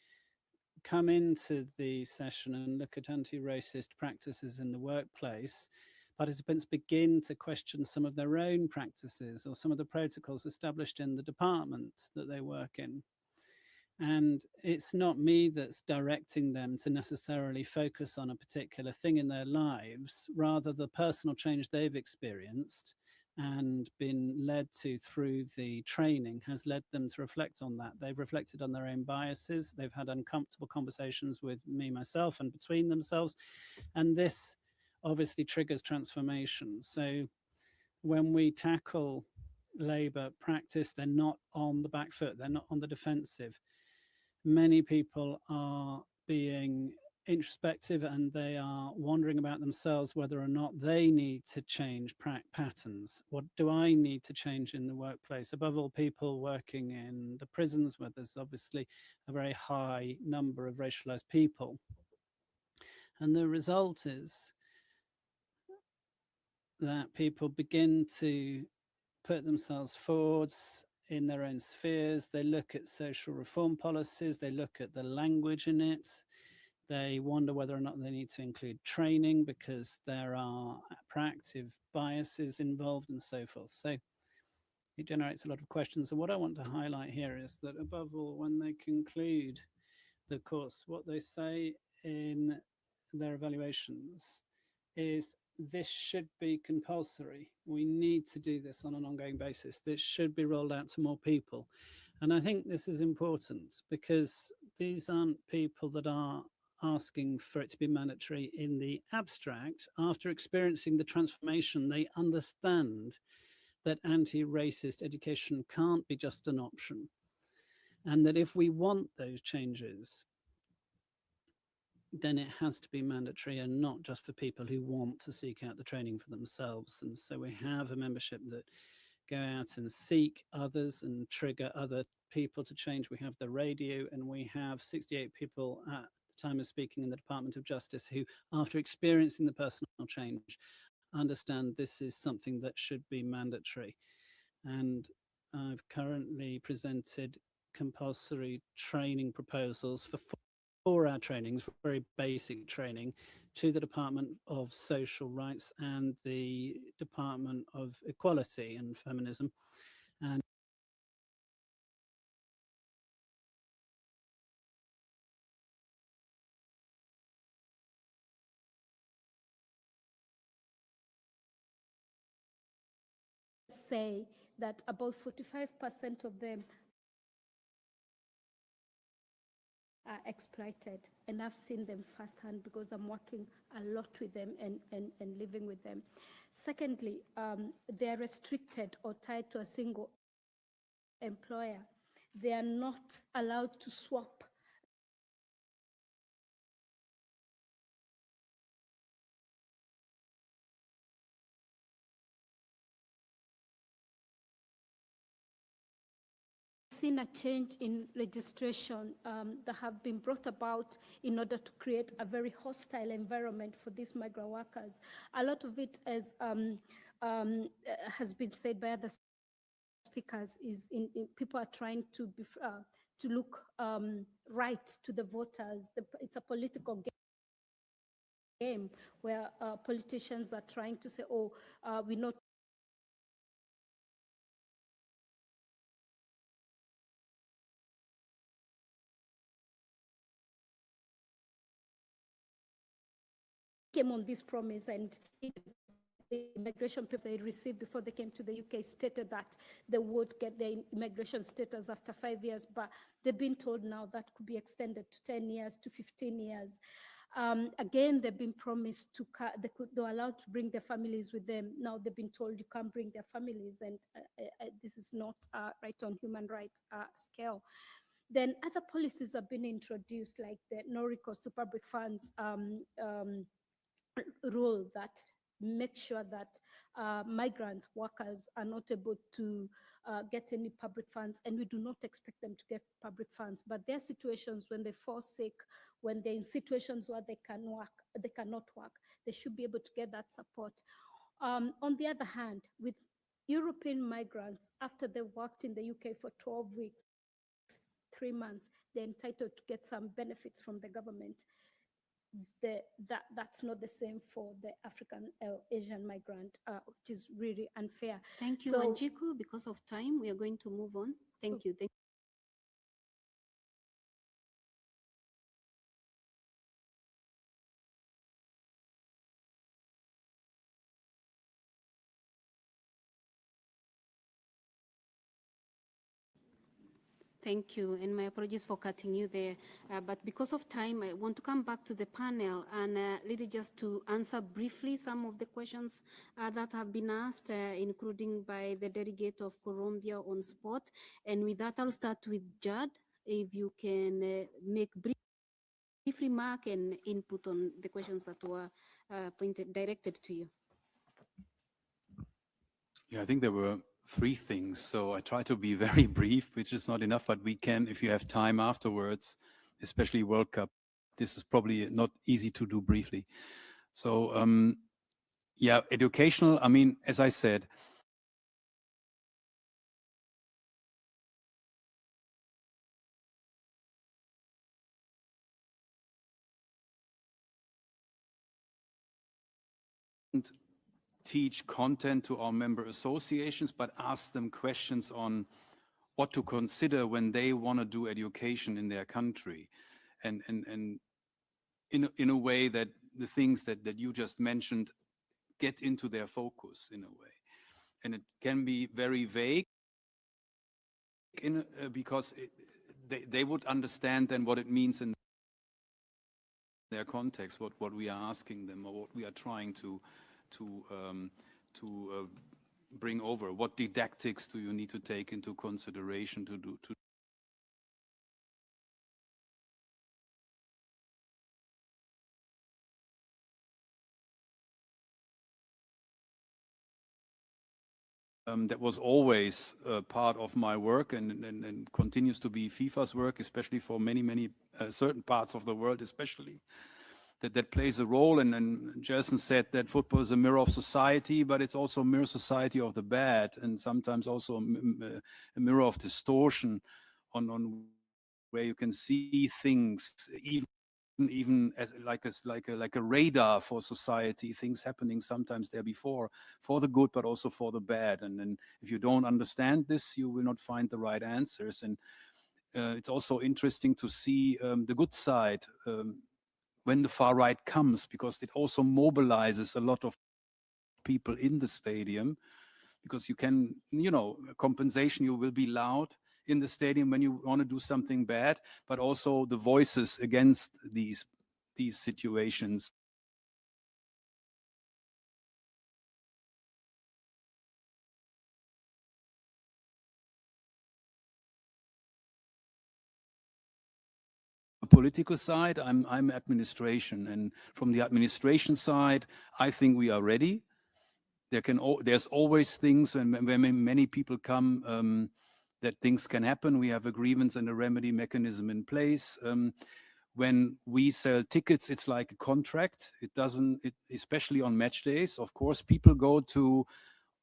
come into the session and look at anti-racist practices in the workplace, participants begin to question some of their own practices or some of the protocols established in the department that they work in. And it's not me that's directing them to necessarily focus on a particular thing in their lives, rather the personal change they've experienced and been led to through the training has led them to reflect on that. They've reflected on their own biases, they've had uncomfortable conversations with me, myself, and between themselves, and this obviously triggers transformation. So when we tackle labor practice, they're not on the back foot, they're not on the defensive. Many people are being introspective and they are wondering about themselves, whether or not they need to change patterns. What do I need to change in the workplace? Above all, people working in the prisons, where there's obviously a very high number of racialized people. And the result is that people begin to put themselves forwards in their own spheres. They look at social reform policies, they look at the language in it, they wonder whether or not they need to include training because there are proactive biases involved and so forth. So it generates a lot of questions. And what I want to highlight here is that above all, when they conclude the course, what they say in their evaluations is, this should be compulsory. We need to do this on an ongoing basis. This should be rolled out to more people. And I think this is important because these aren't people that are asking for it to be mandatory in the abstract. After experiencing the transformation, they understand that anti-racist education can't be just an option. And that if we want those changes, then it has to be mandatory and not just for people who want to seek out the training for themselves. And so we have a membership that go out and seek others and trigger other people to change. We have the radio, and we have 68 people at the time of speaking in the Department of Justice who, after experiencing the personal change, understand this is something that should be mandatory. And I've currently presented compulsory training proposals for 4-hour trainings, very basic training, to the Department of Social Rights and the Department of Equality and Feminism. And say that about 45% of them are exploited, and I've seen them firsthand because I'm working a lot with them and living with them. Secondly, they are restricted or tied to a single employer. They are not allowed to swap seen a change in legislation that have been brought about in order to create a very hostile environment for these migrant workers. A lot of it, as has been said by other speakers, is people are trying to look right to the voters. It's a political game where politicians are trying to say, oh, we know came on this promise, and the immigration papers they received before they came to the UK stated that they would get their immigration status after 5 years, but they've been told now that could be extended to 10 years, to 15 years. Again, they've been promised they were allowed to bring their families with them. Now they've been told you can't bring their families, and this is not right on human rights scale. Then other policies have been introduced, like the no recourse to public funds rule that make sure that migrant workers are not able to get any public funds, and we do not expect them to get public funds. But there are situations when they fall sick, when they're in situations where they cannot work, they should be able to get that support. On the other hand, with European migrants, after they worked in the UK for 12 weeks, 3 months, they're entitled to get some benefits from the government. That's not the same for the African Asian migrant, which is really unfair. Thank you, So, Wanjiku. Because of time, we are going to move on. Thank you. Thank you, and my apologies for cutting you there. But because of time, I want to come back to the panel and really just to answer briefly some of the questions that have been asked, including by the delegate of Colombia on spot. And with that, I'll start with Judd. If you can make brief remark and input on the questions that were directed to you. Yeah, I think there were 3 things. So I try to be very brief, which is not enough, but we can, if you have time afterwards, especially World Cup, this is probably not easy to do briefly. So yeah, educational, I mean, as I said, teach content to our member associations, but ask them questions on what to consider when they want to do education in their country. And in a way that the things that you just mentioned get into their focus in a way. And it can be very vague because they would understand then what it means in their context, what we are asking them or what we are trying to bring over. What didactics do you need to take into consideration to do? That was always part of my work and continues to be FIFA's work, especially for many certain parts of the world, especially. That plays a role, and Jason said that football is a mirror of society, but it's also a mirror society of the bad, and sometimes also a mirror of distortion on where you can see things, even as like a radar for society, things happening sometimes there before, for the good, but also for the bad. And then if you don't understand this, you will not find the right answers. And it's also interesting to see the good side when the far right comes, because it also mobilizes a lot of people in the stadium, because you can, compensation, you will be loud in the stadium when you want to do something bad, but also the voices against these situations. Political side, I'm administration, and from the administration side, I think we are ready. There's always things when many people come that things can happen. We have a grievance and a remedy mechanism in place. When we sell tickets, it's like a contract. Especially on match days, of course, people go to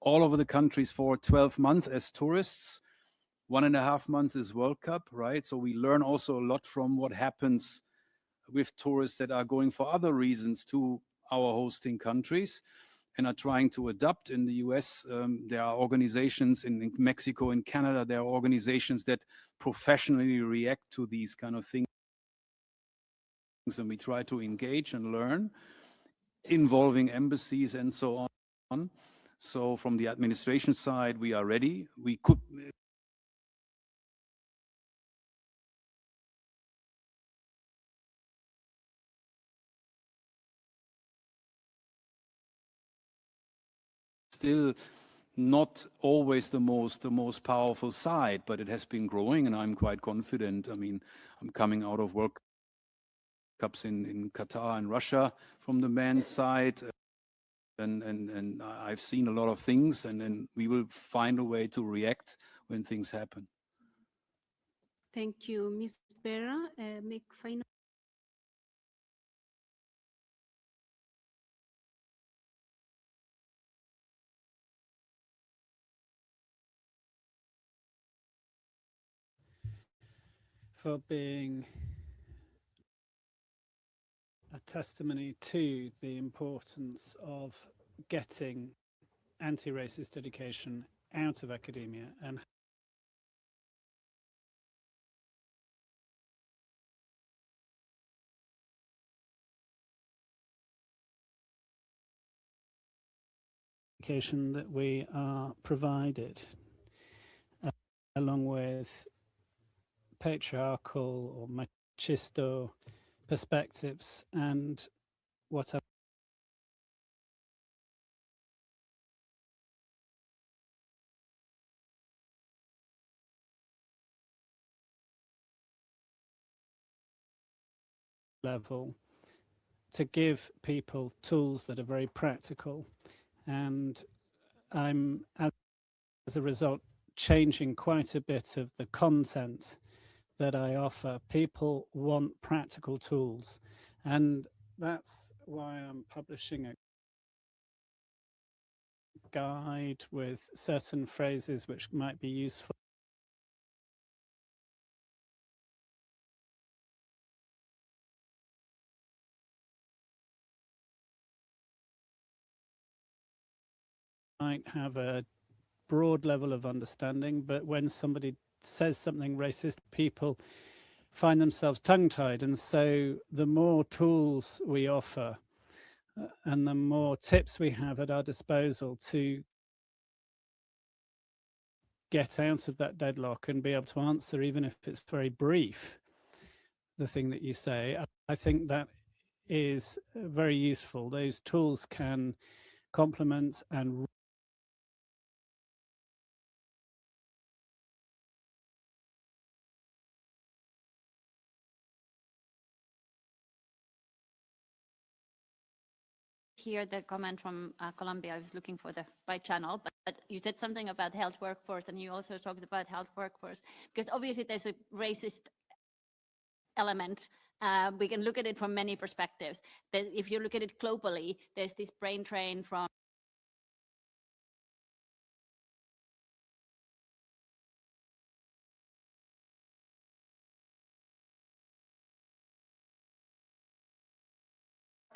all over the countries for 12 months as tourists. 1.5 months is World Cup, right? So we learn also a lot from what happens with tourists that are going for other reasons to our hosting countries and are trying to adapt. In the US, there are organizations in Mexico, in Canada, there are organizations that professionally react to these kind of things. And we try to engage and learn, involving embassies and so on. So from the administration side, we are ready. We could still not always the most powerful side, but it has been growing, and I'm quite confident. I mean, I'm coming out of World Cups in Qatar and Russia from the men's side, and I've seen a lot of things, and then we will find a way to react when things happen. Thank you, Ms. Berra. Make final. For being a testimony to the importance of getting anti-racist education out of academia and education that we are provided, along with patriarchal or machisto perspectives and whatever. Level to give people tools that are very practical, and I'm as a result changing quite a bit of the content that I offer. People want practical tools, and that's why I'm publishing a guide with certain phrases which might be useful. Might have a broad level of understanding, but when somebody says something racist, people find themselves tongue-tied. And so the more tools we offer and the more tips we have at our disposal to get out of that deadlock and be able to answer, even if it's very brief, the thing that you say, I think that is very useful. Those tools can complement and hear the comment from Colombia. I was looking for the right channel, but you said something about health workforce, and you also talked about health workforce, because obviously there's a racist element. We can look at it from many perspectives. If you look at it globally, there's this brain drain from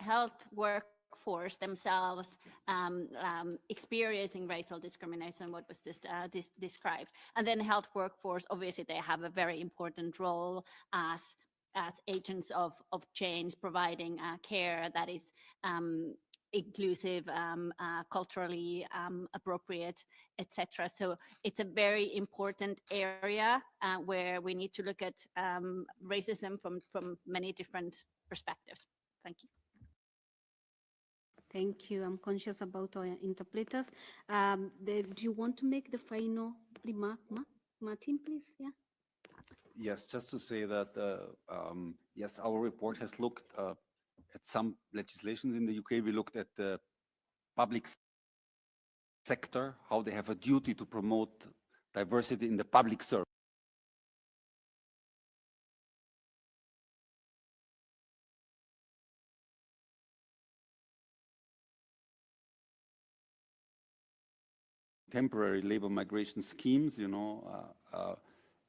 health workforce themselves experiencing racial discrimination, what was described. And then health workforce, obviously they have a very important role as agents of change, providing care that is inclusive, culturally appropriate, etc. So it's a very important area where we need to look at racism from many different perspectives. Thank you. Thank you. I'm conscious about our interpreters. Do you want to make the final remark, Martin, please? Yeah. Yes, just to say that, yes, our report has looked at some legislations in the UK. We looked at the public sector, how they have a duty to promote diversity in the public service. Temporary labor migration schemes, you know,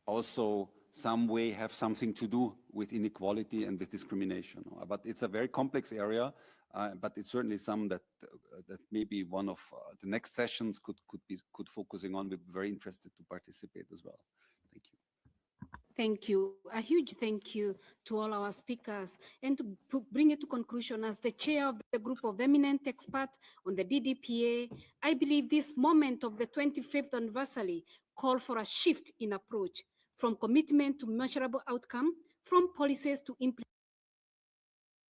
also some way have something to do with inequality and with discrimination. But it's a very complex area, but it's certainly some that that maybe one of the next sessions could focusing on. We're very interested to participate as well. Thank you. Thank you. A huge thank you to all our speakers. And to bring it to conclusion, as the chair of the group of eminent experts on the DDPA, I believe this moment of the 25th anniversary call for a shift in approach from commitment to measurable outcome, from policies to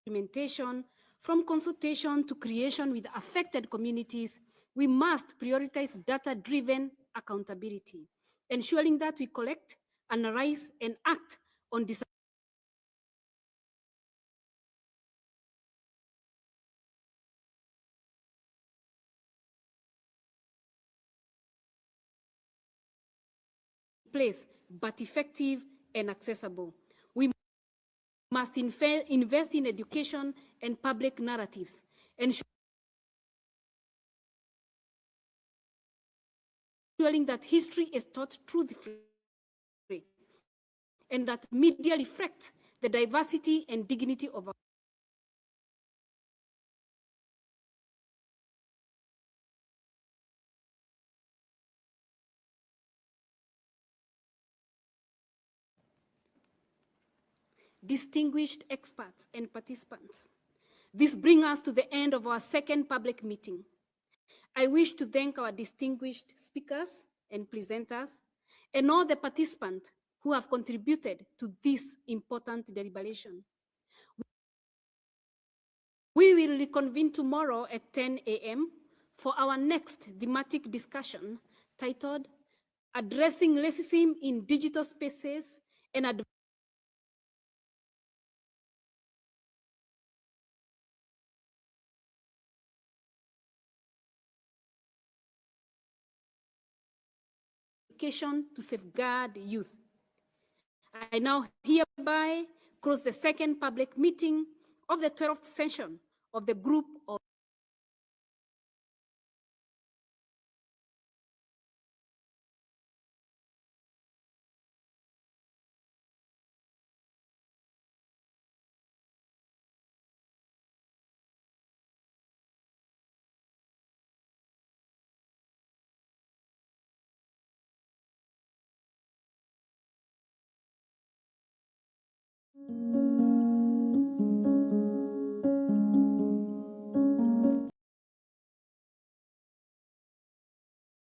implementation, from consultation to creation with affected communities. We must prioritize data-driven accountability, ensuring that we collect, analyze, and act on place, but effective and accessible. We must invest in education and public narratives, ensuring that history is taught truthfully and that media reflects the diversity and dignity of our distinguished experts and participants. This brings us to the end of our second public meeting. I wish to thank our distinguished speakers and presenters and all the participants who have contributed to this important deliberation. We will reconvene tomorrow at 10 a.m. for our next thematic discussion titled Addressing Racism in Digital Spaces and Education to Safeguard Youth. I now hereby close the second public meeting of the 12th session of the group of Thank you.